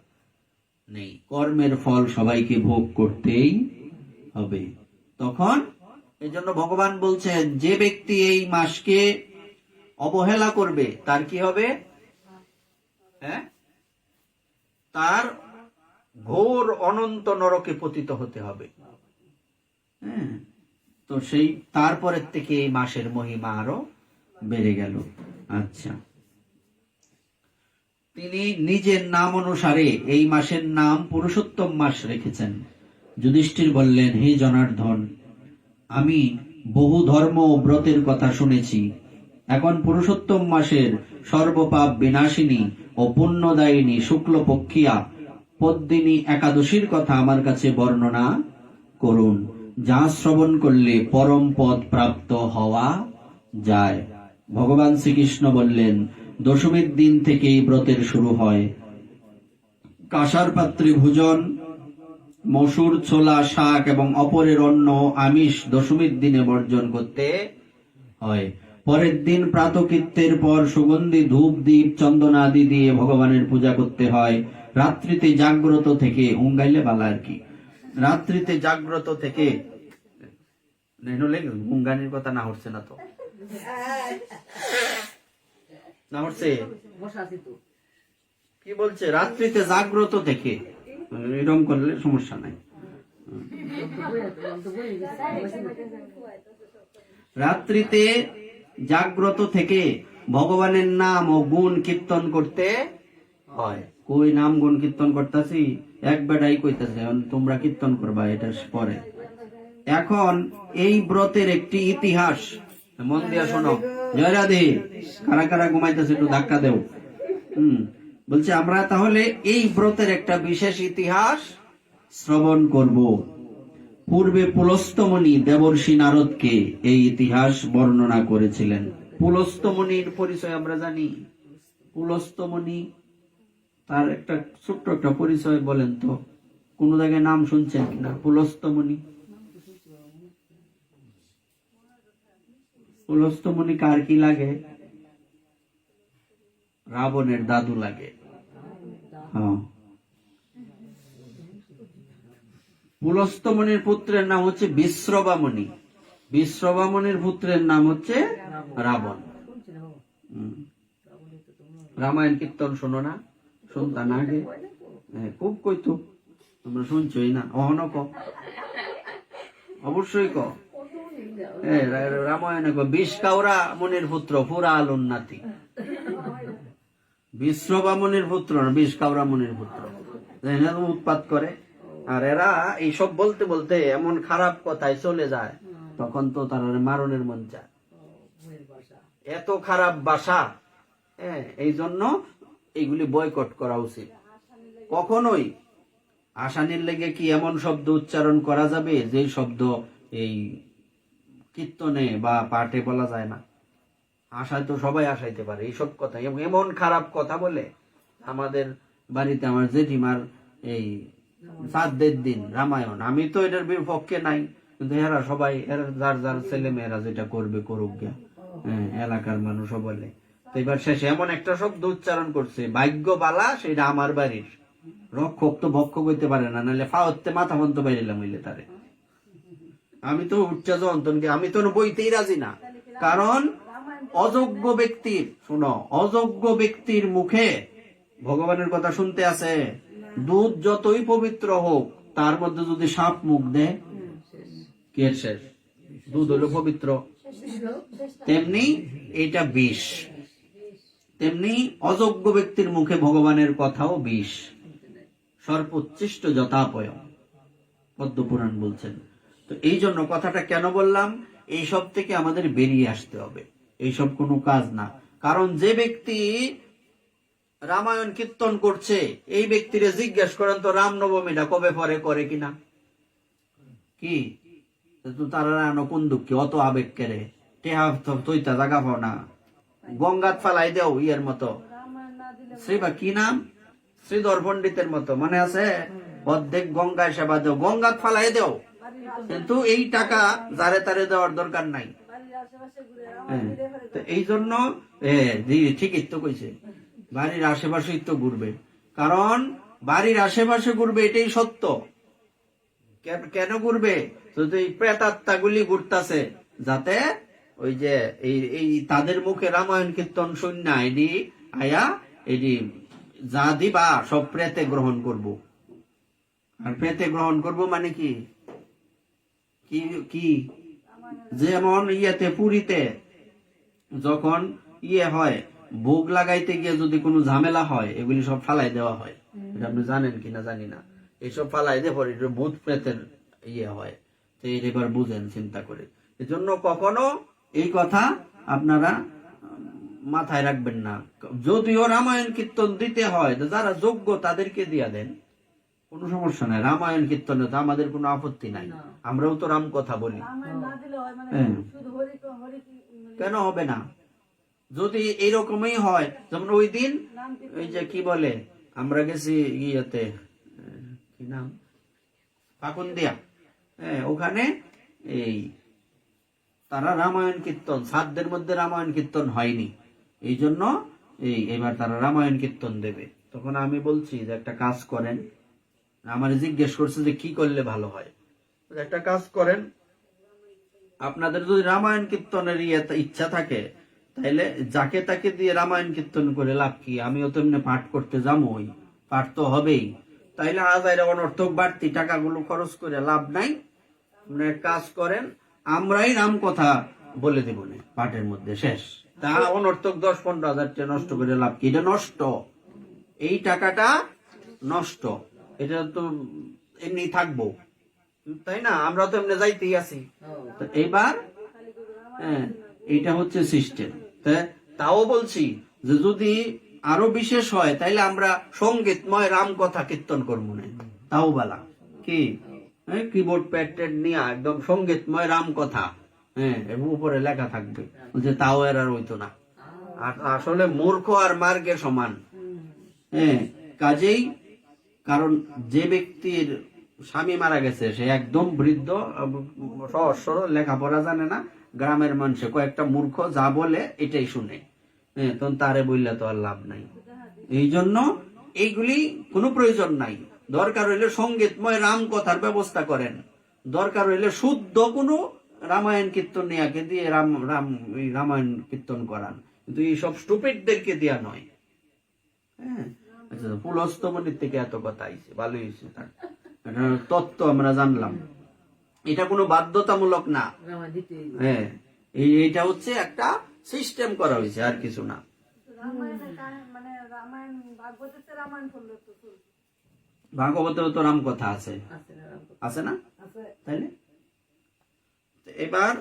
নেই। কর্মের ফল সবাইকে ভোগ করতেই হবে। তখন এই জন্য ভগবান বলছেন, যে ব্যক্তি এই মাসকে অবহেলা করবে তার কি হবে? তার ঘোর অনন্ত নরকে পতিত হতে হবে। তো সেই তারপরের থেকে এই মাসের মহিমা আরো বেড়ে গেল। আচ্ছা, তিনি নিজের নাম অনুসারে এই মাসের নাম পুরুষোত্তম মাস রেখেছেন। যুধিষ্ঠির বললেন, হে জনার্দন, আমি বহু ধর্ম ও ব্রতের কথা শুনেছি। এখন পুরুষোত্তম মাসের সর্বপাপ বিনাশিনী ও পুণ্যদায়িনী শুক্লপক্ষিয়া পদ্মিনী একাদশীর কথা আমার কাছে বর্ণনা করুন, যা শ্রবণ করলে পরম পদ প্রাপ্ত হওয়া যায়। ভগবান শ্রীকৃষ্ণ বললেন, দশমীর দিন থেকেই ব্রতের শুরু হয়। কাঁসার পাত্রে ভোজন, মসুর, ছোলা, শাক এবং অপরের অন্ন আমিষ দশমীর দিনে বর্জন করতে হয়। পরের দিন প্রাতকৃত্যের পর সুগন্ধি ধূপ, দীপ, চন্দন আদি দিয়ে ভগবানের পূজা করতে হয়। রাত্রিতে জাগ্রত থেকে উঙ্গাইলে বালা আর কি, রাত্রিতে জাগ্রত থেকে উঙ্গানির কথা না হচ্ছে না তো, না হচ্ছে কি বলছে? রাত্রিতে জাগ্রত থেকে, এরকম করলে সমস্যা নাই। রাত্রিতে জাগ্রত থেকে ভগবানের নাম ও গুণ কীর্তন করতে হয়। কই নাম গুণ কীর্তন করতেছি, এক বেড়াই কইতেছে তোমরা কীর্তন করবা, এটা পরে। এখন এই ব্রতের একটি ইতিহাস, মন দিয়া শোনো। জয় রাধে। কারা কারা ঘুমাইতেছে একটু ধাক্কা দেও। বলছে, আমরা তাহলে এই ব্রতের একটা বিশেষ ইতিহাস শ্রবণ করব। পূর্বে পুলস্তমণি দেবর্ষি নারদকে এই ইতিহাস বর্ণনা করেছিলেন। পুলস্তমণির পরিচয় আমরা জানি। পুলস্তমণি, তার একটা ছোট্ট একটা পরিচয় বলেন তো, কোন জায়গায় নাম শুনছেন কিনা? পুলস্তমণি, পুলস্তমণি কার কি লাগে? রাবণের দাদু লাগে। পুলস্তমণির পুত্রের নাম হচ্ছে বিশ্রবামণি। বিশ্রবামণির পুত্রের নাম হচ্ছে রাবণ। রামায়ণ কীর্তন শোনো না? শুনতা না আগে? খুব কইতো, তোমরা শুনছই না? অহন ক, অবশ্যই ক। রামায়ণে বিষ কাউরা মনির পুত্র পুরা আলুন নাতি। বিশ্রবামণির পুত্র না, বিষ কাউরা মনির পুত্র। উৎপাত করে, আর এরা এইসব বলতে বলতে এমন খারাপ কথায় চলে যায়, তখন তো তারা মারণের মন চায়। এত খারাপ ভাষা, এই জন্য এইগুলি বয়কট করা উচিত। কখনোই আসানির লেগে কি এমন শব্দ উচ্চারণ করা যাবে যে শব্দ এই কীর্তনে বা পাঠে বলা যায় না? আশায় তো সবাই আসাইতে পারে এইসব কথা। এমন খারাপ কথা বলে, আমাদের বাড়িতে আমার জেঠিমার এই শ্রাদ্ধের দিন রামায়ণ, আমি তো এটার বিপক্ষে নাই, কিন্তু এরা সবাই যার যার ছেলে মেয়েরা যেটা করবে করুক গা, এলাকার মানুষও বলে। তো এবার শেষে এমন একটা শব্দ উচ্চারণ করছে, ভাগ্য বালা সেটা আমার বাড়ির রক্ষক তো ভক্ষ করতে পারে না, নাহলে ফাওয়াতে মাথা বন্ধ বাইরেলাম হইলে তারে। আমি তো উচ্চা যন্তনকে আমি তো বইতেই রাজি না, কারণ অযোগ্য ব্যক্তির, শোনো, অযোগ্য ব্যক্তির মুখে ভগবানের কথা শুনতে আছে। দুধ যতই পবিত্র হোক, তার মধ্যে যদি সাপ মুখ দেয়, কে শেষ? দুধ হলো পবিত্র, তেমনি এটা বিষ। তেমনি অযোগ্য ব্যক্তির মুখে ভগবানের কথাও বিষ। সর্বোচ্ছিষ্ট যথাপয়, পদ্মপুরাণ বলছেন। তো এই জন্য কথাটা কেন বললাম, এইসব থেকে আমাদের বেরিয়ে আসতে হবে। এইসব কোনো কাজ না। কারণ যে ব্যক্তি রামায়ণ কীর্তন করছে এই ব্যক্তিরে জিজ্ঞেস করেন তো রামনবমীটা কবে পরে করে কিনা, কি তো তারা কোন দুঃখে অত আবেগ কেড়ে টেহা তৈতা জাগা পাও না, গঙ্গাত ফালাই দেও ইয়ের মতো, শ্রীবা কি নাম, শ্রীধর পণ্ডিতের মতো মনে আছে, অর্ধেক গঙ্গায় সেবা দেও, গঙ্গাত ফালাই দেও, কিন্তু এই টাকা যারে তারে দেওয়ার দরকার নাই। এই জন্য ঠিকই তো কইছে, বাড়ির আশেপাশেই তো ঘুরবে, কারণ বাড়ির আশেপাশে ঘুরবে এটাই সত্য। কেন ঘুরবে, এই প্রেতাত্মা গুলি ঘুরতেছে যাতে ওই যে এই তাদের মুখে রামায়ণ কীর্তন শূন্য এডি আয়া এডি যা দিবা সব প্রেতে গ্রহণ করব। আর প্রেতে গ্রহণ করব মানে কি কি যেমন ইয়েতে পুরীতে যখন ইয়ে হয় ভোগ লাগাইতে গিয়ে যদি কোনো ঝামেলা হয় এগুলি সব ফালাই দেওয়া হয়, এটা আপনি জানেন কিনা জানি না, এইসব ফালাই দিয়ে পরে ভূত প্রেতের ইয়ে হয়, তো এবার বুঝেন চিন্তা করে। এজন্য কখনো এই কথা আপনারা মাথায় রাখবেন না। যদিও রামায়ণ কীর্তন দিতে হয় যারা যোগ্য তাদেরকে দিয়া দেন, কোনো সমস্যা নাই, রামায়ণ কীর্তনে তো আমাদের কোনো আপত্তি নাই, আমরাও তো রাম কথা বলি, কেন হবে না? যদি এইরকমই হয়, যেমন ওই দিন ওই যে কি বলে আমরা গেছি ইয়েতে কি নাম পাকুন্দিয়া, ওখানে এই তারা রামায়ণ কীর্তন সাতদের মধ্যে রামায়ণ কীর্তন হয়নি, এই জন্য এবার তারা রামায়ণ কীর্তন দেবে। তখন আমি বলছি যে একটা কাজ করেন, আমার জিজ্ঞেস করছে যে কি করলে ভালো হয়, একটা কাজ করেন, আপনাদের যদি রামায়ণ কীর্তনের ইচ্ছা থাকে তাইলে যাকে তাকে দিয়ে রামায়ণ কীর্তন করে লাভ কি, আমিও তো এমনি পাঠ করতে যাবো, ওই পাঠ তো হবেই, তাইলে আজাইরা অনর্থক বাড়তি টাকাগুলো খরচ করে লাভ নাই। কাজ করেন, আমরাই রাম কথা বলে দেব না পাঠের মধ্যে, শেষ। তা অনর্থক 10-15 হাজার টাকা নষ্ট করে লাভ কি, এটা নষ্ট, এই টাকাটা নষ্ট, এটা তো এমনি থাকবো, তাই না? আমরা তো এমনি যাইতেই আছি। এবার এইটা হচ্ছে সিস্টেম। তাও বলছি যে যদি আরো বিশেষ হয় তাইলে আমরা সঙ্গীতময় রাম কথা কীর্তন করবো না, তাও বলা কি কিবোর্ড প্যাড নিয়ে একদম সঙ্গীতময় রাম কথা, উপরে লেখা থাকবে, যে তাও এর আর হইতো না। আর আসলে মূর্খ আর মার্গে সমান, কাজেই কারণ যে ব্যক্তির স্বামী মারা গেছে সে একদম বৃদ্ধ, সহজ সরল, লেখাপড়া জানে না, গ্রামের মানুষে কয়েকটা মূর্খ যা বলে এটাই শুনে, তখন তারে বললে তো আর লাভ নাই। এই জন্য এইগুলি কোনো প্রয়োজন নাই। দরকার হইলে সঙ্গীতময় রাম কথার ব্যবস্থা করেন, দরকার হইলে শুদ্ধ কোনো রামায়ণ কীর্তন নিয়াকে দিয়ে রামায়ণ কীর্তন করান, কিন্তু এইসব স্টুপিডদেরকে দেয়া নয়। আচ্ছা, পুলস্তমনির থেকে এত কথা আইছে, ভালো হয়েছে, তার তত্ত্ব আমরা জানলাম। এটা কোনো বাধ্যতামূলক না, এইটা হচ্ছে একটা সিস্টেম করা হয়েছে, আর কিছু না। ভাগবতেও তো রাম কথা আছে, আছে না? তাইলে এবার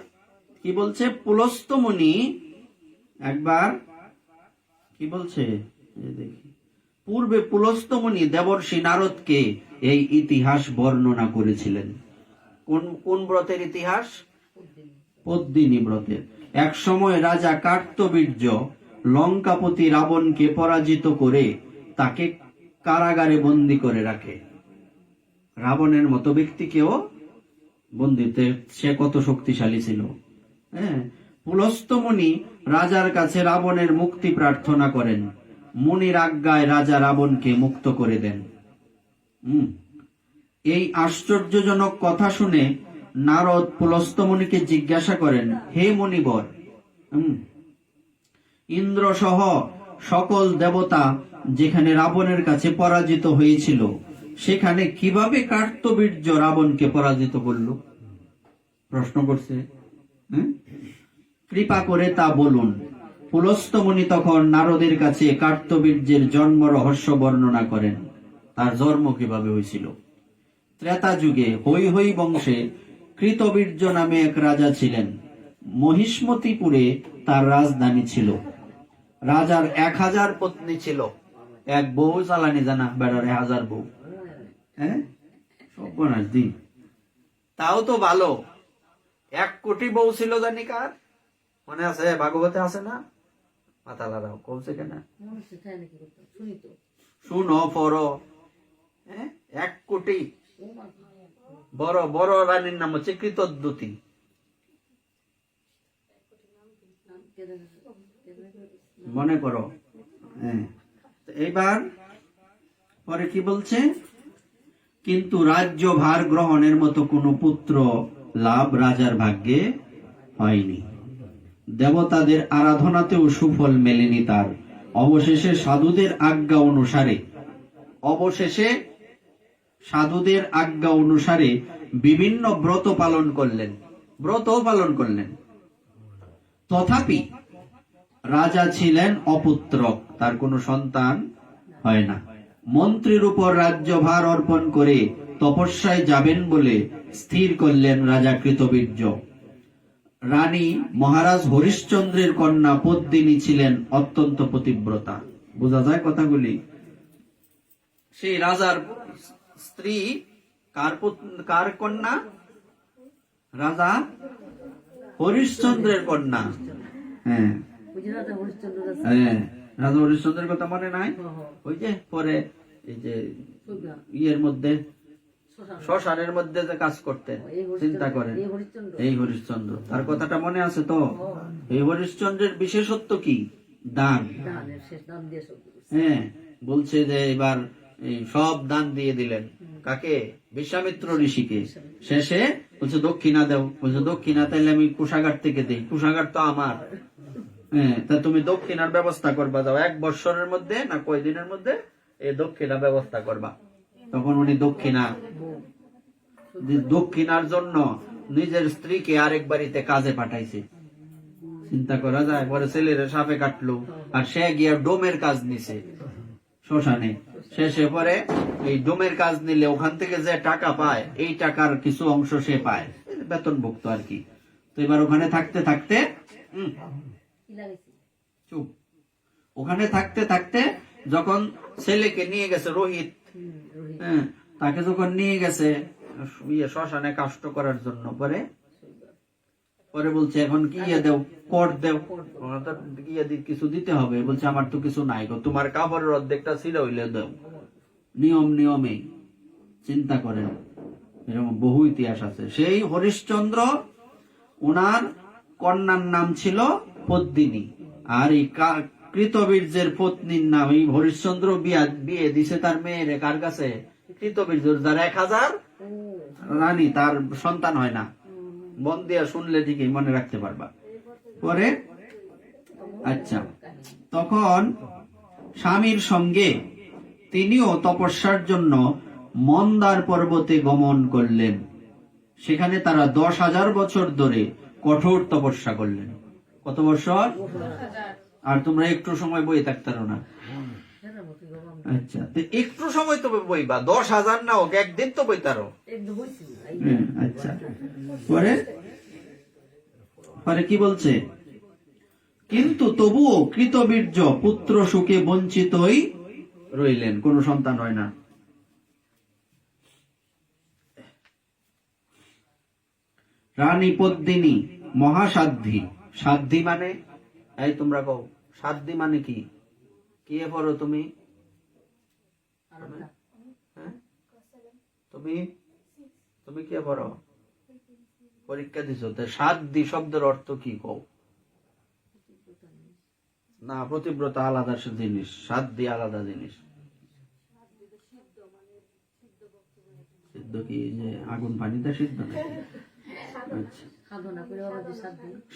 কি বলছে পুলস্ত মুনি, একবার কি বলছে দেখি, পূর্বে পুলস্ত মুনি দেবর্ষি নারদকে এই ইতিহাস বর্ণনা করেছিলেন। কোন ব্রতের ইতিহাস? পদ্মিনী ব্রতের। এক সময় রাজা কার্তবীর্য লঙ্কাপতি রাবণকে পরাজিত করে তাকে কারাগারে বন্দী করে রাখে। রাবণের মতো ব্যক্তিকেও বন্দিতে, সে কত শক্তিশালী ছিল। পুলস্ত মুনি রাজার কাছে রাবণের মুক্তি প্রার্থনা করেন। মুনির আজ্ঞায় রাজা রাবণকে মুক্ত করে দেন। এই আশ্চর্যজনক কথা শুনে নারদ পুলস্ত মুনিকে জিজ্ঞাসা করেন, হে মুনিবর, ইন্দ্র সহ সকল দেবতা যেখানে রাবণের কাছে পরাজিত হয়েছিল সেখানে কিভাবে কার্তবীর্য রাবণকে পরাজিত করল? প্রশ্ন করছে। কৃপা করে তা বলুন। পুলস্ত মুনি তখন নারদের কাছে কার্তবীর্যের জন্ম রহস্য বর্ণনা করেন, তার জন্ম কিভাবে হয়েছিল। ত্রেতা যুগে হৈ হৈ বংশে কৃতবীর্য নামে এক রাজা ছিলেন। মহিষ্মতিপুরে তার রাজধানী ছিল। রাজার 1000 পত্নী ছিল, এক বউ চালানি জানা বেড়ার 1000 বউ। হ্যাঁ, সর্বনাশ দিন। তাও তো ভালো, 1 কোটি বউ ছিল জানি কার মনে আছে? ভাগবতে আছে না? মাথা লাগাও, কমছে কেনা শুনো পড়ো। 1 কোটি। বড় বড় রানীর নাম হচ্ছে কৃতদ্যুতি। মনে করো। এইবার পরে কি বলছে? কিন্তু রাজ্য ভার গ্রহণের মতো কোনো পুত্র লাভ রাজার ভাগ্যে হয়নি। দেবতাদের আরাধনাতেও সুফল মেলেনি তার। অবশেষে সাধুদের আজ্ঞা অনুসারে বিভিন্ন ব্রত পালন করলেন। তথাপি রাজা ছিলেন অপুত্রক, তার কোনো সন্তান হয় না। মন্ত্রীর উপর রাজ্যভার অর্পণ করে তপস্যায় যাবেন বলে স্থির করলেন রাজা কৃতবীর্য। রানী মহারাজ হরিশ্চন্দ্রের কন্যা পদ্মিনী ছিলেন অত্যন্ত পতিব্রতা। বোঝা যায় কথাগুলি? সেই রাজার স্ত্রী কার কন্যা? রাজা হরিশ্চন্দ্রের কন্যা। হ্যাঁ, রাজা হরিশ্চন্দ্রের কথা মনে নাই? ওই যে পরে এই যে ইয়ের মধ্যে, শ্মশানের মধ্যে যে কাজ করতেন, চিন্তা করেন, এই হরিশ্চন্দ্র, তার কথাটা মনে আছে তো? এই হরিশ্চন্দ্রের বিশেষত্ব কি? দান। হ্যাঁ, বলছে যে এবার সব দান দিয়ে দিলেন। কাকে? বিশ্বামিত্র ঋষিকে। শেষে বলছে দক্ষিণা দেও। বলছে দক্ষিণা তাইলে আমি কোষাগার থেকে দেই, কোষাগার তো আমার। হ্যাঁ, তা তুমি দক্ষিণার ব্যবস্থা করবা, যাও 1 বৎসরের মধ্যে না কয়দিনের মধ্যে এই দক্ষিণা ব্যবস্থা করবা। তখন উনি দক্ষিণার জন্য নিজের স্ত্রীকে আরেক বাড়িতে কাজে পাঠাইছে। চিন্তা করা যায়? পরে ছেলের সাপে কাটলো, আর সে গিয়া ডোমের কাজ নিছে শ্মশানে। শেষে পরে এই ডোমের কাজ নিলে ওখান থেকে যে টাকা পায়, এই টাকার কিছু অংশ সে পায়, বেতনভুক্ত আর কি। তো এবার ওখানে থাকতে থাকতে যখন ছেলেকে নিয়ে গেছে রোহিত, তাকে যখন নিয়ে গেছে শ্মশানে কাষ্ট করার জন্য, পরে বলছে এখন কি দেও? কর দেও। কিছু দিতে হবে। বলছে আমার তো কিছু নাই গো, তোমার কাপড়ের অর্ধেকটা ছিল হইলে দেও। নিয়মে। চিন্তা করেন, এরকম বহু ইতিহাস আছে। সেই হরিশ্চন্দ্র, ওনার কন্যার নাম ছিল পদ্মিনী, আর এই কৃতবীর্যের পত্নীর নাম এই হরিশ্চন্দ্র বিয়ে দিছে তার মেয়ের কার কাছে? কৃতবীর্য, যার 1000 রানী, তার সন্তান হয় না। মন দিয়া শুনলে ঠিকই মনে রাখতে পারবা। পরে আচ্ছা, তখন স্বামীর সঙ্গে তিনিও তপস্যার জন্য মন্দার পর্বতে গমন করলেন। সেখানে তারা 10,000 বছর ধরে কঠোর তপস্যা করলেন। কত বছর? আর তোমরা একটু সময় বই থাকতে না? আচ্ছা, একটু সময় তো বইবা, 10,000 না হোক, একদিন তো বইতারো। আচ্ছা, পরে কি বলছে? কিন্তু তবুও কৃতবীর্য পুত্র সুখে বঞ্চিতই রইলেন, কোন সন্তান হয় না। রানী পদ্মিনী মহাসাধ্বী। সাধ্বী মানে? এই তোমরা কও, সাধ্বী মানে কি? কি পড়ো তুমি? তুমি কি পড়ো? পরীক্ষা দিছো? সাধ্বী শব্দের অর্থ কি কও? না, প্রতিব্রতা আলাদা জিনিস, সাধ্বী আলাদা জিনিস। সিদ্ধ কি যে আগুন পানিতে সিদ্ধ?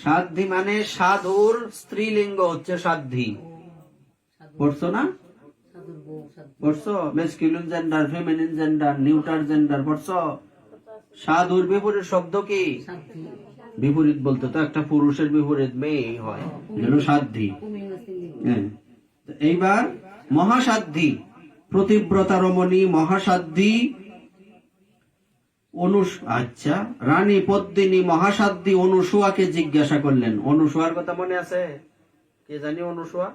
সাধ্বী মানে সাধুর স্ত্রীলিঙ্গ হচ্ছে সাধ্বী। পড়ছো না? পড়ছো? Masculine gender, feminine gender, neutral gender পড়ছো? সাধুর বিপরীত শব্দ কি? বিপরীত বলতে তো একটা পুরুষের বিপরীত মেয়ে হয়, সাধ্বী। এইবার মহাসাধ্বী, প্রতিব্রতা রমণী মহাসাধ্বী আচ্ছা, রানী পদ্মিনী মহাসাধ্বী অনুসুয়াকে জিজ্ঞাসা করলেন। অনুসুয়ার কথা মনে আছে? কে জানি অনুসুয়া?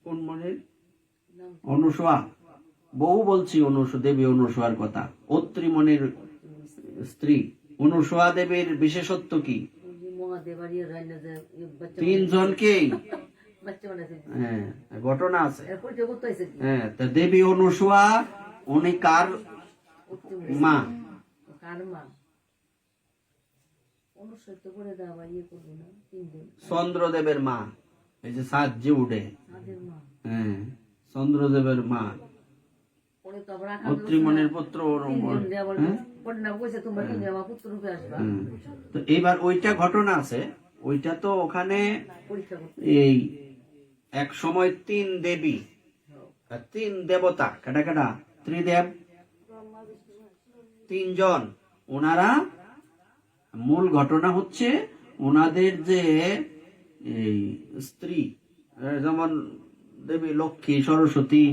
কোন মনির? অনুসোয়া। বহু বলছি দেবী অনুসোয়ার কথা। অত্রি মনির স্ত্রী অনুসোয়া দেবীর বিশেষত্ব কি? তিনজনকেই হ্যাঁ ঘটনা আছে। হ্যাঁ, তা দেবী অনুসোয়া উনি কার মা? চন্দ্রদেবের মা। এই যে সাত যে উঠে, হ্যাঁ চন্দ্রদেবের মা, অত্রিমণির পুত্র। তো এবার ওইটা ঘটনা আছে, ওইটা তো ওখানে এই এক সময় তিন দেবী আর তিন দেবতা, কাটা কাটা ত্রিদেব, তিনজন। ওনারা মূল ঘটনা হচ্ছে ওনাদের যে এই স্ত্রী, যেমন দেবী লক্ষ্মী, সরস্বতী,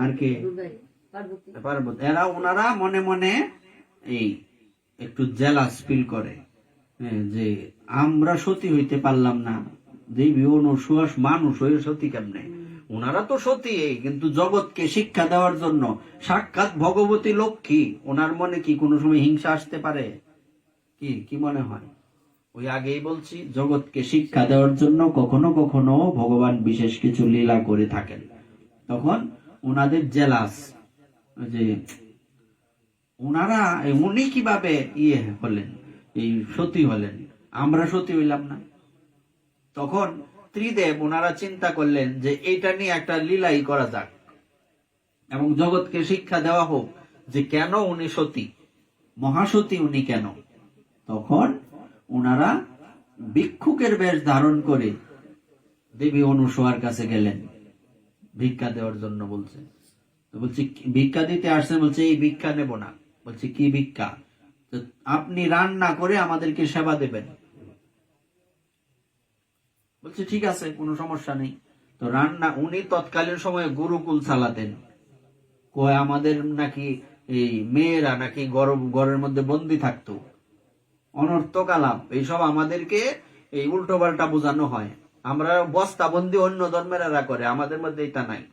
আর কে পার্বতী, এরা ওনারা মনে মনে এই একটু জেলাস ফিল করে যে আমরা সতী হইতে পারলাম না, দেবী অনুসুয়া মানুষ হয়ে সতী কেমনে? ওনারা তো সতী, কিন্তু জগৎকে শিক্ষা দেওয়ার জন্য সাক্ষাৎ ভগবতী লক্ষ্মী, ওনার মনে কি কোনো সময় হিংসা আসতে পারে? কি মনে হয়? ওই আগেই বলছি, জগৎকে শিক্ষা দেওয়ার জন্য কখনো কখনো ভগবান বিশেষ কিছু লীলা করে থাকেন। তখন ওনাদের জেলাস যে উনি কিভাবে হলেন, এই সতী হলেন, আমরা সতী হইলাম না। তখন ত্রিদেব ওনারা চিন্তা করলেন যে এইটা নিয়ে একটা লীলাই করা যাক এবং জগৎকে শিক্ষা দেওয়া হোক যে কেন উনি সতী, মহাসতী উনি কেন। তখন ওনারা ভিক্ষুকের বেশ ধারণ করে দেবী অনুসোয়ার কাছে গেলেন ভিক্ষা দেওয়ার জন্য। বলছে ভিক্ষা দিতে আসছেন, বলছে এই ভিক্ষা নেব না। বলছে কি ভিক্ষা? আপনি রান্না করে আমাদেরকে সেবা দেবেন। বলছে ঠিক আছে, কোনো সমস্যা নেই। তো রান্না, উনি তৎকালীন সময়ে গুরুকুল চালাতেন। কয় আমাদের নাকি এই মেয়েরা নাকি ঘরের মধ্যে বন্দি থাকতো, অনর্থক আলাপ এইসব আমাদেরকে এই উল্টো পাল্টা বোঝানো হয়। আমরা বস্তা বন্দি অন্য ধর্মেরা করে, আমাদের মধ্যে এটা নাই।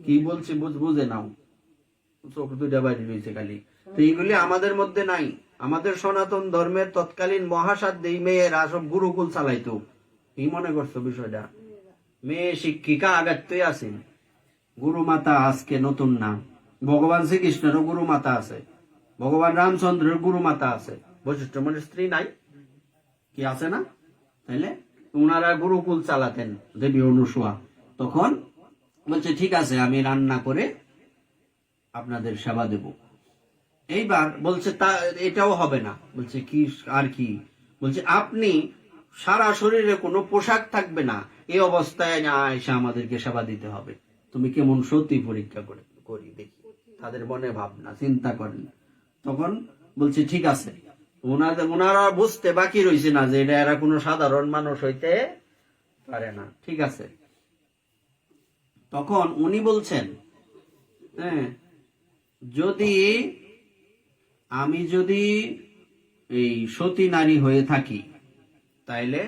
কি বলছি বুঝে নাও, চোখ দুইটা বাইরে রয়েছে খালি। তো এইগুলি আমাদের মধ্যে নাই। আমাদের সনাতন ধর্মের তৎকালীন মহাসাধ্য মেয়েরা সব গুরুকুল চালাইতো। কি মনে করছো বিষয়টা? মেয়ে শিক্ষিকা আগাতেই আছেন। গুরু মাতা আজকে নতুন না, ভগবান শ্রীকৃষ্ণেরও গুরু মাতা আছে, ভগবান রামচন্দ্রের গুরু মাতা আছে, বৈশিষ্ট্য মনের স্ত্রী নাই? কি আছে না? তাইলে ওনারা গুরুকুল চালাতেন, দেবী অনুসোয়া। তখন বলছে ঠিক আছে, আমি রান্না করে আপনাদের সেবা দেব। এইবার বলছে তা এটাও হবে না। বলছে কি আর কি? বলছে আপনি সারা শরীরে কোনো পোশাক থাকবে না, এই অবস্থায় এসে আমাদেরকে সেবা দিতে হবে। তুমি কেমন সত্যি পরীক্ষা করি দেখি। তাদের মনে ভাবনা চিন্তা করেন। তখন বলছে ঠিক আছে। ওনারা বুঝতে বাকি রয়েছে না যে এটা এরা কোনো সাধারণ মানুষ হইতে পারে না। ঠিক আছে। তখন উনি বলছেন, হ্যাঁ, আমি যদি এই সতী নারী হয়ে থাকি, তাইলে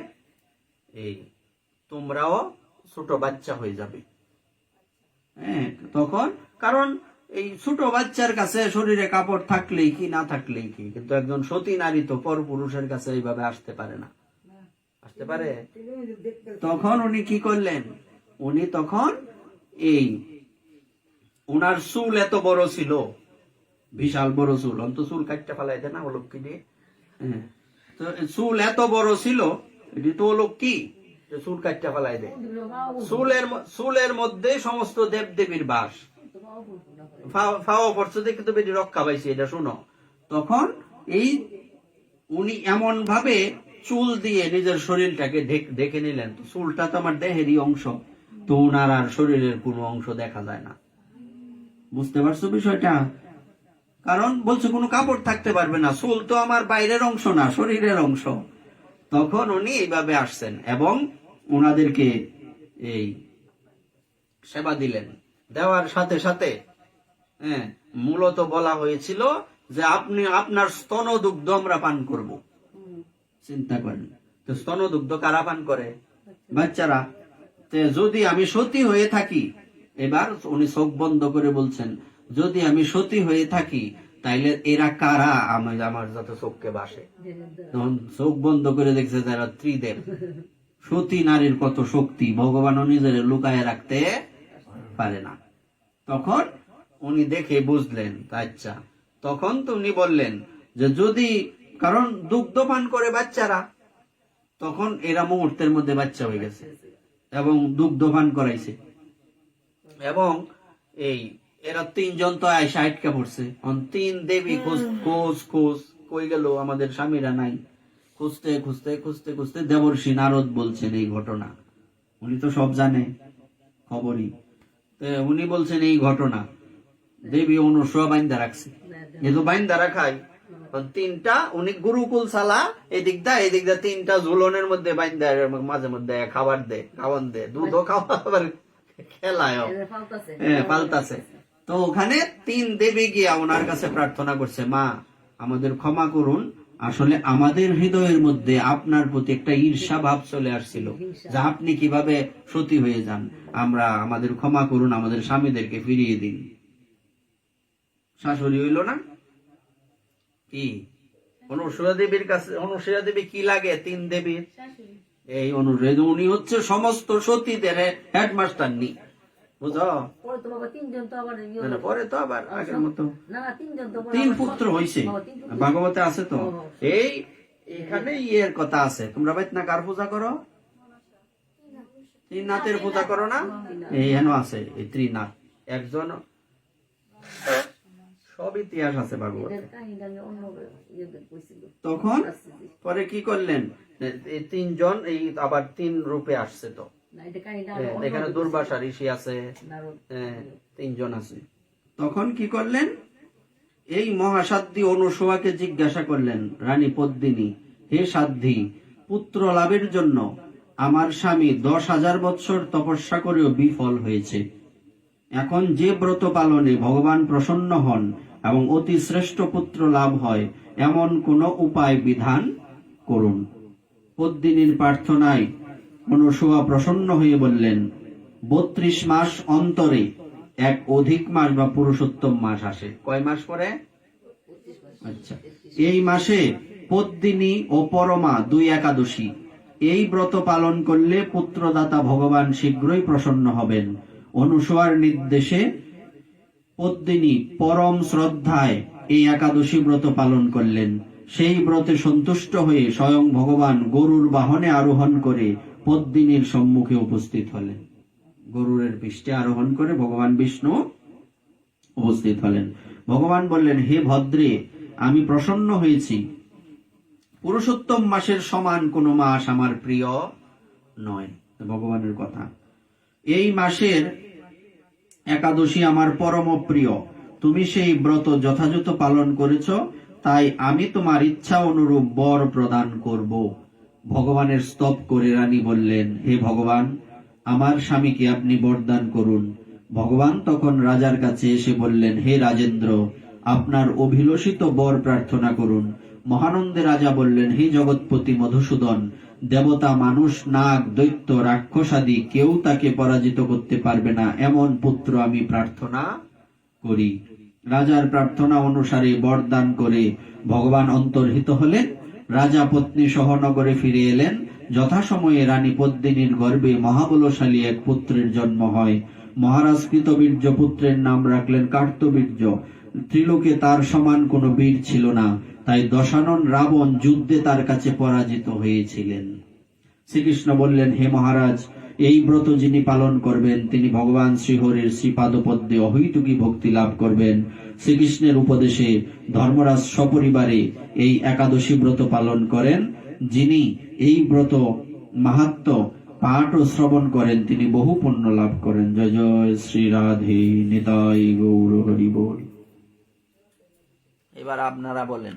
এই তোমরাও ছোট বাচ্চা হয়ে যাবে। হ্যাঁ, তখন কারণ এই ছোট বাচ্চার কাছে শরীরে কাপড় থাকলেই কি না থাকলেই কি, কিন্তু একজন সতী নারী তো পর পুরুষের কাছে এইভাবে আসতে পারে না। আসতে পারে? তখন উনি কি করলেন? উনি তখন এই ওনার চুল এত বড় ছিল, বিশাল বড় চুল, অন্ত চুল কাটতে ফেলাইতে না অলক্ষী দিয়ে। হ্যাঁ, তো চুল এত বড় ছিল, এটি তো অলক্ষী, চুল কাটতে ফেলাই দেয়। চুলের মধ্যে সমস্ত দেব দেবীর বাস। ফাওয়া পড়ছে দেখে তো বেটি রক্ষা পাইছে, এটা শুনো। তখন এই উনি এমন ভাবে চুল দিয়ে নিজের শরীরটাকে ঢেকে নিলেন। চুলটা তো আমার দেহেরই অংশ, তো ওনার আর শরীরের কোনো অংশ দেখা যায় না। বুঝতে পারছো বিষয়টা? কারণ বলছে কোনো কাপড় থাকতে পারবে না, চুল তো আমার বাইরের অংশ না, শরীরের অংশ। তখন উনি এইভাবে আসছেন এবং ওনাদেরকে এই সেবা দিলেন। দেওয়ার সাথে সাথে মূলত বলা হয়েছিল যে আপনি আপনার স্তন দুগ্ধ আমরা পান করব। চিন্তা করেন তো, স্তন দুগ্ধ কারা পান করে? বাচ্চারা। যদি আমি সতী হয়ে থাকি, এবার উনি চোখ বন্ধ করে বলছেন, যদি আমি সতী হয়ে থাকি তাইলে এরা কারা আমার যাতে চোখকে বাসে। তখন চোখ বন্ধ করে দেখছে যারা ত্রিদেব। সতী নারীর কত শক্তি, ভগবানও নিজের লুকায় রাখতে পারে না। তখন উনি দেখে বুঝলেন, আচ্ছা। তখন তো উনি বললেন যে যদি, কারণ দুগ্ধ পান করে বাচ্চারা, তখন এরা মুহূর্তের মধ্যে বাচ্চা হয়ে গেছে এবং দুগ্ধ পান করাইছে। এবং এই এরা তিনজন তো আয়সা আটকা পড়ছে। তিন দেবী খোঁজ কই গেল, আমাদের স্বামীরা নাই। খুঁজতে খুঁজতে খুঁজতে খুঁজতে দেবর্ষি নারদ বলছেন এই ঘটনা। উনি তো সব জানে খবরই। উনি বলছেন এই ঘটনা দেবী অনুসয়া বাইন্দা রাখছে। যেহেতু বাইন্দা রাখায় তিনটা, উনি গুরুকুল সালা এদিক দা তিনটা ঝুলনের মধ্যে বাইন্দা, মাঝে মধ্যে খাবার খাওয়ান দে, দুধও খাওয়া, আবার খেলায় পাল্টাছে। তো ওখানে তিন দেবী গিয়া ওনার কাছে প্রার্থনা করছে, মা আমাদের ক্ষমা করুন, আসলে আমাদের হৃদয়ের মধ্যে আপনার প্রতি একটা ঈর্ষা ভাব চলে আসছিল, যা আপনি কিভাবে সতী হয়ে যান, আমাদের ক্ষমা করুন, আমাদের স্বামীদেরকে ফিরিয়ে দিন। শাশুড়ি হইল না কি অনুসূয়া দেবীর কাছে? অনুসূয়া দেবী কি লাগে তিন দেবীর? এই অনুসূয়া, উনি হচ্ছে সমস্ত সতীদের হেডমাস্টার নি, বুঝো? পরে তো আবার আগের মতো তিন পুত্র হইছে, ভাগবতে আছে তো। এই এখানে ইয়ের কথা আছে, তোমরা বাইত না কার পূজা করো? ত্রিনাথের পূজা করো না? এই হেন আছে এই ত্রিনাথ একজন, সব ইতিহাস আছে ভাগবতে। তখন পরে কি করলেন, তিনজন এই আবার তিন রূপে আসছে। তো এখানে দুর্বাসা ঋষি আছে, তিনজন আছে। তখন কি করলেন, এই মহাসাধ্বী অনুসূয়াকে জিজ্ঞাসা করলেন, রানী পদ্মিনী, হে সাধ্বী, পুত্র লাভের জন্য আমার স্বামী 10,000 বৎসর তপস্যা করেও বিফল হয়েছে। এখন যে ব্রত পালনে ভগবান প্রসন্ন হন এবং অতি শ্রেষ্ঠ পুত্র লাভ হয়, এমন কোন উপায় বিধান করুন। পদ্মিনীর প্রার্থনায় অনুসূয়া প্রসন্ন হয়ে বললেন, 32 মাস অন্তরে এক অধিক মাস বা পুরুষোত্তম মাস আসে। কয় মাস পরে? আচ্ছা, এই মাসে পদ্মিনী ও পরমা 2 একাদশী। এই ব্রত পালন করলে পুত্রদাতা ভগবান শীঘ্রই প্রসন্ন হবেন। অনুসূয়ার নির্দেশে পদ্মিনী পরম শ্রদ্ধায় এই একাদশী ব্রত পালন করলেন। সেই ব্রতে সন্তুষ্ট হয়ে স্বয়ং ভগবান গরুর বাহনে আরোহণ করে পদ্মিনীর সম্মুখে উপস্থিত হলেন। গরুরের পৃষ্ঠে আরোহণ করে ভগবান বিষ্ণু উপস্থিত হলেন। ভগবান বললেন, হে ভদ্রে, আমি প্রসন্ন হয়েছি। পুরুষোত্তম মাসের সমান কোন মাস আমার প্রিয় নয়। ভগবানের কথা, এই মাসের একাদশী আমার পরম প্রিয়। তুমি সেই ব্রত যথাযথ পালন করেছ, তাই আমি তোমার ইচ্ছা অনুরূপ বর প্রদান করব। ভগবানের স্তব করে রানী বললেন, হে ভগবান, আমার স্বামীকে আপনি বরদান করুন। ভগবান তখন রাজার কাছে এসে বললেন, হে রাজেন্দ্র, আপনার অভিলষিত বর প্রার্থনা করুন। মহানন্দে রাজা বললেন, হে জগৎপতি মধুসূদন, দেবতা, মানুষ, নাগ, দৈত্য, রাক্ষসাদি কেউ তাকে পরাজিত করতে পারবে না, এমন পুত্র আমি প্রার্থনা করি। রাজার প্রার্থনা অনুসারে বরদান করে ভগবান অন্তর্হিত হলেন। রাজা পত্নী সহ নগরে ফিরে এলেন। যথাসময়ে রানী পদ্মিনীর গর্ভে মহাবলশালী এক পুত্রের জন্ম হয়। মহারাজ কৃতবীর্য পুত্রের নাম রাখলেন কার্তবীর্য। ত্রিলোকে তার সমান কোনো বীর ছিল না, তাই দশানন রাবণ যুদ্ধে তার কাছে পরাজিত হয়েছিলেন। শ্রীকৃষ্ণ বললেন, হে মহারাজ, এই ব্রত যিনি পালন করবেন তিনি ভগবান শ্রীহরির শ্রীপাদপদ্মে অহৈতুকী ভক্তি লাভ করবেন। শ্রীকৃষ্ণের উপদেশে ধর্মরাজ সপরিবারে এই একাদশী ব্রত পালন করেন। যিনি এই ব্রত মাহাত্ম্য পাঠ ও শ্রবণ করেন তিনি বহু পুণ্য লাভ করেন। জয় জয় শ্রী রাধে নিতাই গৌর হরি বল। এবার আপনারা বলেন।